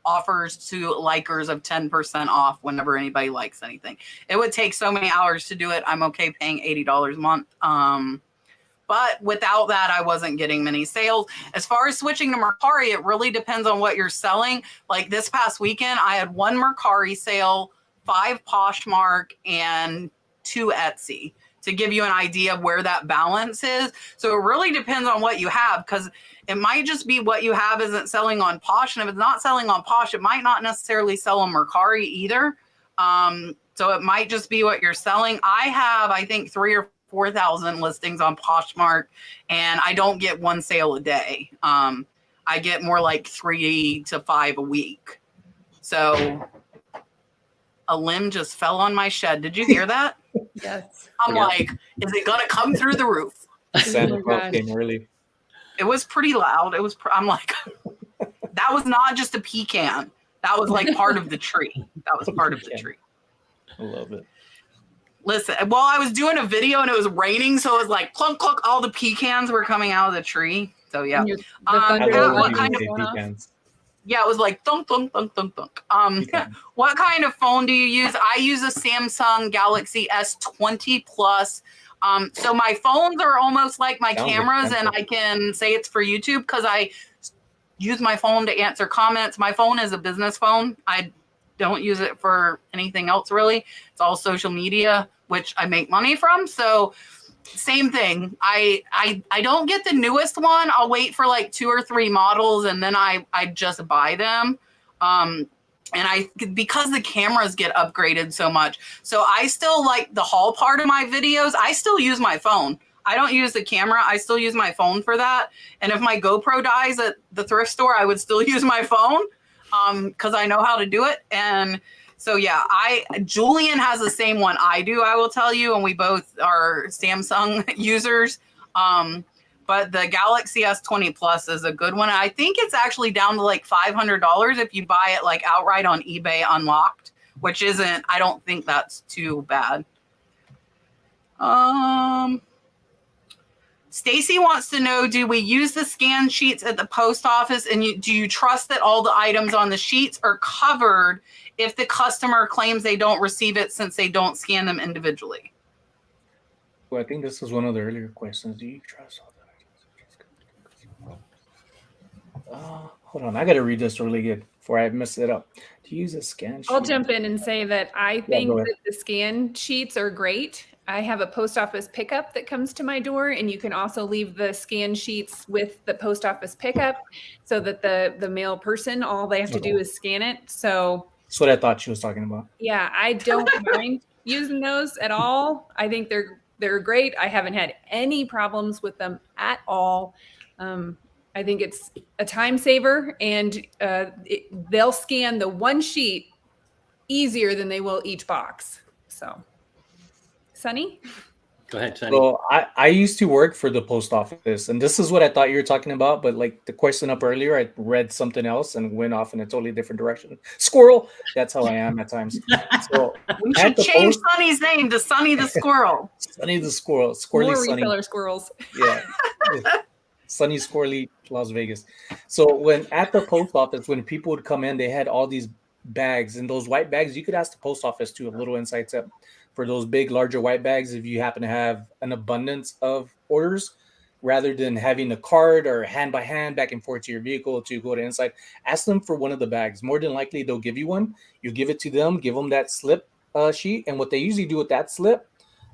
offers to likers of 10% off whenever anybody likes anything. It would take so many hours to do it. I'm okay paying $80 a month. But without that, I wasn't getting many sales. As far as switching to Mercari, it really depends on what you're selling. Like this past weekend, I had 1 Mercari sale, 5 Poshmark, and 2 Etsy, to give you an idea of where that balance is. So it really depends on what you have, because it might just be what you have isn't selling on Posh. And if it's not selling on Posh, it might not necessarily sell on Mercari either. So it might just be what you're selling. I have, I think, 3,000 or 4,000 listings on Poshmark, and I don't get 1 sale a day. I get more like 3 to 5 a week. So a limb just fell on my shed. Did you hear that? Yes. I'm like, is it going to come through the roof? Santa my Claus gosh. came early. It was pretty loud. I'm like, that was not just a pecan. That was like part of the tree. That was part of the tree. I love it. Listen, well, I was doing a video and it was raining, so it was like clunk clunk. All the pecans were coming out of the tree. So yeah, And the I thunder Pat, love what when kind you of say pecans. yeah, it was like thunk thunk thunk thunk thunk. Pecan. What kind of phone do you use? I use a Samsung Galaxy S20 Plus. So my phones are almost like my Sounds cameras, and expensive. I can say it's for YouTube because I use my phone to answer comments. My phone is a business phone. I don't use it for anything else really. It's all social media, which I make money from. So same thing. I don't get the newest one. I'll wait for like 2 or 3 models and then I just buy them. And because the cameras get upgraded so much. So I still like the haul part of my videos. I still use my phone. I don't use the camera. I still use my phone for that. And if my GoPro dies at the thrift store, I would still use my phone because I know how to do it. And so, yeah, Julian has the same one I do, I will tell you. And we both are Samsung users. But the Galaxy S20 Plus is a good one. I think it's actually down to like $500 if you buy it like outright on eBay unlocked, which isn't, I don't think that's too bad. Stacy wants to know, do we use the scan sheets at the post office, and do you trust that all the items on the sheets are covered if the customer claims they don't receive it since they don't scan them individually? Well, I think this was one of the earlier questions. Do you trust all the items? Hold on. I got to read this really good before I mess it up. To use a scan sheet. I'll jump in and say that I think go ahead. that the scan sheets are great. I have a post office pickup that comes to my door, and you can also leave the scan sheets with the post office pickup so that the mail person, all they have to do is scan it. So that's what I thought she was talking about. yeah, I don't mind using those at all. I think they're great. I haven't had any problems with them at all. I think it's a time saver, and they'll scan the one sheet easier than they will each box. So, Sonny? Go ahead, Sonny. So I used to work for the post office, and this is what I thought you were talking about. But like the question up earlier, I read something else and went off in a totally different direction. Squirrel. That's how I am at times. So We should change Sonny's name to Sonny the Squirrel. Sonny the Squirrel. Squirrely More Sonny. reseller squirrels. Yeah. Sunny Squirrely, Las Vegas. So when at the post office, when people would come in, they had all these bags, and those white bags, you could ask the post office too, a little inside tip for those big, larger white bags. If you happen to have an abundance of orders, rather than having a cart or hand by hand back and forth to your vehicle to go to inside, ask them for one of the bags. More than likely, they'll give you one. You give it to them, give them that slip sheet. And what they usually do with that slip,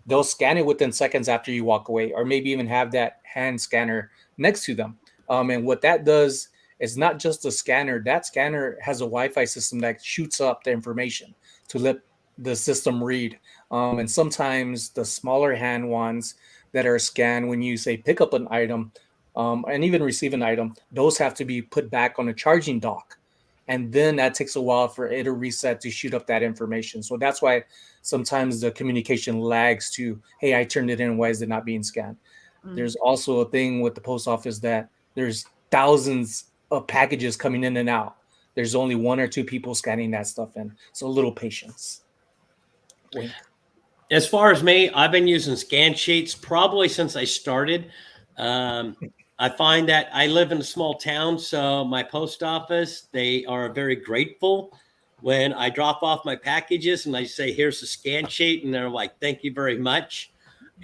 they'll scan it within seconds after you walk away, or maybe even have that hand scanner next to them. And what that does is not just a scanner. That scanner has a Wi-Fi system that shoots up the information to let the system read. And sometimes the smaller hand ones that are scanned when you say pick up an item and even receive an item, those have to be put back on a charging dock. And then that takes a while for it to reset to shoot up that information. So that's why sometimes the communication lags to, hey, I turned it in. Why is it not being scanned? There's also a thing with the post office that there's thousands of packages coming in and out. There's only 1 or 2 people scanning that stuff in. So a little patience. Wink. As far as me, I've been using scan sheets probably since I started. I find that I live in a small town, so my post office, they are very grateful when I drop off my packages and I say, here's a scan sheet, and they're like, thank you very much.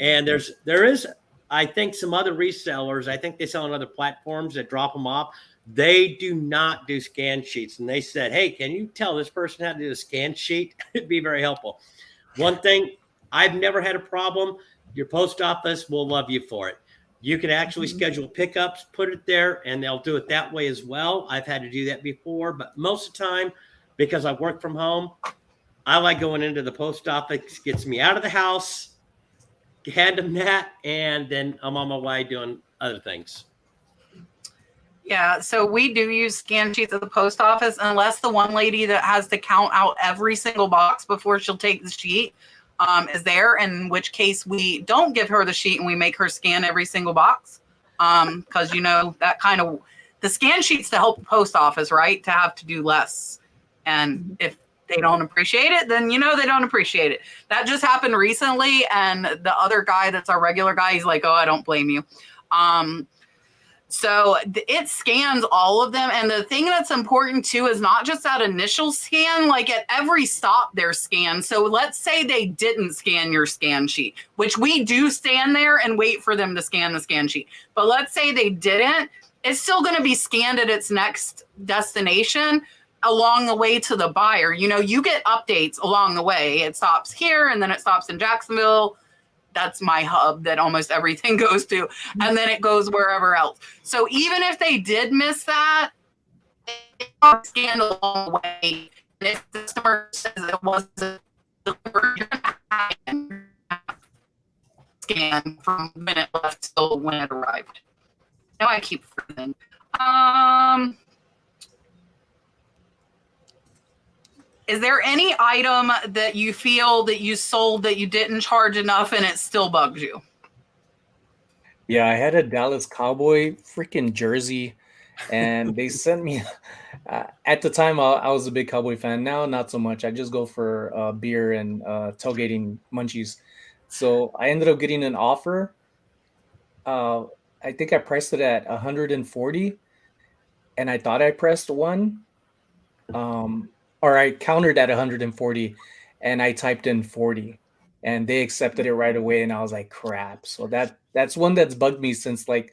And there is, I think, some other resellers, I think they sell on other platforms that drop them off. They do not do scan sheets. And they said, hey, can you tell this person how to do a scan sheet? It'd be very helpful. One thing, I've never had a problem. Your post office will love you for it. You can actually schedule pickups, put it there, and they'll do it that way as well. I've had to do that before, but most of the time, because I work from home, I like going into the post office, gets me out of the house, hand them that, and then I'm on my way doing other things. Yeah, so we do use scan sheets at the post office, unless the one lady that has to count out every single box before she'll take the sheet. is there, in which case we don't give her the sheet and we make her scan every single box. Because, you know, that kind of, the scan sheet's to help the post office, right? To have to do less. And if they don't appreciate it, then, you know, they don't appreciate it. That just happened recently. And the other guy that's our regular guy, he's like, oh, I don't blame you. So it scans all of them. And the thing that's important too is not just that initial scan, like at every stop they're scanned. So let's say they didn't scan your scan sheet, which we do stand there and wait for them to scan the scan sheet. But let's say they didn't, it's still going to be scanned at its next destination along the way to the buyer. You know, you get updates along the way. It stops here and then it stops in Jacksonville. That's my hub that almost everything goes to. And then it goes wherever else. So even if they did miss that, it's scanned along the way. And if the customer says it wasn't delivered, scan from when it left till when it arrived. Now I keep forgetting. Is there any item that you feel that you sold that you didn't charge enough and it still bugs you? Yeah, I had a Dallas Cowboy freaking jersey, and they sent me. At the time, I was a big Cowboy fan. Now, not so much. I just go for beer and tailgating munchies. So I ended up getting an offer. I think I priced it at 140, and I thought I pressed one. Or I countered at 140 and I typed in 40 and they accepted it right away. And I was like, crap. So that's one that's bugged me since like,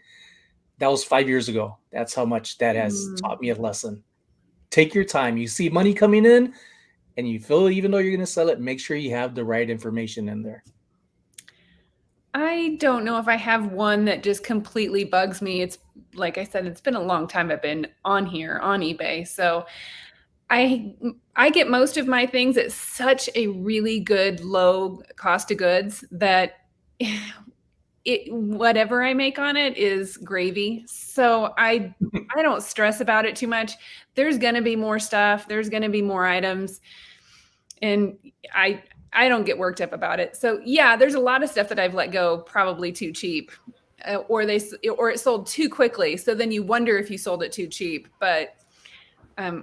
that was 5 years ago. That's how much that has taught me a lesson. Take your time. You see money coming in and you feel, even though you're going to sell it, make sure you have the right information in there. I don't know if I have one that just completely bugs me. It's like I said, it's been a long time I've been on here on eBay. So I get most of my things at such a really good low cost of goods that whatever I make on it is gravy. So I don't stress about it too much. There's going to be more stuff. There's going to be more items. And I don't get worked up about it. So yeah, there's a lot of stuff that I've let go probably too cheap, or it sold too quickly. So then you wonder if you sold it too cheap, but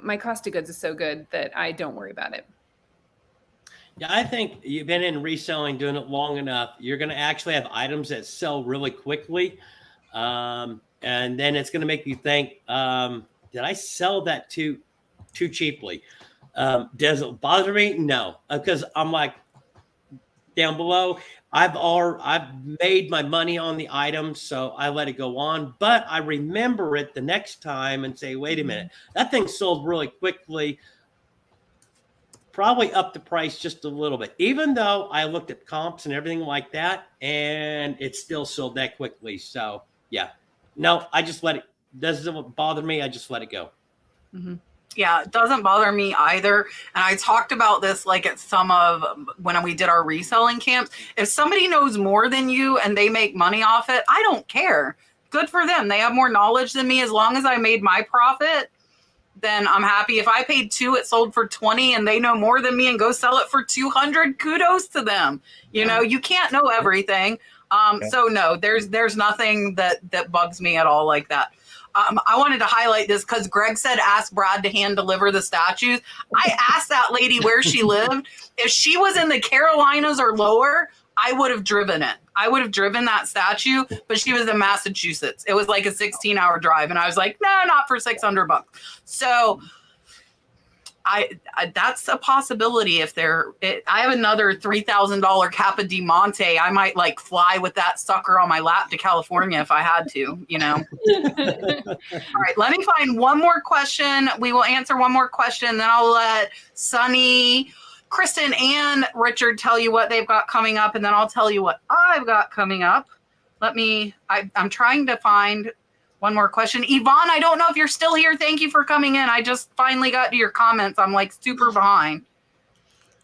my cost of goods is so good that I don't worry about it. Yeah, I think you've been in reselling, doing it long enough. You're going to actually have items that sell really quickly. And then it's going to make you think, did I sell that too cheaply? Does it bother me? No, because I'm like down below. I've made my money on the item, so I let it go on. But I remember it the next time and say, wait a minute, that thing sold really quickly. Probably up the price just a little bit, even though I looked at comps and everything like that, and it still sold that quickly. So yeah, no, I just let it. Doesn't bother me. I just let it go. Mm-hmm. Yeah, it doesn't bother me either. And I talked about this like at some of when we did our reselling camps. If somebody knows more than you and they make money off it, I don't care. Good for them. They have more knowledge than me. As long as I made my profit, then I'm happy. If I paid $2, it sold for $20 and they know more than me and go sell it for $200, kudos to them. You know, you can't know everything. So no, there's nothing that bugs me at all like that. I wanted to highlight this because Greg said, ask Brad to hand deliver the statues. I asked that lady where she lived. If she was in the Carolinas or lower, I would have driven it. I would have driven that statue, but she was in Massachusetts. It was like a 16-hour drive. And I was like, no, not for $600. So I that's a possibility. If I have another $3,000 Kappa Di Monte, I might like fly with that sucker on my lap to California if I had to, you know. All right, let me find one more question. We will answer one more question, then I'll let Sonny, Kristen, and Richard tell you what they've got coming up, and then I'll tell you what I've got coming up. I'm trying to find one more question. Yvonne, I don't know if you're still here. Thank you for coming in. I just finally got to your comments. I'm like super behind.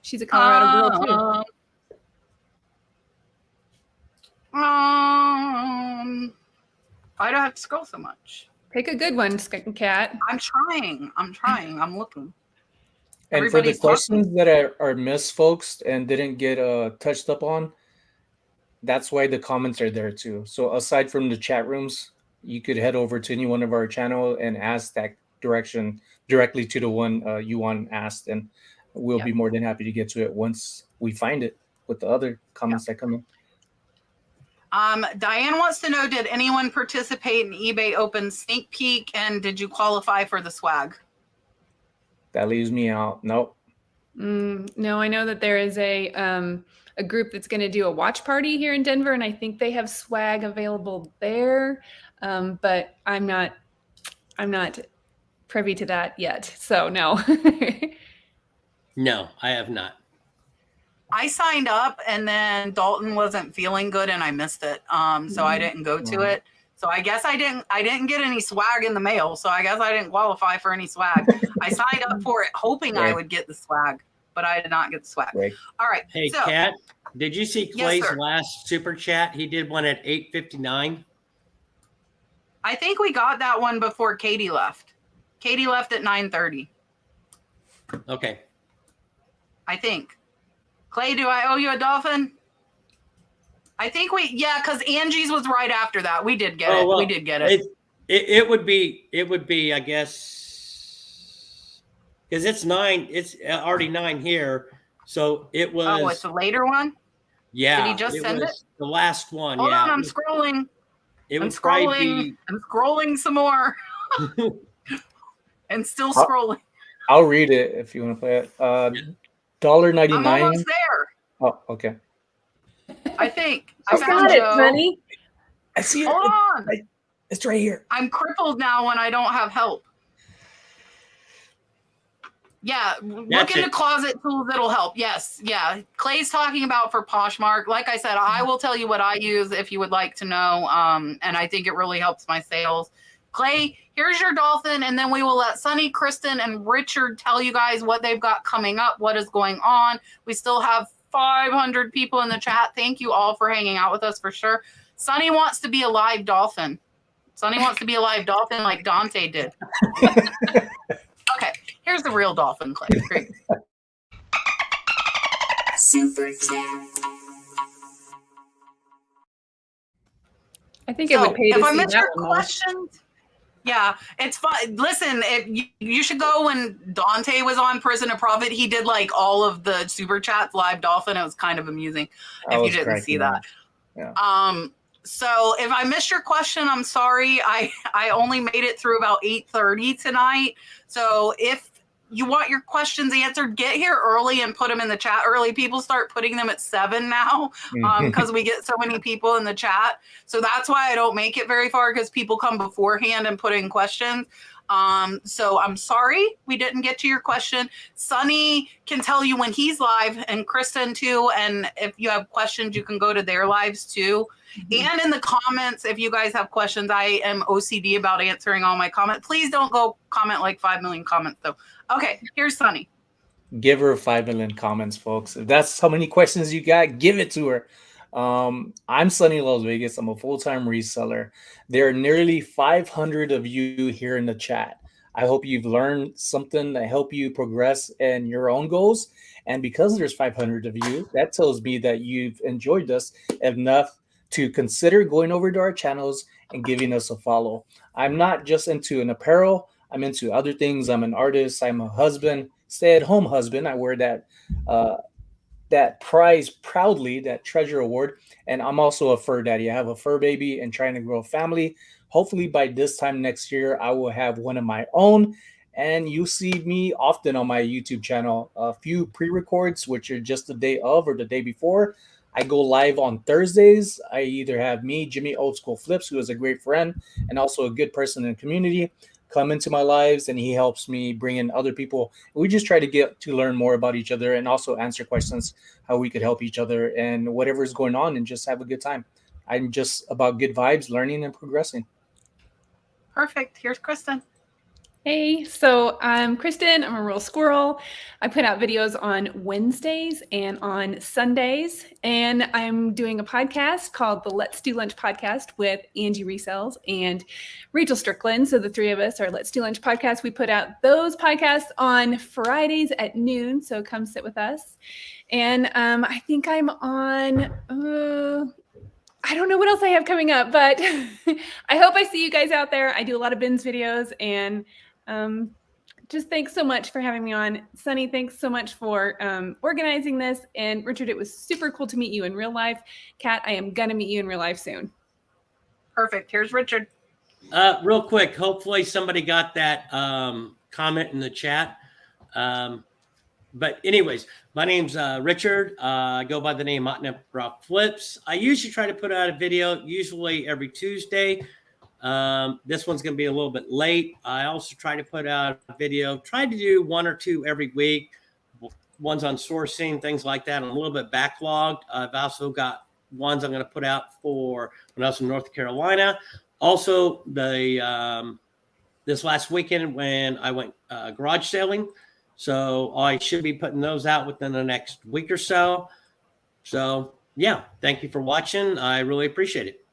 She's a Colorado girl too. I don't have to scroll so much. Pick a good one, Cat. I'm trying. I'm looking. And for the Everybody's talking. questions that are missed, folks, and didn't get touched up on, that's why the comments are there too. So aside from the chat rooms, you could head over to any one of our channel and ask that direction directly to the one you want asked, and we'll Yep. be more than happy to get to it once we find it with the other comments that come in. Diane wants to know, did anyone participate in eBay Open sneak peek, and did you qualify for the swag? That leaves me out. Nope. No, I know that there is a group that's going to do a watch party here in Denver, and I think they have swag available there, but I'm not privy to that yet. So no. No, I have not. I signed up and then Dalton wasn't feeling good and I missed it. So I didn't go to it. So I guess I didn't get any swag in the mail. So I guess I didn't qualify for any swag. I signed up for it hoping I would get the swag, but I did not get the swag. Right. All right. Hey, so, Kat, did you see Clay's sir. last super chat? He did one at 8:59. I think we got that one before Katie left. Katie left at 9:30. Okay. I think. Clay, do I owe you a dolphin? I think because Angie's was right after that. We did get it. Well, We did get it. It would be, I guess, because it's 9. It's already 9 here. So it was. Oh, it's a later one? Yeah. Did he just send it? The last one. Hold yeah. on, I'm scrolling. I'm scrolling. I'm scrolling some more. And still scrolling. I'll read it if you want to play it. $1.99. I'm almost there. Oh, okay. I think. I got it, Joe. honey. I see it. Hold on. It's right here. I'm crippled now when I don't have help. Yeah, look into closet tools. It'll help. Yes. Yeah. Clay's talking about for Poshmark. Like I said, I will tell you what I use if you would like to know. And I think it really helps my sales. Clay, here's your dolphin, and then we will let Sonny, Kristen, and Richard tell you guys what they've got coming up, what is going on. We still have 500 people in the chat. Thank you all for hanging out with us for sure. Sonny wants to be a live dolphin. Sonny wants to be a live dolphin like Dante did. Okay, here's the real dolphin, Clay. Great. Super chat. I think it would pay to if I see missed that your one more. questions, yeah, it's fun. Listen, you should go when Dante was on Prison of Profit. He did like all of the super chats live dolphin. It was kind of amusing if you didn't see that. Yeah. So if I missed your question, I'm sorry. I only made it through about 8:30 tonight. So if you want your questions answered, get here early and put them in the chat early. People start putting them at 7 now because we get so many people in the chat. So that's why I don't make it very far, because people come beforehand and put in questions. So I'm sorry we didn't get to your question. Sonny can tell you when he's live, and Kristen too. And if you have questions, you can go to their lives too. And in the comments, if you guys have questions, I am OCD about answering all my comments. Please don't go comment like 5 million comments though. Okay, here's Sonny. Give her 5 million comments, folks. If that's how many questions you got, give it to her. I'm Sonny Las Vegas. I'm a full-time reseller. There are nearly 500 of you here in the chat. I hope you've learned something to help you progress in your own goals. And because there's 500 of you, that tells me that you've enjoyed this enough to consider going over to our channels and giving us a follow. I'm not just into an apparel. I'm into other things. I'm an artist. I'm a husband, stay-at-home husband. I wear that prize proudly, that treasure award. And I'm also a fur daddy. I have a fur baby and trying to grow a family. Hopefully by this time next year, I will have one of my own. And you see me often on my YouTube channel. A few pre-records, which are just the day of or the day before. I go live on Thursdays. I either have me, Jimmy Old School Flips, who is a great friend and also a good person in the community, come into my lives, and he helps me bring in other people. We just try to get to learn more about each other and also answer questions, how we could help each other and whatever is going on, and just have a good time. I'm just about good vibes, learning and progressing. Perfect. Here's Kristen. Hey, so I'm Kristen. I'm a rural squirrel. I put out videos on Wednesdays and on Sundays, and I'm doing a podcast called the Let's Do Lunch podcast with Angie Resells and Rachel Strickland. So the three of us are Let's Do Lunch podcast. We put out those podcasts on Fridays at noon, so come sit with us. And I think I'm on... I don't know what else I have coming up, but I hope I see you guys out there. I do a lot of bins videos, and just thanks so much for having me on. Sonny, thanks so much for organizing this. And Richard, it was super cool to meet you in real life. Kat, I am going to meet you in real life soon. Perfect. Here's Richard. Real quick, hopefully somebody got that comment in the chat. But anyways, my name's Richard. I go by the name Otnip Rock Flips. I usually try to put out a video, usually every Tuesday. This one's going to be a little bit late. I also try to put out a video, try to do one or two every week. Ones on sourcing, things like that. I'm a little bit backlogged. I've also got ones I'm going to put out for when I was in North Carolina. Also, this last weekend when I went garage selling. So I should be putting those out within the next week or so. So, yeah, thank you for watching. I really appreciate it.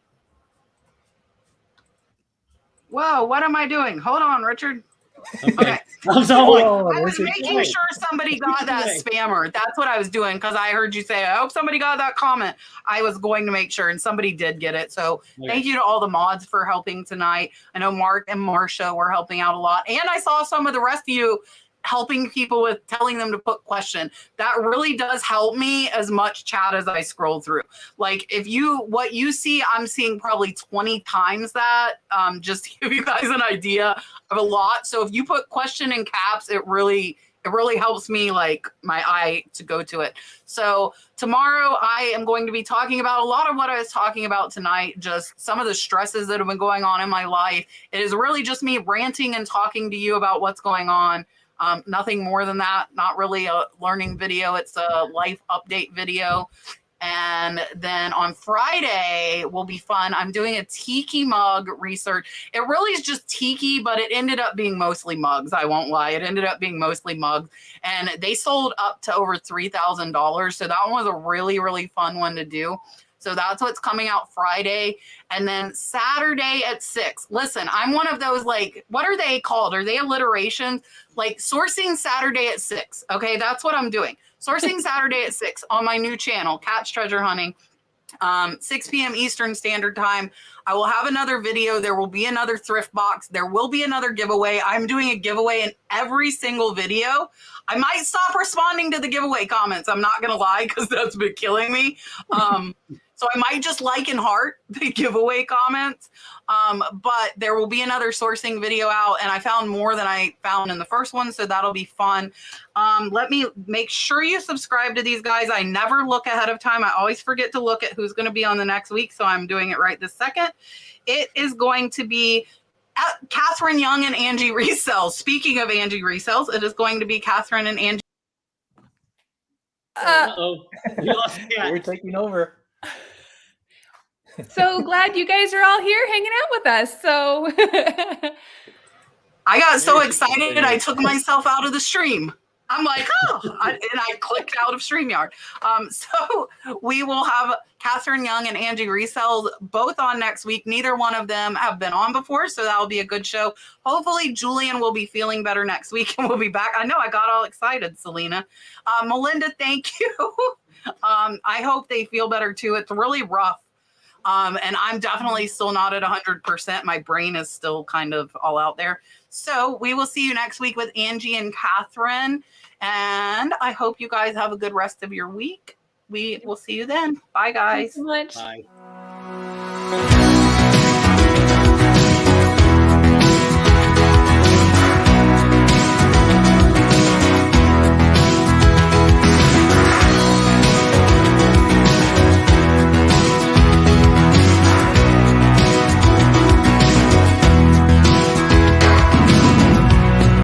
Whoa, what am I doing? Hold on, Richard. Okay. I was Richard. making sure somebody got that spammer. That's what I was doing because I heard you say, I hope somebody got that comment. I was going to make sure, and somebody did get it. So thank you to all the mods for helping tonight. I know Mark and Marcia were helping out a lot. And I saw some of the rest of you helping people with telling them to put question. That really does help me as much chat as I scroll through. Like what you see, I'm seeing probably 20 times that, just to give you guys an idea of a lot. So if you put question in caps, it really helps me, like my eye to go to it. So tomorrow I am going to be talking about a lot of what I was talking about tonight, just some of the stresses that have been going on in my life. It is really just me ranting and talking to you about what's going on. Nothing more than that, not really a learning video. It's a life update video. And then on Friday will be fun. I'm doing a tiki mug research. It really is just tiki, but it ended up being mostly mugs. I won't lie. It ended up being mostly mugs. And they sold up to over $3,000. So that one was a really, really fun one to do. So that's what's coming out Friday. And then Saturday at 6. Listen, I'm one of those, like, what are they called? Are they alliterations? Like sourcing Saturday at 6. Okay, that's what I'm doing. Sourcing Saturday at 6 on my new channel, Cat's Treasure Hunting. 6 p.m. Eastern Standard Time. I will have another video. There will be another thrift box. There will be another giveaway. I'm doing a giveaway in every single video. I might stop responding to the giveaway comments. I'm not going to lie because that's been killing me. So I might just like and heart the giveaway comments. But there will be another sourcing video out, and I found more than I found in the first one, so that'll be fun. Let me make sure you subscribe to these guys. I never look ahead of time. I always forget to look at who's going to be on the next week, so I'm doing it right this second. It is going to be Catherine Young and Angie Resells. Speaking of Angie Resells, it is going to be Catherine and Angie. We're taking over. So glad you guys are all here hanging out with us. So I got so excited, I took myself out of the stream. I'm like, and I clicked out of StreamYard. So we will have Catherine Young and Angie Resells both on next week. Neither one of them have been on before, so that'll be a good show. Hopefully Julian will be feeling better next week and we'll be back. I know I got all excited, Selena. Melinda, thank you. I hope they feel better too. It's really rough. And I'm definitely still not at 100%. My brain is still kind of all out there. So we will see you next week with Angie and Catherine. And I hope you guys have a good rest of your week. We will see you then. Bye, guys. Thanks so much. Bye.